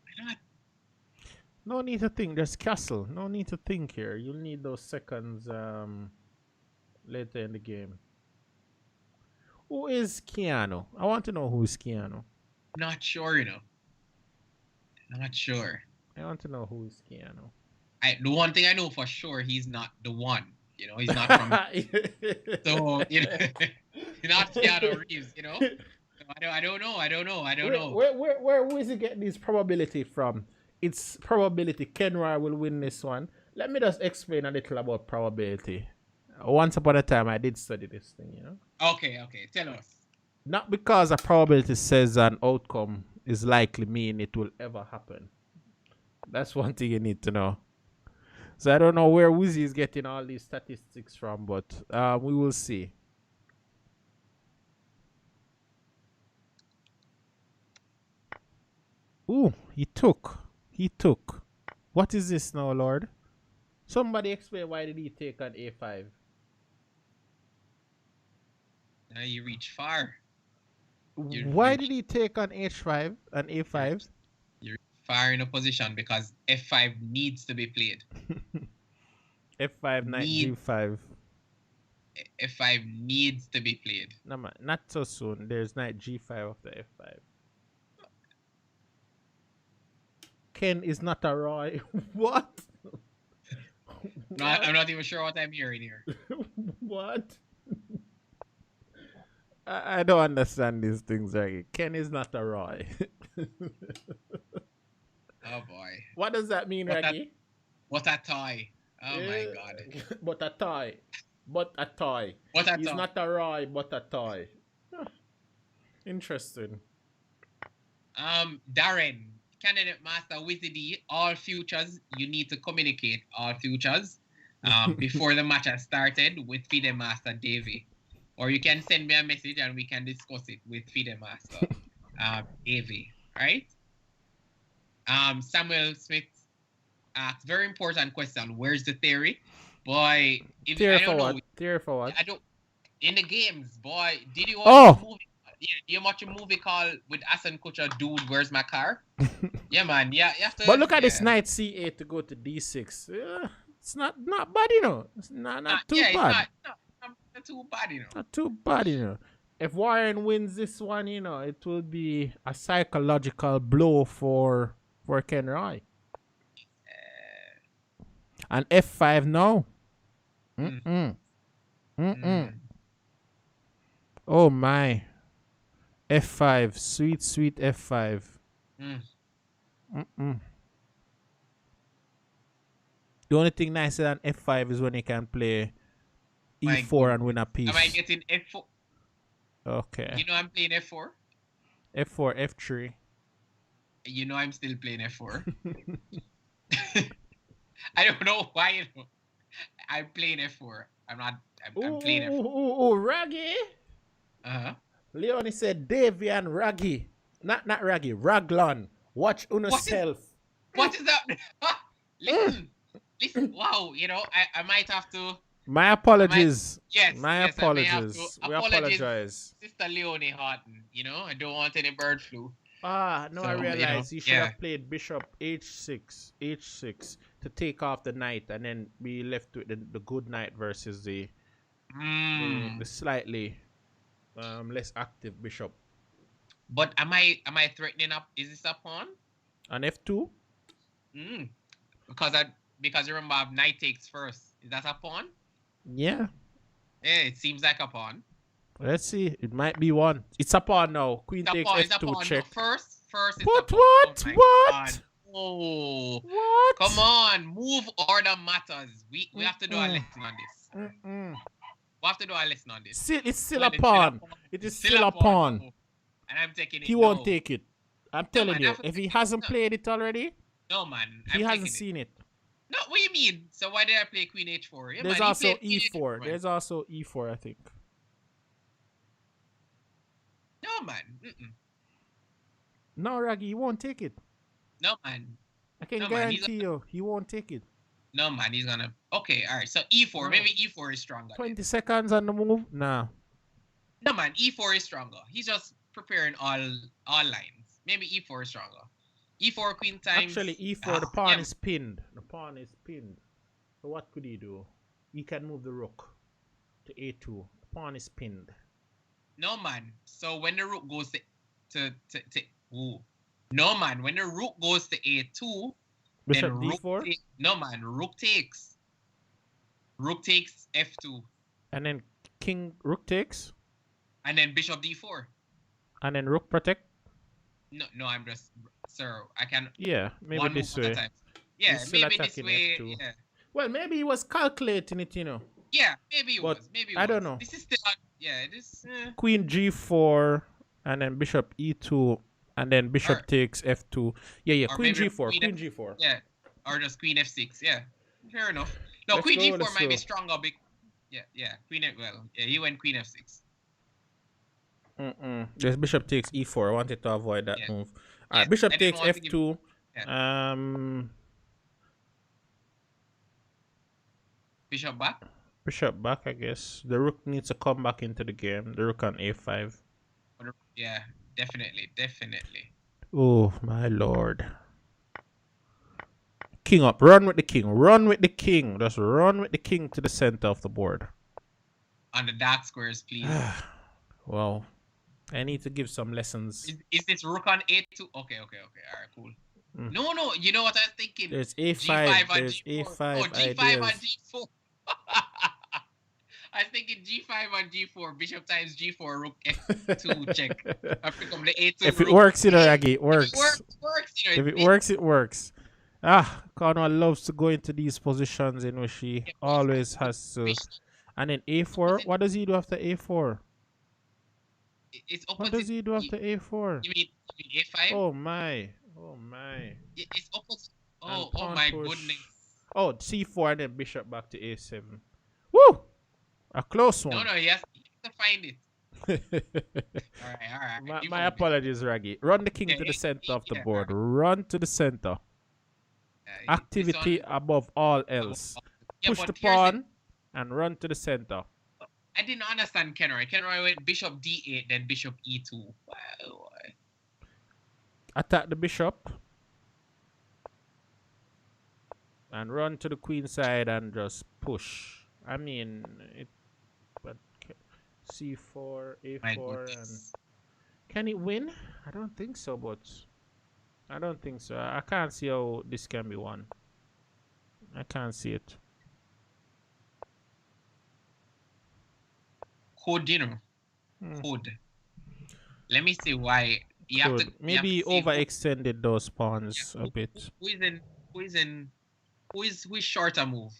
Why not? no need to think. There's castle. No need to think here. You'll need those seconds later in the game. Who is Keanu? I want to know who's Keanu. Not sure, you know. Not sure. I want to know who's Keanu. The one thing I know for sure, he's not the one. You know, he's not from. So you know, he's not Keanu Reeves. You know, so I don't know. I don't know. I don't know. Where is he getting this probability from? It's probability Kenroy will win this one. Let me just explain a little about probability. Once upon a time, I did study this thing, you know. Okay, okay. Tell us. Not because a probability says an outcome is likely mean it will ever happen. That's one thing you need to know. So I don't know where Woozy is getting all these statistics from, but we will see. Ooh, he took. He took. What is this now, Lord? Somebody explain why did he take an A5? Now you reach far. Why did he take an H5, an A5? You're far in a position because F5 needs to be played. F5, knight G5. F5 needs to be played. No, man, not so soon. There's knight G5 after F5. Ken is not a Roy. What? No, I'm not even sure what I'm hearing here. What? I don't understand these things, right? Ken is not a Roy. Oh boy. What does that mean, Raggy? What a toy. Oh my God. But a toy. But a toy. What a He's toy. not a Roy, but a toy. Interesting. Darren, candidate master Wizardy, all futures, you need to communicate all futures before the match has started with FIDE Master Davey. Or you can send me a message and we can discuss it with FIDE Master Davey. Right? Samuel Smith asks very important question. Where's the theory? Boy, if Theory I don't for know. what? Theory for what? I don't in the games, boy. Did you watch Oh! a movie? Yeah, you watch a movie called with Aston Kutcher, Dude, Where's My Car? Yeah, man. Yeah, you have to. But look at this knight C8 to go to D6. It's not bad, you know. It's not too bad. It's not too bad, you know. Not too bad, you know. If Warren wins this one, you know, it will be a psychological blow for Kenroy. And F5 now. Oh my. F5. Sweet F5. The only thing nicer than F5 is when you can play E4 and win a piece. Am I getting F4? Okay. You know I'm playing F4? F4, F3. You know I'm still playing F4. I don't know why, you know. I'm playing F4. I'm not. I'm Ooh, playing F4. ooh, Raggy. Uh-huh. Leonie said Davy and Raggy. Not Raggy, Raglan. Watch uno What is self. what is that? Listen, listen. Wow, you know, I might have to. My I might. apologies. Yes, My yes, I may have to. apologies. We Apologies, apologize. Sister Leonie Horton. You know, I don't want any bird flu. No, I So you know, realized you should yeah. have played Bishop H6 to take off the knight, and then be left with the good knight versus the slightly less active bishop. But am I threatening up? Is this a pawn? On F2? Because remember I have knight takes first. Is that a pawn? Yeah. Yeah, it seems like a pawn. Let's see. It might be one. It's a pawn now. Queen It's a takes pawn. It's a F2 pawn. check. No, first it's a What? pawn. What? Oh my What? God. Oh. What? Come on, move order matters. We have to do a lesson on this. We have to do a lesson on this. It's still a pawn. It is still a pawn. Oh. And I'm taking it. He won't take it. I'm telling man, you. If he hasn't played it already, no man, he hasn't seen it. No, what do you mean? So why did I play Queen H4? Yeah, There's man, also E4. E4. There's also E4, I think. No man. No, Raggy, he won't take it. No man. I can guarantee you, he won't take it. No man, he's gonna. Okay, all right. So E4, no. Maybe E4 is stronger. 20 seconds on the move. Nah. No man, E4 is stronger. He's just preparing all lines. Maybe E4 is stronger. E4 queen times. Actually, E4 the pawn is pinned. The pawn is pinned. So what could he do? He can move the rook to A2. The pawn is pinned. No man. So when the rook goes to no man, when the rook goes to A2, Bishop then D4? No man, rook takes. Rook takes F2. And then rook takes? And then bishop D4. And then rook protect? No, I'm just, sir, I can. Yeah, maybe this way. Yeah, maybe this way. F2. Yeah. Well, maybe he was calculating it, you know. Yeah, maybe it was. Maybe it was. I don't know. This is still, this. Queen G4, and then bishop E2, and then bishop takes F2. Yeah, Queen G4, Queen G4. Yeah, or just Queen F6. Yeah, fair enough. No, Queen G4 might be stronger. Yeah, Queen F. Well, yeah, he went Queen F6. There's bishop takes E4. I wanted to avoid that move. All right, bishop takes F2. Bishop back? Bishop back, I guess. The rook needs to come back into the game. The rook on A5. Yeah, definitely. Oh, my lord. King up. Run with the king. Run with the king. Just run with the king to the center of the board. On the dark squares, please. Well, I need to give some lessons. Is this rook on A2? Okay. All right, cool. No. You know what I was thinking? There's A5. There's G4. A5. Oh, G5 and G4. I was thinking G5 and G4. Bishop times G4. Rook F2 check. I become the A2. If it works, you know, Raggy, it works. If it works, you know. If it works, it works. Cornwall loves to go into these positions in which he always has to. And then A4. What does he do after A4? It's opposite. What does he do after A4? You mean A5? Oh my. It's opposite. Oh my goodness. Oh, C4 and then bishop back to A7. Woo! A close one. No, he has to find it. All right. My apologies, Raggy. Run the king to the center of the board. Run to the center. Activity above all else. Push the pawn and run to the center. I didn't understand Kenroy. Kenroy went bishop D8, then bishop E2. Why? Attack the bishop. And run to the queen side and just push. I mean, but C4, A4, and can it win? I don't think so, but I don't think so. I can't see how this can be won. I can't see it. Code, Code. Let me see why. Maybe overextended those pawns a bit. Who is shorter move?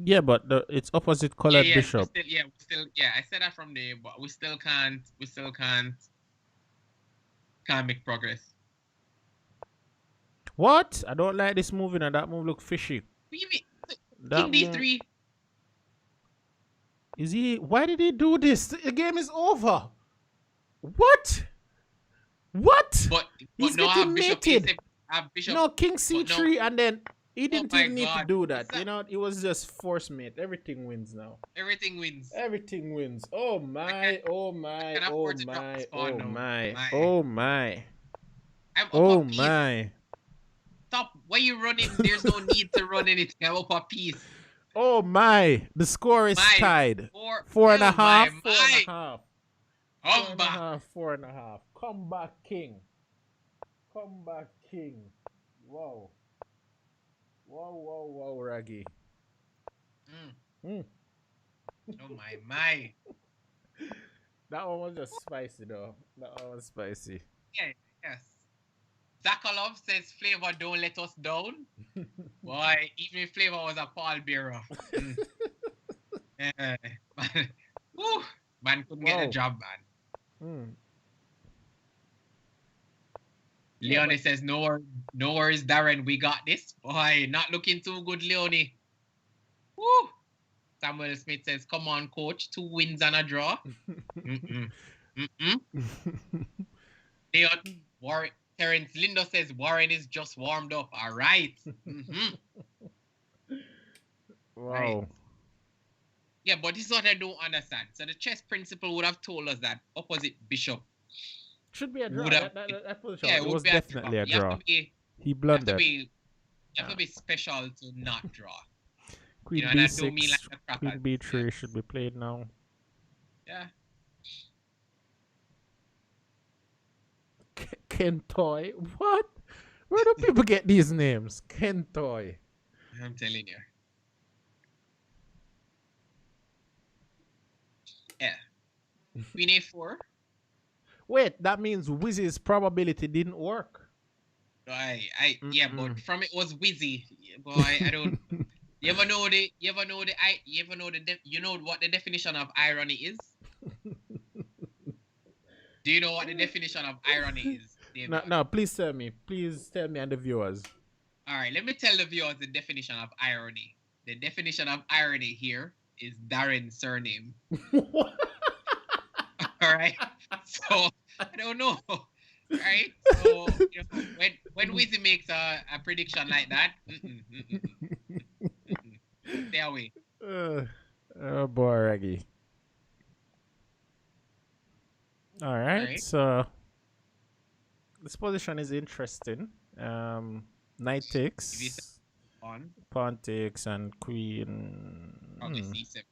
Yeah, but it's opposite colored bishop. I said that from there, but we still can't make progress. What? I don't like this move, and that move look fishy. King That move. D3. Is he? Why did he do this? The game is over. What? What? But He's no, I getting have Bishop mated. A7. I have Bishop. No, King But no, C3, and then he oh didn't my even need to God. do What's that. that? It was just force mate. Everything wins now. Everything wins. Everything wins. Oh I can't my, oh I my, can oh afford to drop my, spawn oh now. my, My oh my, I'm up a oh piece. my, Stop. Why you running? There's no need to run anything. I'm up a piece. oh my. The score is My tied. four. Four and a Oh my half, four and a my. half, four Come and a back. half, four and a half. Come back, King. Come back, King. Wow. Wow, wow, wow, Raggy. Mm. Mm. Oh my. That one was just spicy, though. That one was spicy. Yeah, yes. Zakalov says Flavor don't let us down. Boy, even if Flavor was a pallbearer. Mm. Yeah. Man. Woo. Man couldn't get the Wow. job, man. Mm. Yeah, Leonie but says, no worries, Darren. We got this. Boy, not looking too good, Leonie. Woo. Samuel Smith says, come on, coach. 2 wins and a draw. Mm-mm. Mm-mm. Leon, Warren, Terence Lindo says, Warren is just warmed up. All right. Mm-hmm. Right. wow. Yeah, but this is what I don't understand. So the chess principle would have told us that opposite bishop Should be a draw. would have That position, yeah, it it would was be a draw. definitely a draw. He You have to blundered. be you have to be special to not draw. Queen And I don't mean like B6, the crackers. Queen B3 Yeah. should be played now. Yeah. Kentoy? What? Where do people get these names? Kentoy. I'm telling you. Yeah. Queen A4. Wait, that means Wizzy's probability didn't work. Yeah, but from it was Wizzy. Boy, I don't you ever know what the definition of irony is? Do you know what the definition of irony is, David? No, please tell me. Please tell me and the viewers. All right, let me tell the viewers the definition of irony. The definition of irony here is Darren's surname. All right, so I don't know. Right, so when Wizzy makes a prediction like that, stay away. Oh boy, Raggy. All right, so this position is interesting. Knight takes, pawn takes, and queen. Probably C7.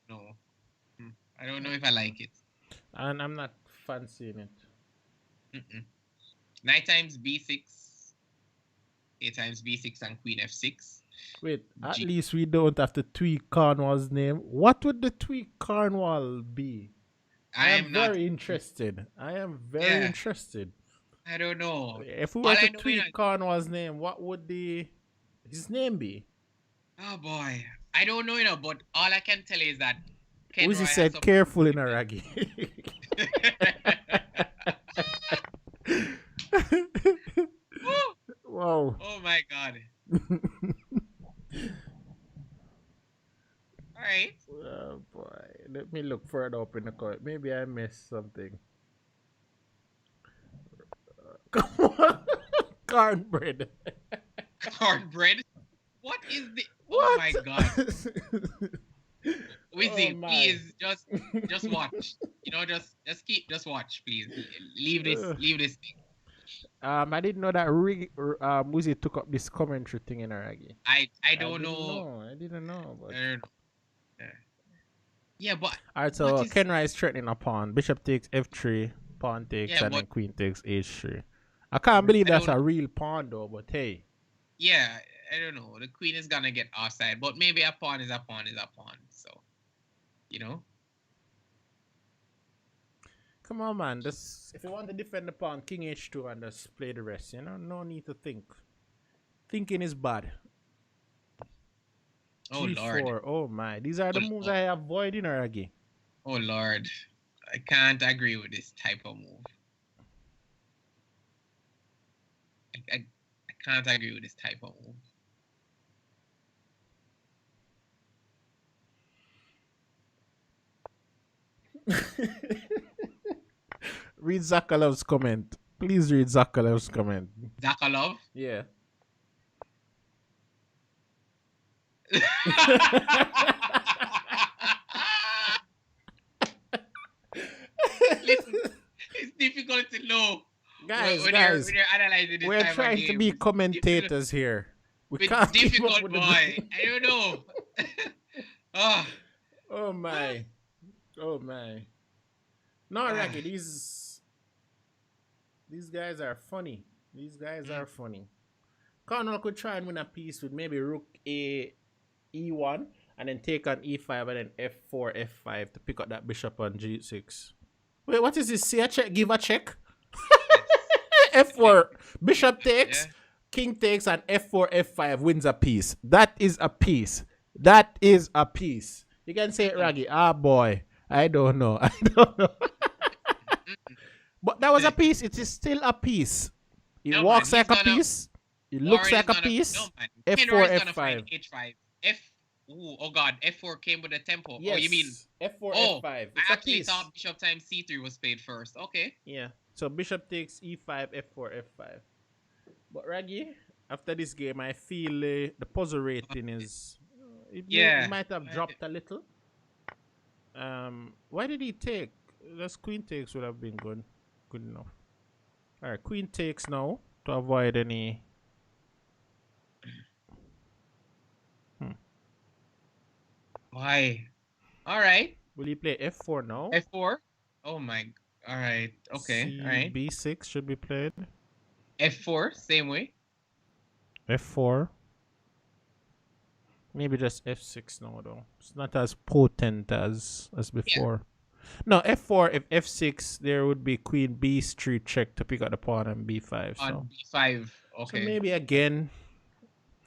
No, I don't know if I like it. And I'm not fancying it. Knight times B6, A times B6, and queen F6. Wait, at least we don't have to tweak Cornwall's name. What would the tweak Cornwall be? I am very interested. I am very interested. I don't know. If we were to tweak Cornwall's name, what would his name be? Oh boy, I don't know, but all I can tell you is that Uzi said careful in a Raggy. Wow. Oh my god. Alright. Oh boy. Let me look further up in the comment. Maybe I missed something. Come on. Cornbread. Cornbread? What is the what? Oh my god. Wizzy, please just watch. Just watch, please. Leave this thing. I didn't know that Wizzy took up this commentary thing in Aragi. I don't know. I didn't know. But... Yeah, but alright, so Kenroy is threatening a pawn. Bishop takes F3, pawn takes, and then queen takes H3. I can't believe that's a real pawn though, but hey. Yeah, I don't know. The queen is gonna get offside, but maybe a pawn is a pawn is a pawn. So, Come on, man. If you want to defend the pawn, king H2 and just play the rest. No need to think. Thinking is bad. Oh G4. Lord. Oh my. These are the moves I avoid in Aragi. Oh Lord. I can't agree with this type of move. I can't agree with this type of move. Read Zakalov's comment. Please read Zakalov's comment. Zakalov. Yeah. Listen, it's difficult to know Guys, when guys, you're analyzing this we're type of trying to game. be commentators here. We It's can't keep up difficult, with boy. the... I don't know. Ah, Oh my. Oh my. No, Raggy, these guys are funny. These guys are funny. Cornwall could try and win a piece with maybe rook a e1 and then take on e5 and then f4 f5 to pick up that bishop on g6. Wait, what is this? See a check? Give a check. yes. f4 bishop takes, Yeah. king takes, and f4 f5 wins a piece. That is a piece. That is a piece. You can say it, Raggy. Ah, boy. I don't know. I don't know. But that was a piece. It is still a piece. It No, man, walks he's like a gonna. piece. It looks Warren like is a gonna. piece. No, man. F4, Kenroy is gonna F5. find h5. Ooh, oh God. F4 came with a tempo. Yes. Oh, you mean? F4, Oh, F5. It's I a actually piece. thought bishop times c3 was played first. Okay. Yeah. So bishop takes e5, f4, f5. But Raggy, after this game, I feel the puzzle rating is it might have dropped a little. Why did he take? Just queen takes would have been good enough. All right, queen takes now to avoid any. Why? All right. Will he play f4 now? F4. Oh my. All right. Okay. All right. b6 should be played. F4. Same way. F4. Maybe just f6 now though. It's not as potent as before. No, f4. If f6, there would be queen b3 check to pick up the pawn and b5. So. On b5. Okay. So maybe again.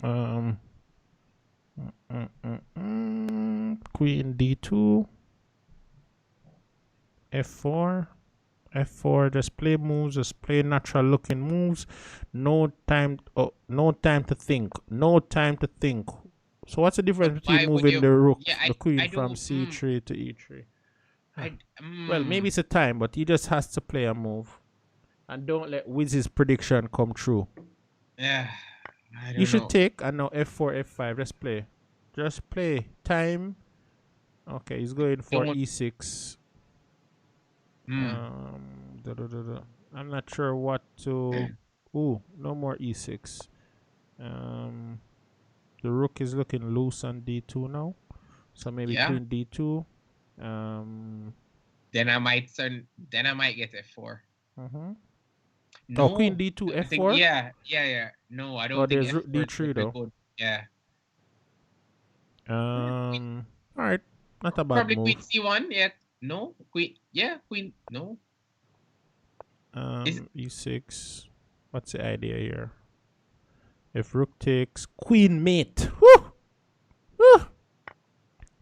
Queen d2. F4. F4. Just play moves. Just play natural looking moves. No time. Oh, no time to think. No time to think. So what's the difference between moving the rook, the queen from c3 to e3? Well, maybe it's a time, but he just has to play a move. And don't let Wiz's prediction come true. Yeah. You should take and now f4, f5. Just play. Just play. Time. Okay, he's going for e6. I'm not sure what to. Ooh, no more e6. The rook is looking loose on d2 now. So maybe queen d2. Then I might get f4. No, queen d2, f4. Yeah. No, I don't think there's rook d3 though. Good. Yeah. All right, not a bad Probably move. queen c1. Yeah. No queen. Yeah, queen. No. e6. What's the idea here? If rook takes, queen mate. Woo! Woo!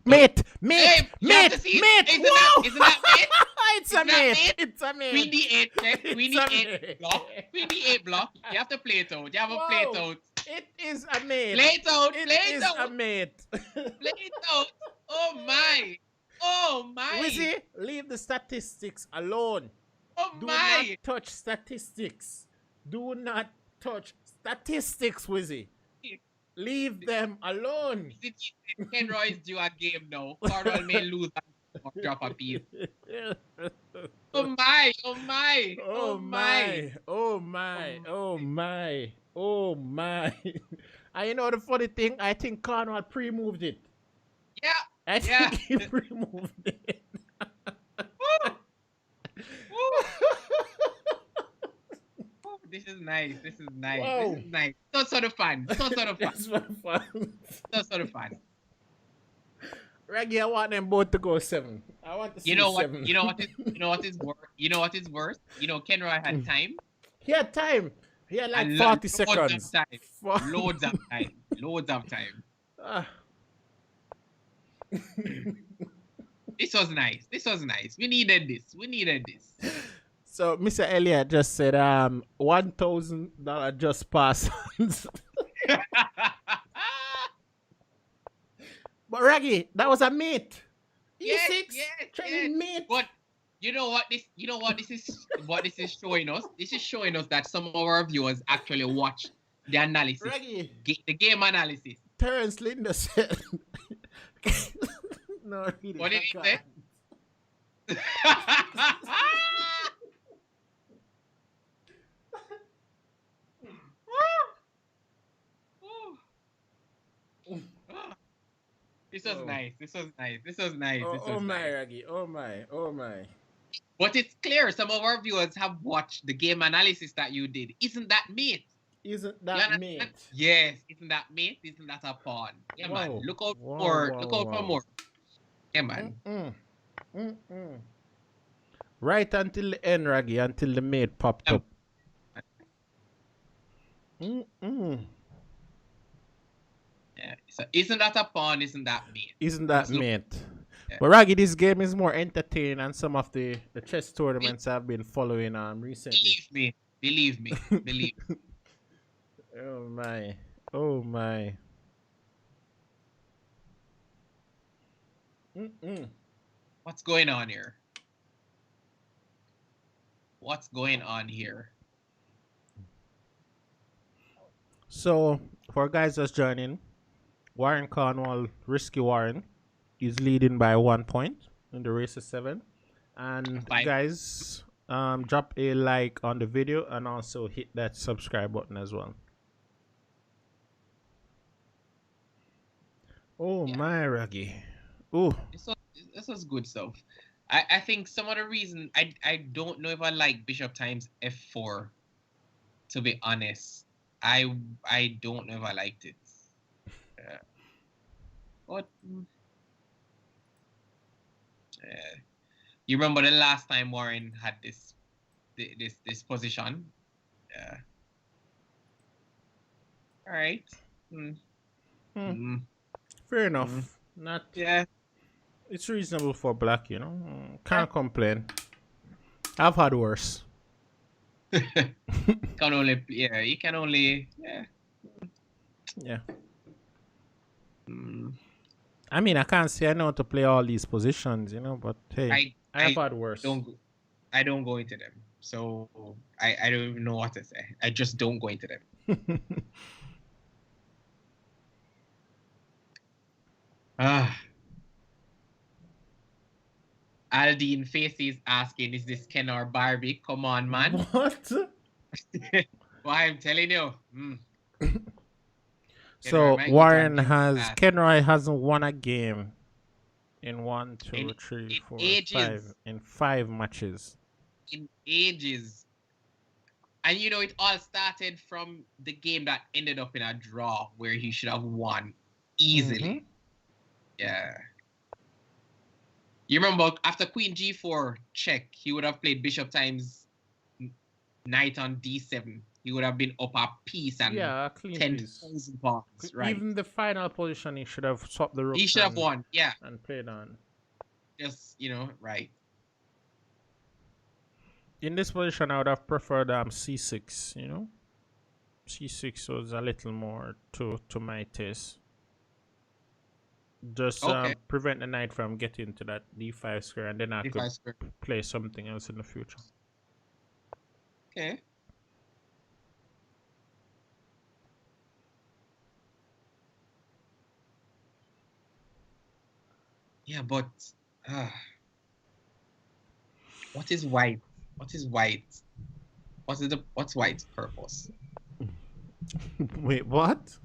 Mate! Hey, Mate! Isn't that mate? It's a mate! It's a mate! Queen d8 check. Queen d8 block. Queen d8 block. You have to play it out. You have to play it out. It is a mate. Play it out. It Play it is out. a mate. Play it out. Oh my. Oh my. Wizzy, leave the statistics alone. Oh Do my. not touch statistics. Do not touch statistics, Wizzy. Leave them alone. Kenroy is due a game now. Cornwall may lose or drop a piece. Oh my. Oh my. Oh my. Oh my. Oh my. Oh my. And you know the funny thing? I think Cornwall pre-moved it. Yeah. I think he pre-moved it. This is nice. This is nice. Whoa. This is nice. So sort of fun. So sort of fun. That's fun. So sort of fun. Reggie, I want them both to go 7. I want to see 7. You know what is worse? You know what is worse? You know Kenroy had time. He had time. He had like and 40 seconds. Loads of time. Loads of time. This was nice. This was nice. We needed this. We needed this. So Mr. Elliott just said $1,000 just passed. But Raggy, that was a mate. Yes, E6 yes, yes. training mate. But this is showing us. This is showing us that some of our viewers actually watch the analysis, Raggy. the game analysis. Terrence Linder said. No, really, What did I he can't. say? This was Oh. nice. This was nice. This was nice. Oh, This oh was my, nice. Raggy. Oh my. Oh my. But it's clear some of our viewers have watched the game analysis that you did. Isn't that mate? Isn't You that understand? mate? Yes. Isn't that mate? Isn't that a pawn? Yeah, man. Wow. Look out for Wow, more. wow, Look out for wow. more. Yeah, man. Mm-mm. Mm-mm. Right until the end, Raggy, until the mate popped up. Mm-mm. Yeah. So isn't that a pawn? Isn't that mate? Isn't that Just look. mate? Yeah. But Raggy, this game is more entertaining than some of the chess tournaments I've been following recently. Believe me. Believe me. Believe. Oh my. Oh my. Mm-mm. What's going on here? What's going on here? So, for guys that's joining, Warren Cornwall, Risky Warren, is leading by 1 point in the race of 7. And Five. guys, drop a like on the video and also hit that subscribe button as well. Oh Yeah. my, Raggy. Oh, This was good stuff. I think some of the reason I don't know if I like Bishop times F4, to be honest. I don't know if I liked it. But you remember the last time Warren had this position? Yeah. All right. fair enough. Not. Yeah. It's reasonable for black, you know. Can't complain. I've had worse. Can only you can only Yeah. I mean, I can't say I know how to play all these positions, you know, but hey, I've had worse. I don't go into them. So I don't even know what to say. I just don't go into them. Aldine Faces asking, is this Ken or Barbie? Come on, man. What? Well, I'm telling you. So Kenroy hasn't won a game in 1, 2, 3, 4, 5 in 5 matches. In ages. And you know, it all started from the game that ended up in a draw where he should have won easily. Yeah. You remember after Queen G4 check, he would have played Bishop times Knight on D7. He would have been up a piece and 10,000 points. Right. Even the final position, he should have swapped the rook. He should have won, yeah. And played on. Just, right. In this position, I would have preferred C6, you know? C6 was a little more to my taste. Just prevent the knight from getting to that D5 square, and then I could play something else in the future. Okay. Yeah, but what is white? What is white? What's white's purpose? Wait, what?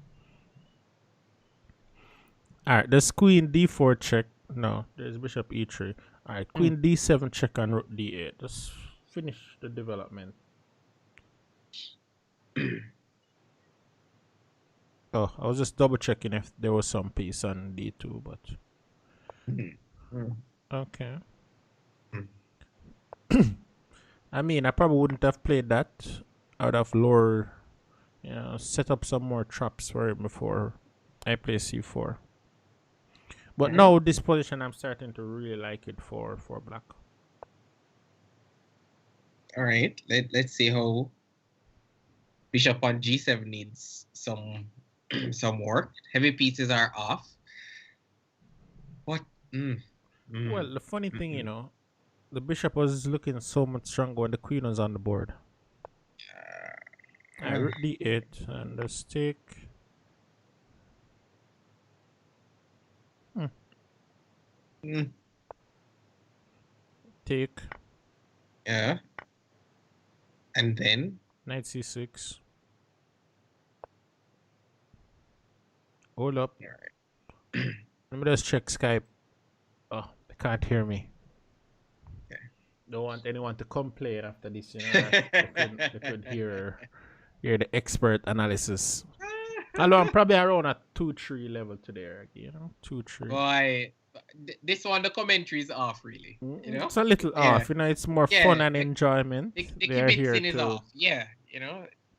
Alright, there's Queen D4 check. No, there's Bishop E3. Alright, Queen D7 check and Rook D8. Just finish the development. Oh, I was just double checking if there was some piece on D2, but okay. I mean, I probably wouldn't have played that. I would have lower, set up some more traps for it before I play C4. But now this position, I'm starting to really like it for black. All right, let's see how Bishop on G7 needs some work. Heavy pieces are off. What? Mm. Well, the funny thing, Mhm. the bishop was looking so much stronger when the queen was on the board. I Uh, rook d8 and the stick. Hmm. mm, Take yeah. And then, knight c6. Hold up. yeah. Let me just check Skype. Oh, they can't hear me. Don't want anyone to complain after this, that they could hear the expert analysis. Although I'm probably around a 2-3 level today, 2-3. Boy, this one, the commentary is off, really. It's a little Yeah. off, it's more fun Yeah. and enjoyment. The We are here kibitzing is to off. Yeah.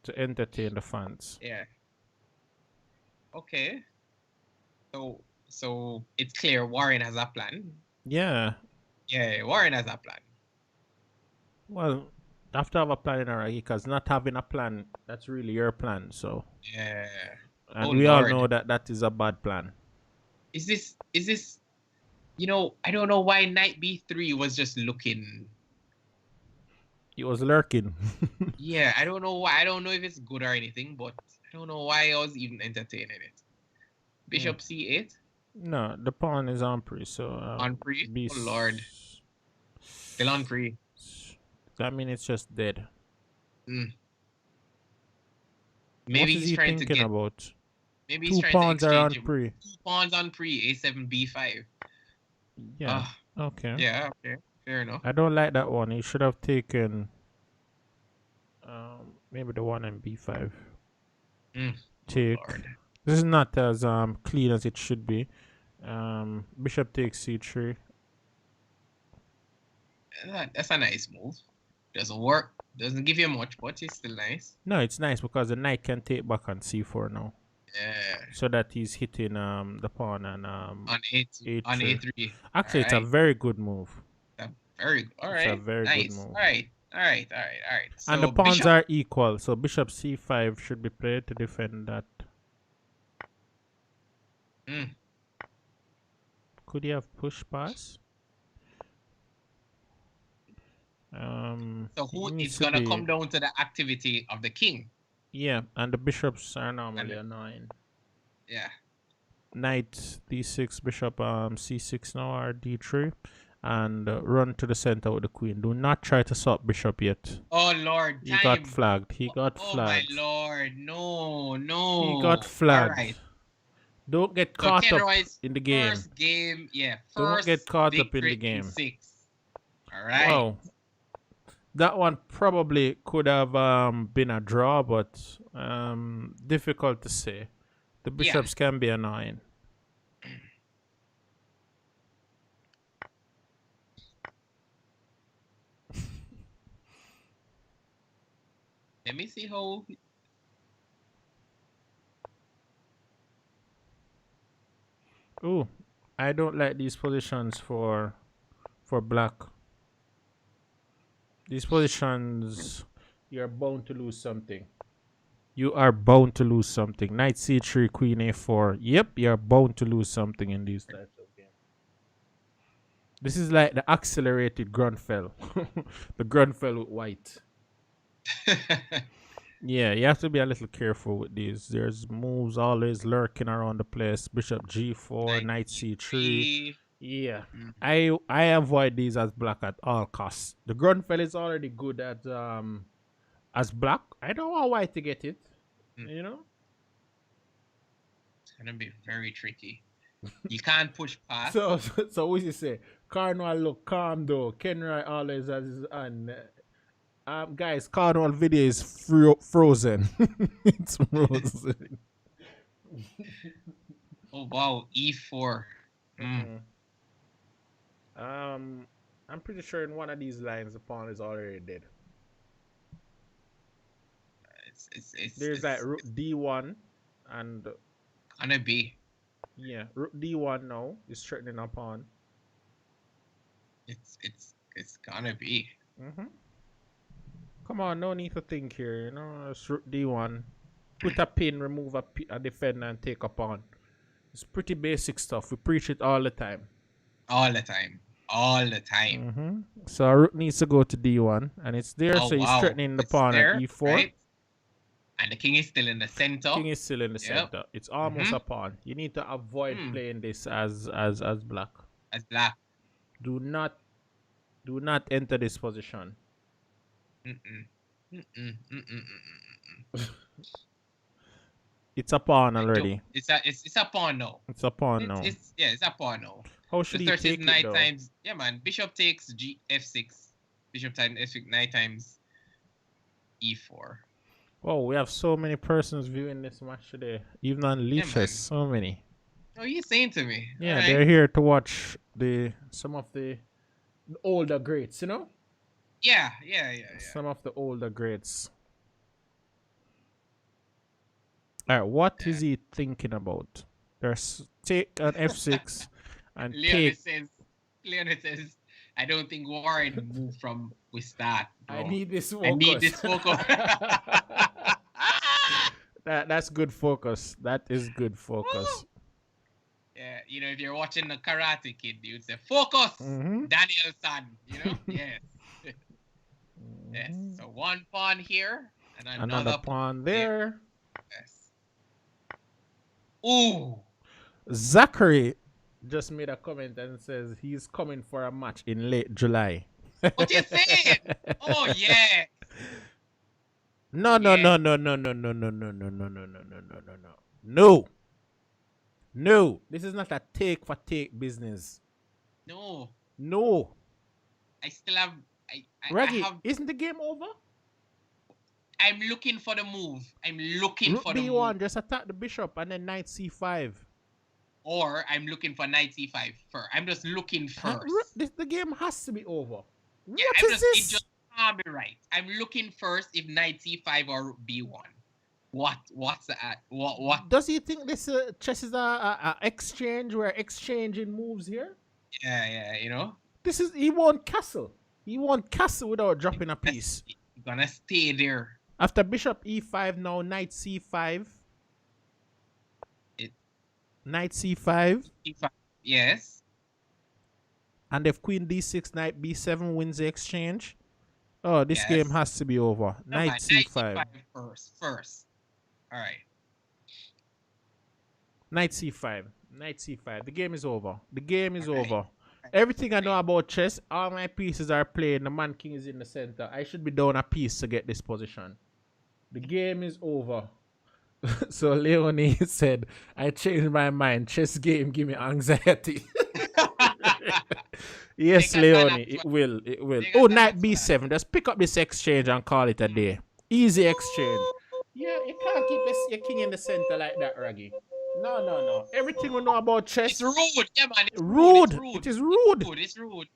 to entertain the fans. Yeah. Okay. So it's clear Warren has a plan. Yeah. Yeah, Warren has a plan. Well, you have to have a plan in a because not having a plan, that's really your plan. So, Yeah. and Oh we all Lord. know that that is a bad plan. Is this I don't know why knight b3 was just looking. He was lurking. Yeah, I don't know why. I don't know if it's good or anything, but I don't know why I was even entertaining it. Bishop c8 No, the pawn is on pre, so on pre. B. Oh Lord. Still on pre. That means it's just dead. Mm. What Maybe is he's he trying to thinking get. about? Maybe he's Two trying to pawns are on exchange it. pre. 2 pawns on pre. a7 b5. Yeah. Ah, Okay. yeah. Okay. Fair enough. I don't like that one. He should have taken maybe the one in B5. Oh Take. Lord. This is not as clean as it should be. Bishop takes C3. That's a nice move. Doesn't work. Doesn't give you much, but it's still nice. No, it's nice because the knight can take back on C4 now. Yeah. So that he's hitting the pawn and On A2, on A3. A3. Actually, it's a Alright. very good move. Very It's a alright. very good Nice. move. Alright. Alright. And the So pawns bishop. are equal. So bishop C5 should be played to defend that. Mm. Could he have push pass? So He needs it's to gonna be. come down to the activity of the king. Yeah, and the bishops are normally And annoying. yeah. Knight d6, bishop c6 now or d3, and run to the center with the queen. Do not try to swap bishop yet. Oh Lord, He got time. flagged. He got Oh my flagged. Lord. No, He got no. flagged. Alright. Don't get So caught up Kenroy's in the game. first game, Don't first get caught up in the victory in game. 6. Alright. Wow. That one probably could have been a draw, but difficult to say. The bishops can be annoying. Let me see how. Ooh, I don't like these positions for black. These positions, you're bound to lose something. You are bound to lose something. Knight c3, queen a4. Yep, you're bound to lose something in these types of games. This is like the accelerated Grunfell. The Grunfell with white. Yeah, you have to be a little careful with these. There's moves always lurking around the place. Bishop g4, knight c3. Yeah. I avoid these as black at all costs. The Grunfell is already good at as black. I don't want white to get it. You know? It's gonna be very tricky. You can't push past. So what you say? Cornwall look calm though. Kenroy always has his hand. Guys, Cornwall video is frozen. It's frozen. Oh wow, e4. I'm pretty sure in one of these lines the pawn is already dead. There's like rook d1 and gonna be. Yeah, rook d1 now is threatening a pawn. It's gonna be. Come on, no need to think here. It's rook d1. Put a pin, remove a defender, and take a pawn. It's pretty basic stuff. We preach it all the time. All the time. All the time. So rook needs to go to d1, and it's there. Oh So he's wow. threatening the It's pawn at there, e4. right? And the king is still in the center. King is still in the Yep. center. It's almost a pawn. You need to avoid playing this as black. As black. Do not enter this position. It's a pawn already. It's a pawn now. It's a pawn now. It's a pawn now. How should he take it though? Times. Yeah, man. Bishop takes f6. Bishop times f6 9 times e4. Oh, we have so many persons viewing this match today. Even on Leeches, so many. Oh, you saying to me? Yeah, they're here to watch some of the older greats, you know? Yeah. Some of the older greats. All right, what is he thinking about? There's take an f6 and Leonid says, I don't think Warren moved from we start. Bro. I need this focus. That's good focus. That is good focus. Woo! Yeah, you know, if you're watching the Karate Kid, you'd say, focus, Daniel-san, you know? Yes. Yes. So one pawn here and another pawn there. Yes. Ooh. Zachary just made a comment and says he's coming for a match in late July. What you saying? Oh yeah. No. No. This is not a take for take business. No. I still have Raggy, isn't the game over? I'm looking for the move. Rook b1, just attack the bishop and then knight c5. Or I'm looking for knight c5 first. I'm just looking first. The game has to be over. Yeah, what is this? It just can't be right. I'm looking first if knight c5 or rook b1. What's that? What? Does he think this chess is a exchange? We're exchanging moves here? Yeah, you know? He won't castle. He won't castle without dropping a piece. He's gonna stay there. After bishop e5, now knight c5. Knight c5. E5. Yes. And if queen d6, knight b7 wins the exchange. Oh, this game has to be over. Knight c5. Knight c5 first. All right. Knight c5. Knight c5. The game is over. The game is over. Everything I know about chess, all my pieces are playing. The man king is in the center. I should be down a piece to get this position. The game is over. So Leonie said, I changed my mind. Chess game give me anxiety. Yes, Leonie, it will. Oh, knight b7. Just pick up this exchange and call it a day. Easy exchange. Yeah, you can't keep your king in the center like that, Raggy. No. Everything we know about chess. It's rude. Yeah, man. It's rude. rude. It is rude. It's rude.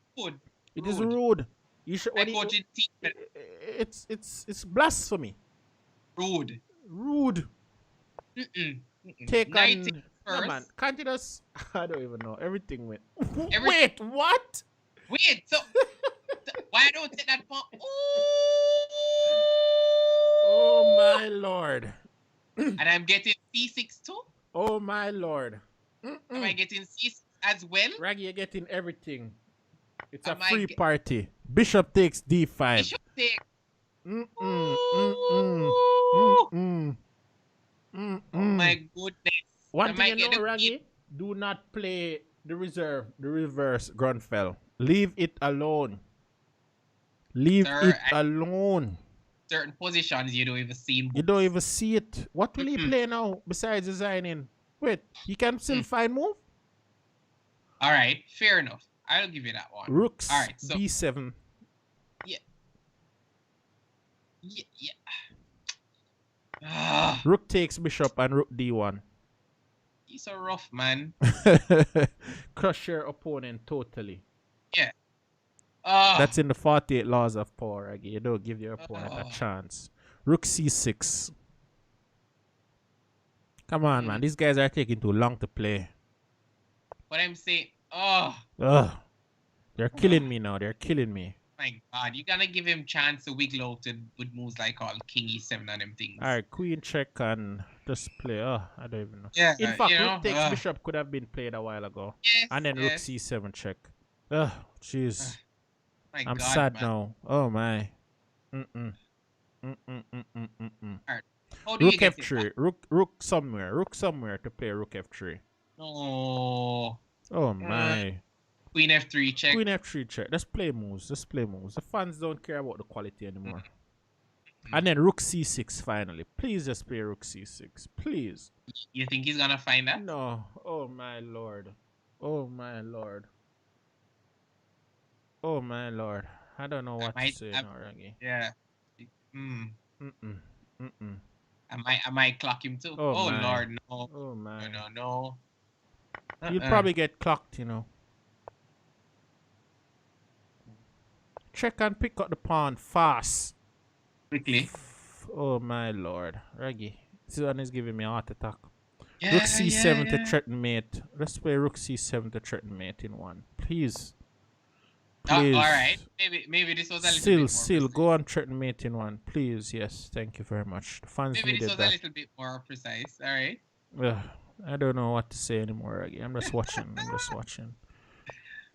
It is rude. You should. It's blasphemy. Rude. Take on. First. No, man. Can't you just? I don't even know. Everything went. Wait, what? Wait. So why don't take that pawn? Oh my lord. And I'm getting c6 too. Oh my lord. Am I getting c6 as well? Raggy, you're getting everything. It's a free party. Bishop takes d5. Bishop takes. Oh my goodness. One thing you know, Raggy, do not play the reverse Grunfell. Leave it alone. Alone. Certain positions you don't even see moves. You don't even see it. What will he play now besides designing? Wait, he can still find move? All right, fair enough. I'll give you that one. Rooks, all right, so, b7. Yeah. Rook takes bishop and rook d1. He's so rough, man. Crush your opponent totally. Yeah. That's in the 48 laws of power, Raggy. You don't give your opponent a chance. Rook c6. Come on, man. These guys are taking too long to play. What I'm saying, they're killing me now. They're killing me. My God, you gotta give him chance to wiggle out with moves like all King E7 and them things. Alright, queen check and just play. Oh, I don't even know. Yeah, In you fact, know. rook takes bishop could have been played a while ago. Yes, And then rook yes. c7 check. Ugh, Uh, jeez. my I'm God, sad man. now. Oh my. Mm-mm. Mm-mm. Alright. How do you Rook get it back? f3. Rook somewhere. Rook somewhere to play rook f3. No. Oh my. Queen F3 check. Queen f3 check. Let's play moves. Let's play moves. The fans don't care about the quality anymore. And then rook c6 finally. Please just play rook c6. Please. You think he's gonna find that? No. Oh my lord. Oh my lord. Oh my lord. I don't know what to say now, Rangi. Yeah. Mm. Mm-mm. I might clock him too. Oh Oh my. Lord, no. Oh my. No. You'll probably get clocked, you know. Check and pick up the pawn fast. Quickly. Oh my lord. Raggy. This one is giving me a heart attack. Yeah, Rook c7 to yeah. threaten mate. Let's play rook c7 to threaten mate in one. Please. All Please. right. Maybe this was a little bit more Still, precise. go on threaten mate in one. Please, yes. Thank you very much. The fans Maybe this needed was that. a little bit more precise. All right. Ugh, I don't know what to say anymore, Raggy. I'm just watching.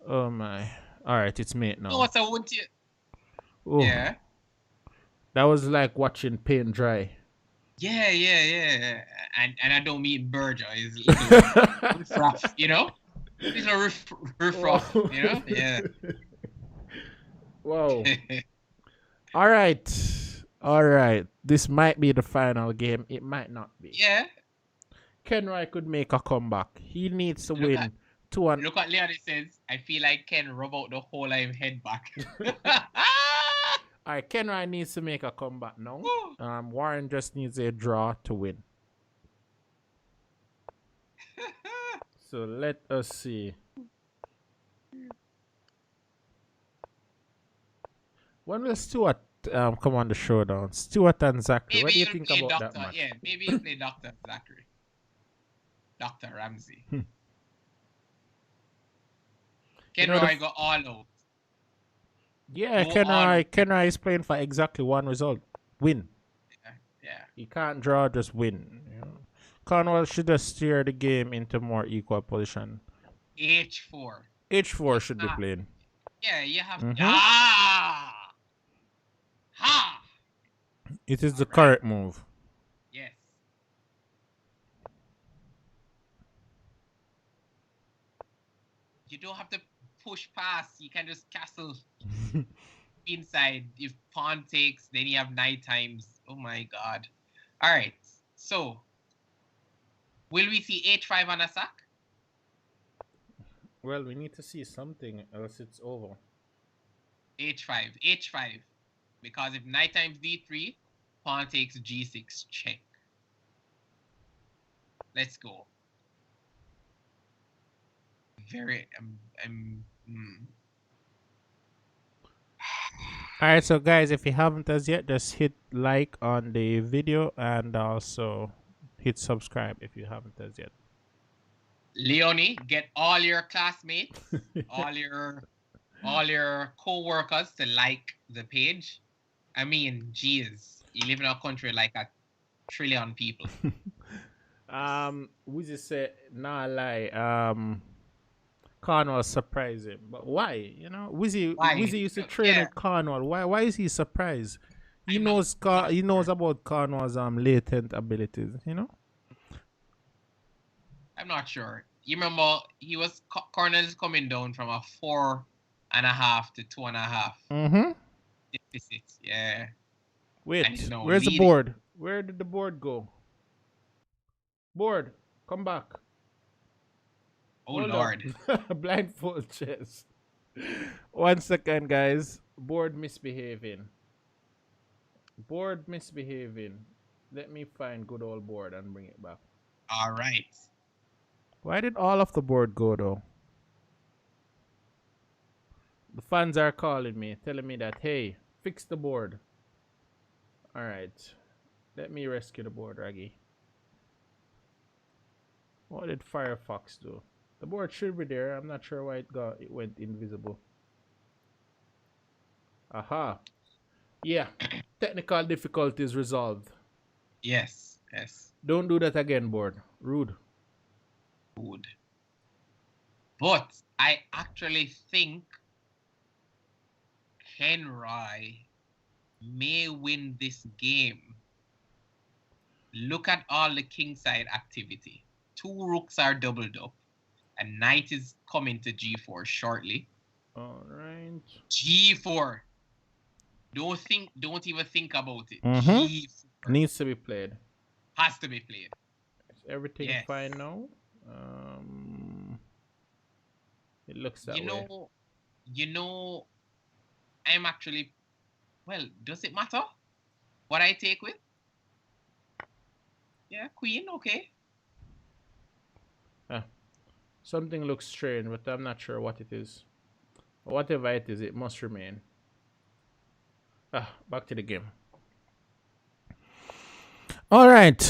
Oh my. Alright, it's mate now. No, so wouldn't you? Oh, Yeah. that was like watching paint dry. Yeah. And I don't mean Burger. It's little riff-raff, you know? Little riff-raff, you know? Yeah. Wow. All right. This might be the final game. It might not be. Yeah. Kenroy could make a comeback. He needs to win 2-1. Look what Leon says. I feel like Ken rub out the whole of his head back. All right, Kenroy needs to make a comeback now. Warren just needs a draw to win. So let us see. When will Stuart come on the showdown? Stuart and Zachary. What do you think about that match? Yeah, maybe he'll play Dr. Zachary. Dr. Ramsey. Kenroy got all out. Yeah, Kenroy is playing for exactly one result. Win. Yeah. He can't draw, just win. You know? Cornwall should just steer the game into more equal position. H4. H4 should be playing. Yeah, you have to. Ha! It is the correct move. Yes. You don't have to push past. You can just castle inside. If pawn takes, then you have knight times. Oh my god. Alright. So will we see h5 on a sack? Well, we need to see something, else it's over. h5. Because if knight times d3, pawn takes g6 check. Let's go. Alright, so guys, if you haven't as yet, just hit like on the video and also hit subscribe if you haven't as yet. Leonie, get all your classmates, all your co-workers to like the page. I mean, geez, you live in a country like 1 trillion people. Wizzy said, nah lie. Cornwall surprised him, but why? You know, Wizzy used to train with Cornwall. Why is he surprised? He knows about Cornwall's latent abilities. You know. I'm not sure. You remember he was Cornwall's coming down from a 4.5 to 2.5 deficit. Yeah. Wait, where's the board? Where did the board go? Board, come back. Oh Lord. Blindfold chess. 1 second, guys. Board misbehaving. Let me find good old board and bring it back. All right. Why did all of the board go though? The fans are calling me, telling me that, hey, fix the board. All right. Let me rescue the board, Raggy. What did Firefox do? The board should be there. I'm not sure why it went invisible. Aha. Yeah. Technical difficulties resolved. Yes, yes, Don't do that again, board. Rude. good. But I actually think Kenroy may win this game. Look at all the kingside activity. 2 rooks are doubled up. A knight is coming to g4 shortly. All right. G4. Don't even think about it. Mm-hmm. G4 Needs to be played. has to be played. Is everything Yes. fine now? It looks that way. You know, I'm actually, well, does it matter what I take with? Yeah, queen, okay. Something looks strange, but I'm not sure what it is. Whatever it is, it must remain. Back to the game. All right.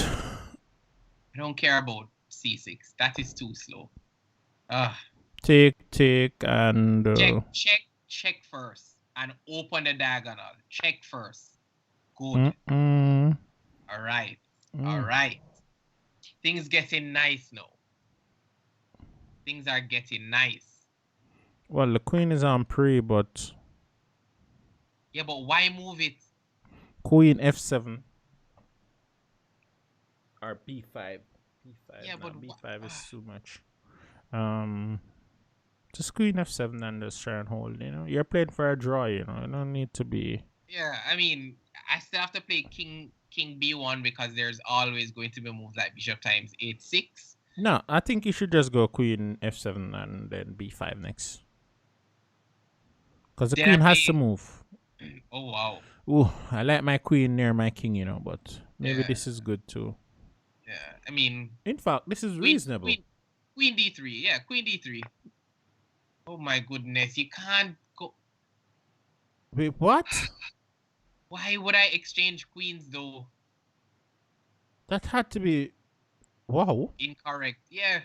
I don't care about c6. That is too slow. Take, and Check first, and open the diagonal. Check first. Good. All right. All right. Things getting nice now. Things are getting nice. Well, the queen is on pre, but Yeah, but why move it? queen f7 or b5. B5. Yeah, but b5 is too much. Just queen f7 and just try and hold. You know, you're playing for a draw. You know, you don't need to be. Yeah, I mean, I still have to play king b1 because there's always going to be moves like bishop times 8-6. No, I think you should just go queen f7 and then b5 next. Because the queen has to move. Oh, wow. Ooh, I like my queen near my king, you know, but maybe this is good too. Yeah, I mean... In fact, this is reasonable. Queen d3, yeah, queen d3. Oh my goodness, you can't go... Wait, what? Why would I exchange queens though? That had to be... Wow. Incorrect, yeah.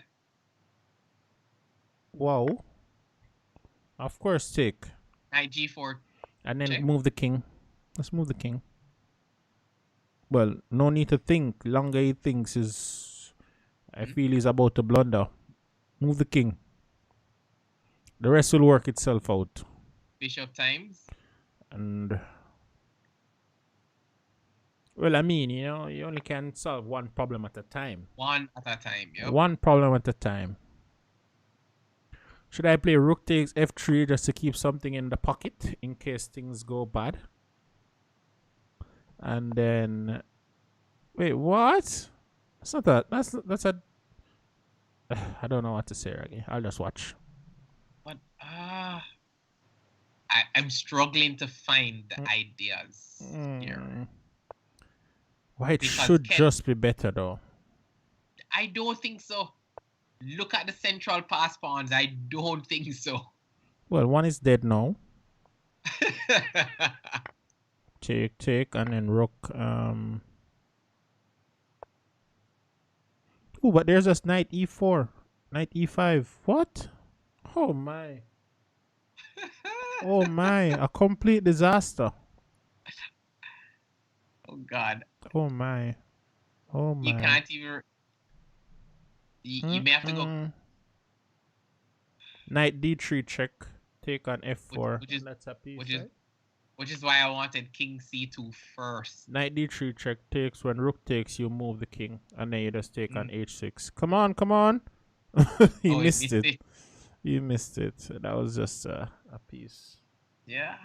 Wow. Of course, take. Knight g4. And then move the king. Let's move the king. Well, no need to think. Longer he thinks is... I feel he's about to blunder. Move the king. The rest will work itself out. Bishop times. And... Well, I mean, you know, you only can solve one problem at a time. One at a time, yep. One problem at a time. Should I play rook takes f3 just to keep something in the pocket in case things go bad? And then... Wait, what? That's not that. That's a... I don't know what to say, Raggy. I'll just watch. But, I'm struggling to find the ideas here. Why it should just be better, though. I don't think so. Look at the central pass pawns. I don't think so. Well, one is dead now. Take, and then rook. Oh, but there's just knight e4, knight e5. What? Oh my! Oh my! A complete disaster. Oh God. Oh my! Oh my! You can't even. You may have to go. Knight d3 check. Take on f4. That's a piece, which is why I wanted king c2 first. Knight d3 check takes. When rook takes, you move the king, and then you just take on h6. Come on, come on! You missed it. You missed it. That was just a piece. Yeah.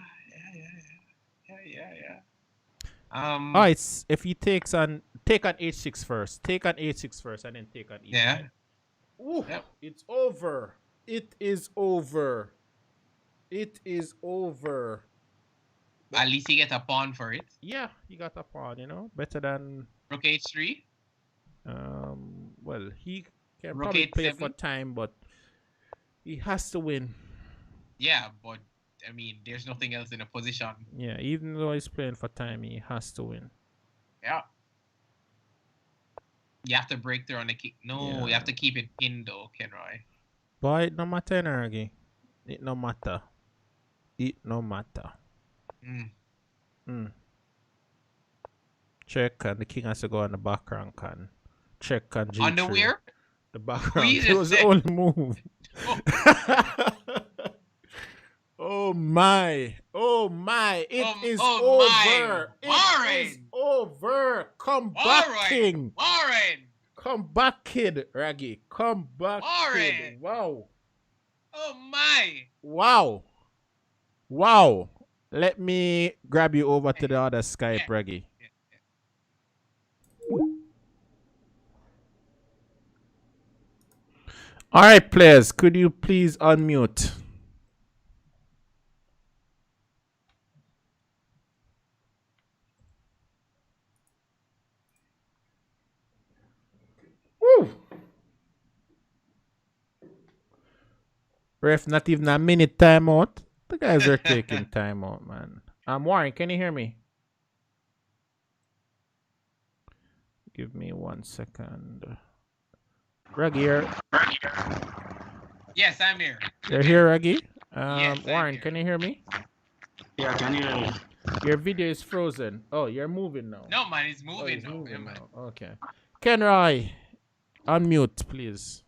Oh, it's if he take on h6 first. Take on h6 first, and then take on e5. Yeah. Ooh, yep. It's over. It is over. It is over. At least you get a pawn for it. Yeah, you got a pawn. You know, better than rook h3. Well, he can rook probably h7. play for time, but he has to win. Yeah, but I mean, there's nothing else in the position. Yeah, even though he's playing for time, he has to win. Yeah. You have to break through on the kick. No, yeah. You have to keep it in though, Kenroy. Boy, it no matter, Energy. It no matter. It no matter. Mm. Check, and the king has to go on the back rank and check and G3. Underwear? The back Who you rank. It just was the said? only move. Oh my. Oh my. It is Oh my. over. It is Warren. over. Come back, Warren. king. Warren. Come back, kid. Raggy. Come back, kid. Warren. Wow. Oh my. Wow. Wow. Let me grab you over to the other Skype, Yeah. Raggy. All right, players. Could you please unmute? Woo. Ref, not even a minute timeout. The guys are taking timeout, man. Warren, can you hear me? Give me 1 second. Raggy, Yes, I'm here. you're here, Raggy? Yes, Warren, here. can you hear me? Yeah, can you hear me? Your video is frozen. Oh, you're moving now. No, man, it's Oh, moving it's now. moving Yeah, man. now. Okay. Kenroy, unmute, please.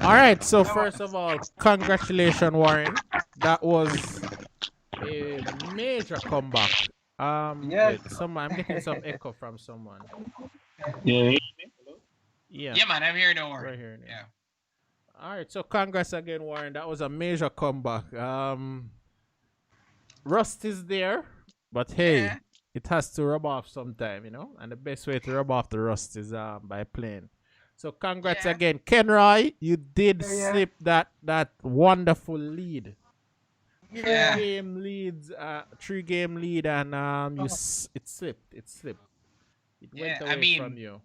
All right. So first of all, congratulations, Warren. That was a major comeback. Yes. Wait, I'm getting some echo from someone. Yeah. Yeah. Yeah, man, I'm here. No worry. Right here. Yeah. All right. So congrats again, Warren. That was a major comeback. Rust is there, but hey, Yeah. it has to rub off sometime, you know. And the best way to rub off the rust is by playing. So congrats Yeah. again, Kenroy. You did Yeah. slip that wonderful lead. Yeah. 3-game lead, and it slipped. It went away from you.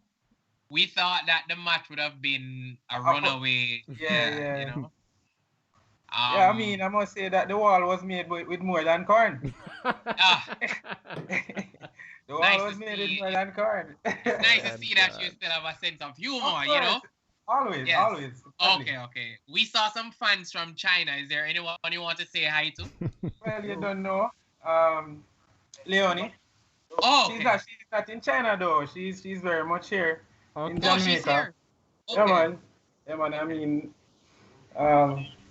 We thought that the match would have been a runaway. Yeah. You know. Yeah, I mean, I must say that the wall was made with more than corn. The wall Nice was to made see. with more than corn. It's nice to see that you still have a sense of humor, you know? Always, Yes. always. Okay. We saw some fans from China. Is there anyone you want to say hi to? Well, you don't know. Leonie. Oh, She's okay. not in China though. She's very much here in Oh, she's Jamaica. here. Yeah, Okay. man. I mean,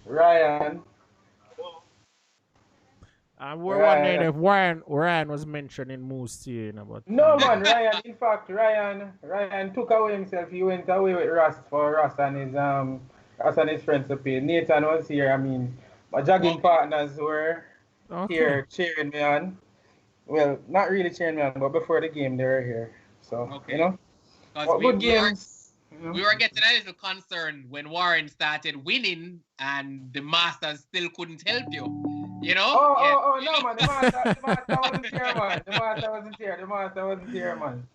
Ryan. We're wondering if Ryan was mentioned in Moose too, you know, but No, man, Ryan. In fact, Ryan took away himself. He went away with Rust for Rust and his friends to pay. Nathan was here. I mean, my jogging partners were here cheering me on. Well, not really cheering me on, but before the game they were here. So you know, good games. We were getting a little concerned when Warren started winning and the Masters still couldn't help you. You know? No, man. The master wasn't here, man. The master wasn't here, man.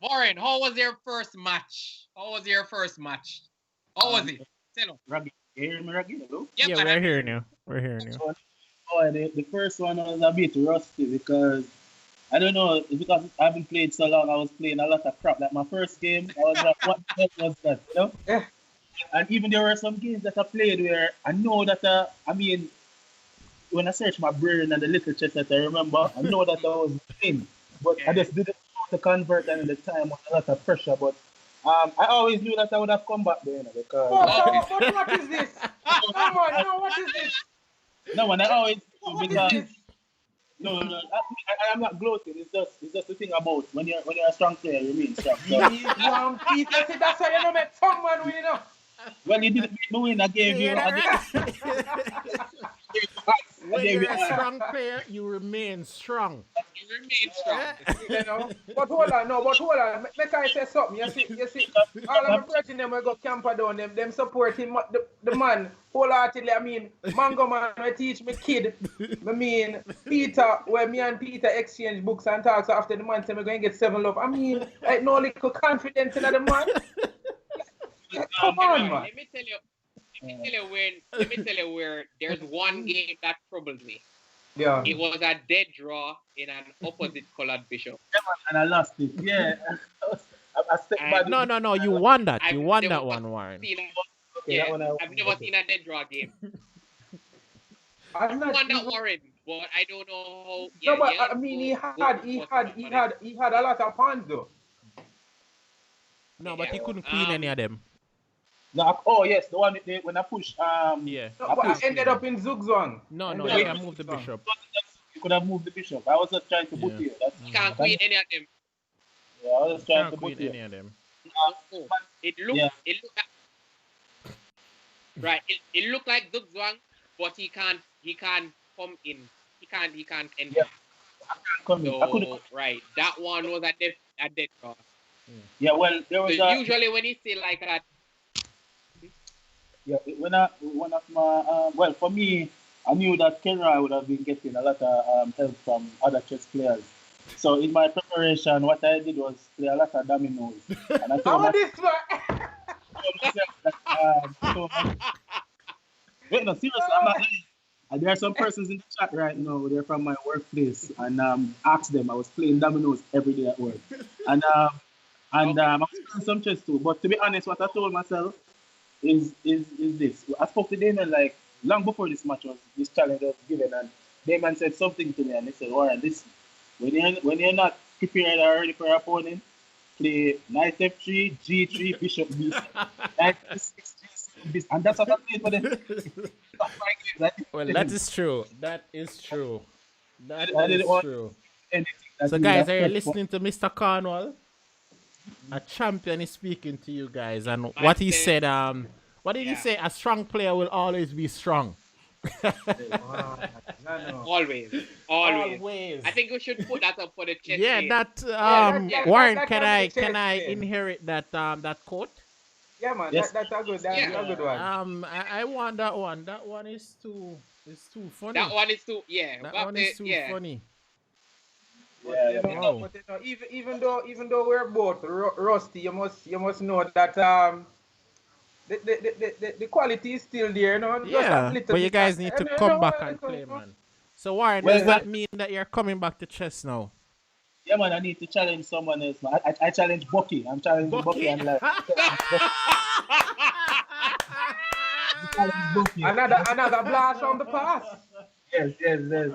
Warren, how was your first match? How was it? Tell us. Raggy, you hear me, Raggy? Hello? yeah, we're hearing you. The first one was a bit rusty because I don't know, because I haven't played so long. I was playing a lot of crap. Like my first game, I was like, what the hell was that? You know? Yeah. And even there were some games that I played where I know that, when I search my brain and the little chest that I remember, I know that I was in. But I just didn't know to convert them in the time with a lot of pressure. But I always knew that I would have come back there, you know, because... But what is this? Come on, no, what is this? No, man, I always... What because, is this? No. I'm not gloating. It's just the thing about when you're a strong player, you remain strong. So. Peter, see, that's why you don't make someone win, you know. Well, you didn't make me win. I gave you. When you're a strong player, you remain strong. You know? But hold on. Make I say something. You see, all of my brethren them will go camper down, them support him, the man, wholeheartedly. I mean, Mango Man will teach me kid. I mean, Peter, where me and Peter exchange books and talks after the man say we're going to get 7 love. I mean, like no little confidence in the man. Come on, man. Let me tell you where there's one game that troubled me. Yeah. It was a dead draw in an opposite colored bishop. And I lost it. Yeah. I No. You won that. You won that one, Warren. Okay, that one I've never seen a dead draw game. I'm not Won that even. Warren, but I don't know how. No, but I mean, he had a lot of pawns though. No, but he Yeah. couldn't queen any of them. No, oh yes, the one when I push. Yeah. No, I but I pushed. ended up in Zugzwang. No, Ended you up can in move the Zugzwang. bishop. You could have moved the bishop. I was just trying to boot Yeah. you. That's, You can't queen any of them. yeah, I was just trying Can't to boot queen you. any of them. No. It looked. Yeah. It looked. Right. It looked like Zugzwang, but he can't come in. He can't enter. Yeah. Come in. I couldn't. So right, that one was a dead draw. Yeah, well, there was a. Usually when he say like that, Yeah, one of my well, for me, I knew that Kenroy would have been getting a lot of help from other chess players. So in my preparation, what I did was play a lot of dominoes, and I How told this one? myself that. Wait, no, seriously, I'm not lying. And there are some persons in the chat right now. They're from my workplace, and asked them. I was playing dominoes every day at work, and I was playing some chess too. But to be honest, what I told myself is this. I spoke to Damon like long before this challenge was given, and Damon said something to me, and he said, "Warren, this when you're not prepared or ready for your opponent, play knight f3, g3, bishop b7, knight f6, g7, b7, and that's what I played for them." Well, that is true. That is true. That I is didn't want true. anything that So, you guys, have are you said for- listening to Mr. Cornwall? A champion is speaking to you guys, and what he said. What did he say? A strong player will always be strong. Wow, I know. always. I think we should put that up for the chess. Yeah, game. that Warren, that can can I be the can chess I game. inherit that quote? Yeah, man, Yes. that's a good one. I want that one. That one is too funny. That one is too. Yeah. That but one is too funny. Yeah, yeah. Wow. But you know, even though we're both rusty, you must know that the quality is still there, you know. Just Yeah, a little but you bit guys need to and, you come know, back and you play, know. man. So Warren, Well, does that mean that you're coming back to chess now? Yeah, man, I need to challenge someone else. Man. I challenge Bucky. I'm challenging Bucky and like. Bucky. Another blast from the past. Yes.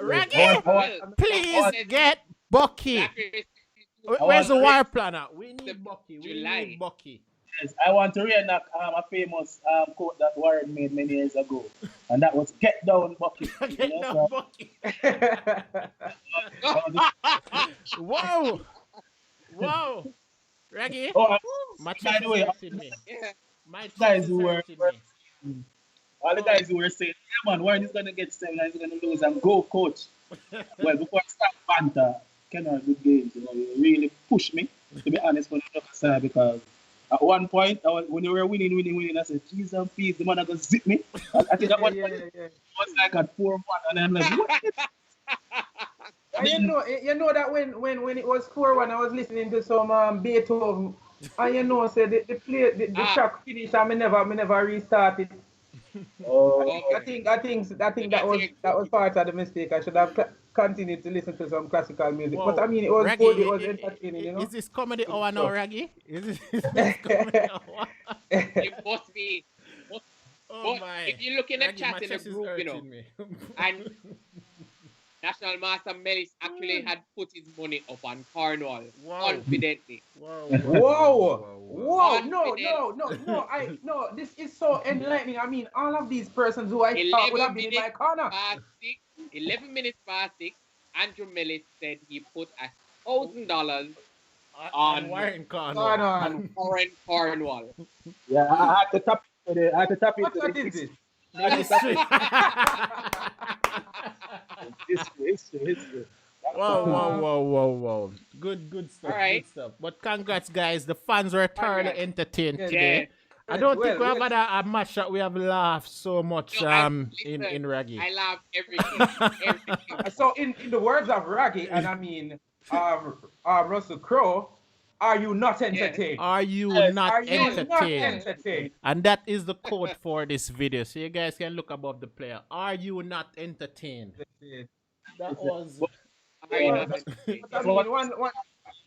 Reggie, I want- please get Bucky. That is Where's the want- wire planner? We need Bucky. We July. need Bucky. Yes, I want to reenact a famous quote that Warren made many years ago, and that was "Get down, Bucky." You Get know, down, so- Bucky. so Whoa. Whoa. Reggie, oh, my by chest the is way, hurting me. yeah. My chest guys is who were- hurting me. all the guys who were saying, "Yeah, man, Warren is gonna get 7, and he's gonna lose," and go, coach. Well, before I start banter, Kenroy good games. You know, you really pushed me, to be honest, on the other side, because at one point, when you were winning, I said, "Jeez and peas, the man are gonna zip me." I think that one yeah. was like at 4-1, and I'm like, "What?" And you know that when it was 4-1, I was listening to some Beethoven, and you know, say the track finished, and me never restarted. Oh, I think that was part of the mistake. I should have continued to listen to some classical music. Whoa. But I mean, it was Raggy, good. It was entertaining, you know. Is this comedy hour now, Raggy? Is this comedy hour? You must be. Oh But my. if you look in the Raggy, chat my in the chest is group, you know, hurting me. and National Master Melis actually had put his money up on Cornwall Wow. confidently. Whoa! No! This is so enlightening. I mean, all of these persons who I thought would have been in my corner. 11 minutes past 6, Andrew Melis said he put $1,000 on Warren Cornwall. on Warren Cornwall. yeah, I had to tap into the. I had to tap What into the is this? History. history. Whoa. Good stuff. All right. Good stuff. But congrats, guys. The fans were thoroughly entertained Yeah. today. I don't think we have had a match that we have laughed so much Listen, in Raggy. I love everything. So in the words of Raggy, and I mean Russell Crowe, are you not entertained? Are you Yes, not Are you not entertained? entertained? And that is the code for this video. So you guys can look above the player. Are you not entertained? That was Are you not entertained? I mean,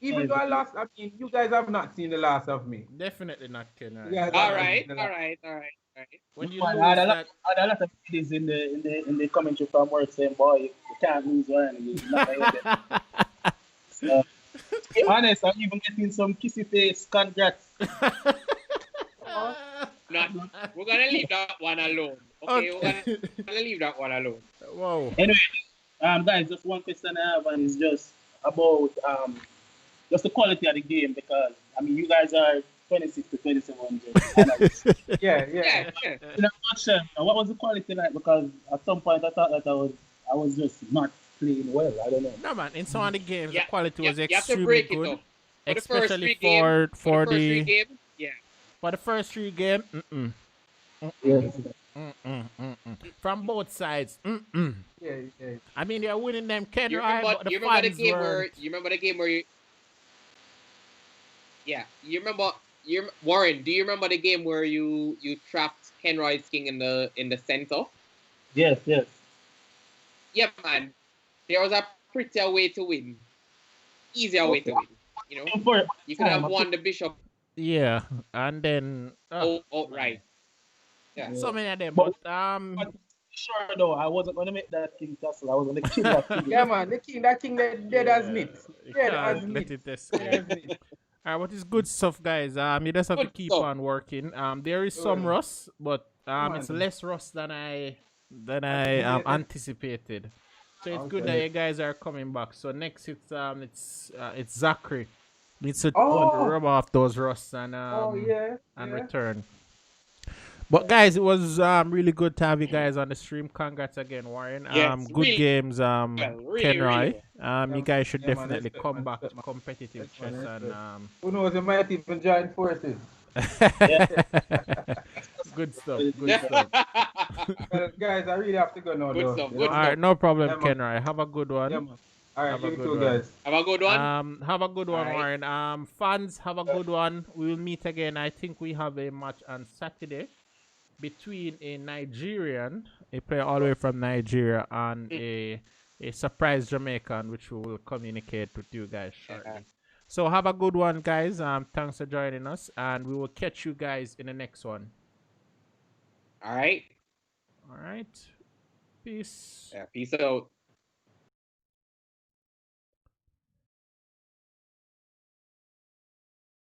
even though I mean, you guys have not seen the last of me. definitely not Ken. Yeah, All right. Right? When you Man, I had lose a lot, that. I had a lot of ladies in the commentary from work saying, "Boy, you can't lose one. You're not gonna get them." So, to be honest, I'm even getting some kissy face congrats. Not. We're gonna leave that one alone. Okay, we're Okay. gonna leave that one alone. Whoa. Anyway, guys, just one question I have, and it's just about just the quality of the game because I mean, you guys are 26 to 2700 analysts. Yeah, Yeah, yeah. yeah. In a nutshell, what was the quality like? Because at some point I thought that I was just not playing well. I don't know. No man, in some of the games the Yeah, quality was you have to extremely break it good, up. For the first especially three games, yeah. for the first three game. Yes. From both sides. Yeah, yeah. I mean they're winning them You Kenroy, remember but the you remember the fans game weren't. where you remember Warren, do you remember the game where you trapped Kenroy's king in the center? Yes, yes. Yeah, man. There was a prettier way to win. Easier way to win. You know? For it, You could have won the bishop Yeah, and then outright. Yeah. so many of them, but but sure though, I wasn't gonna make that king castle. I was gonna kill that king. Yeah, man. That king dead as meat. you Dead can't as let meat. it Dead escape. as meat. Alright, what is good stuff, guys? You just have to Good keep stuff. on working. There is some Oh, rust, but come it's on. less rust than I Anticipated? anticipated. So it's good that Okay. you guys are coming back. So next it's Zachary needs to Oh, rub off those rusts oh yeah, and yeah. return. But guys, it was really good to have you guys on the stream. Congrats again, Warren. Yes, Good really games, well. Really, Kenroy. well. You guys should Yeah, man. definitely Respect, come man. back Respect, to man. competitive Respect, man. chess and Respect. Who knows? They might even join forces. Yeah. good stuff. Good stuff. Well, guys, I really have to go now, Good though. stuff. You Good All know? right, stuff. no problem, Yeah, man. Kenroy. Have a good Yeah, one. man. All right, Have a you good too, one. guys. Have a good one. Have a good one, All right. Warren. Fans, have a good one. We will meet again. I think we have a match on Saturday between a player all the way from Nigeria, and a surprise Jamaican, which we will communicate with you guys shortly. So have a good one, guys. Thanks for joining us, and we will catch you guys in the next one. All right. All right. Peace. Yeah, peace out.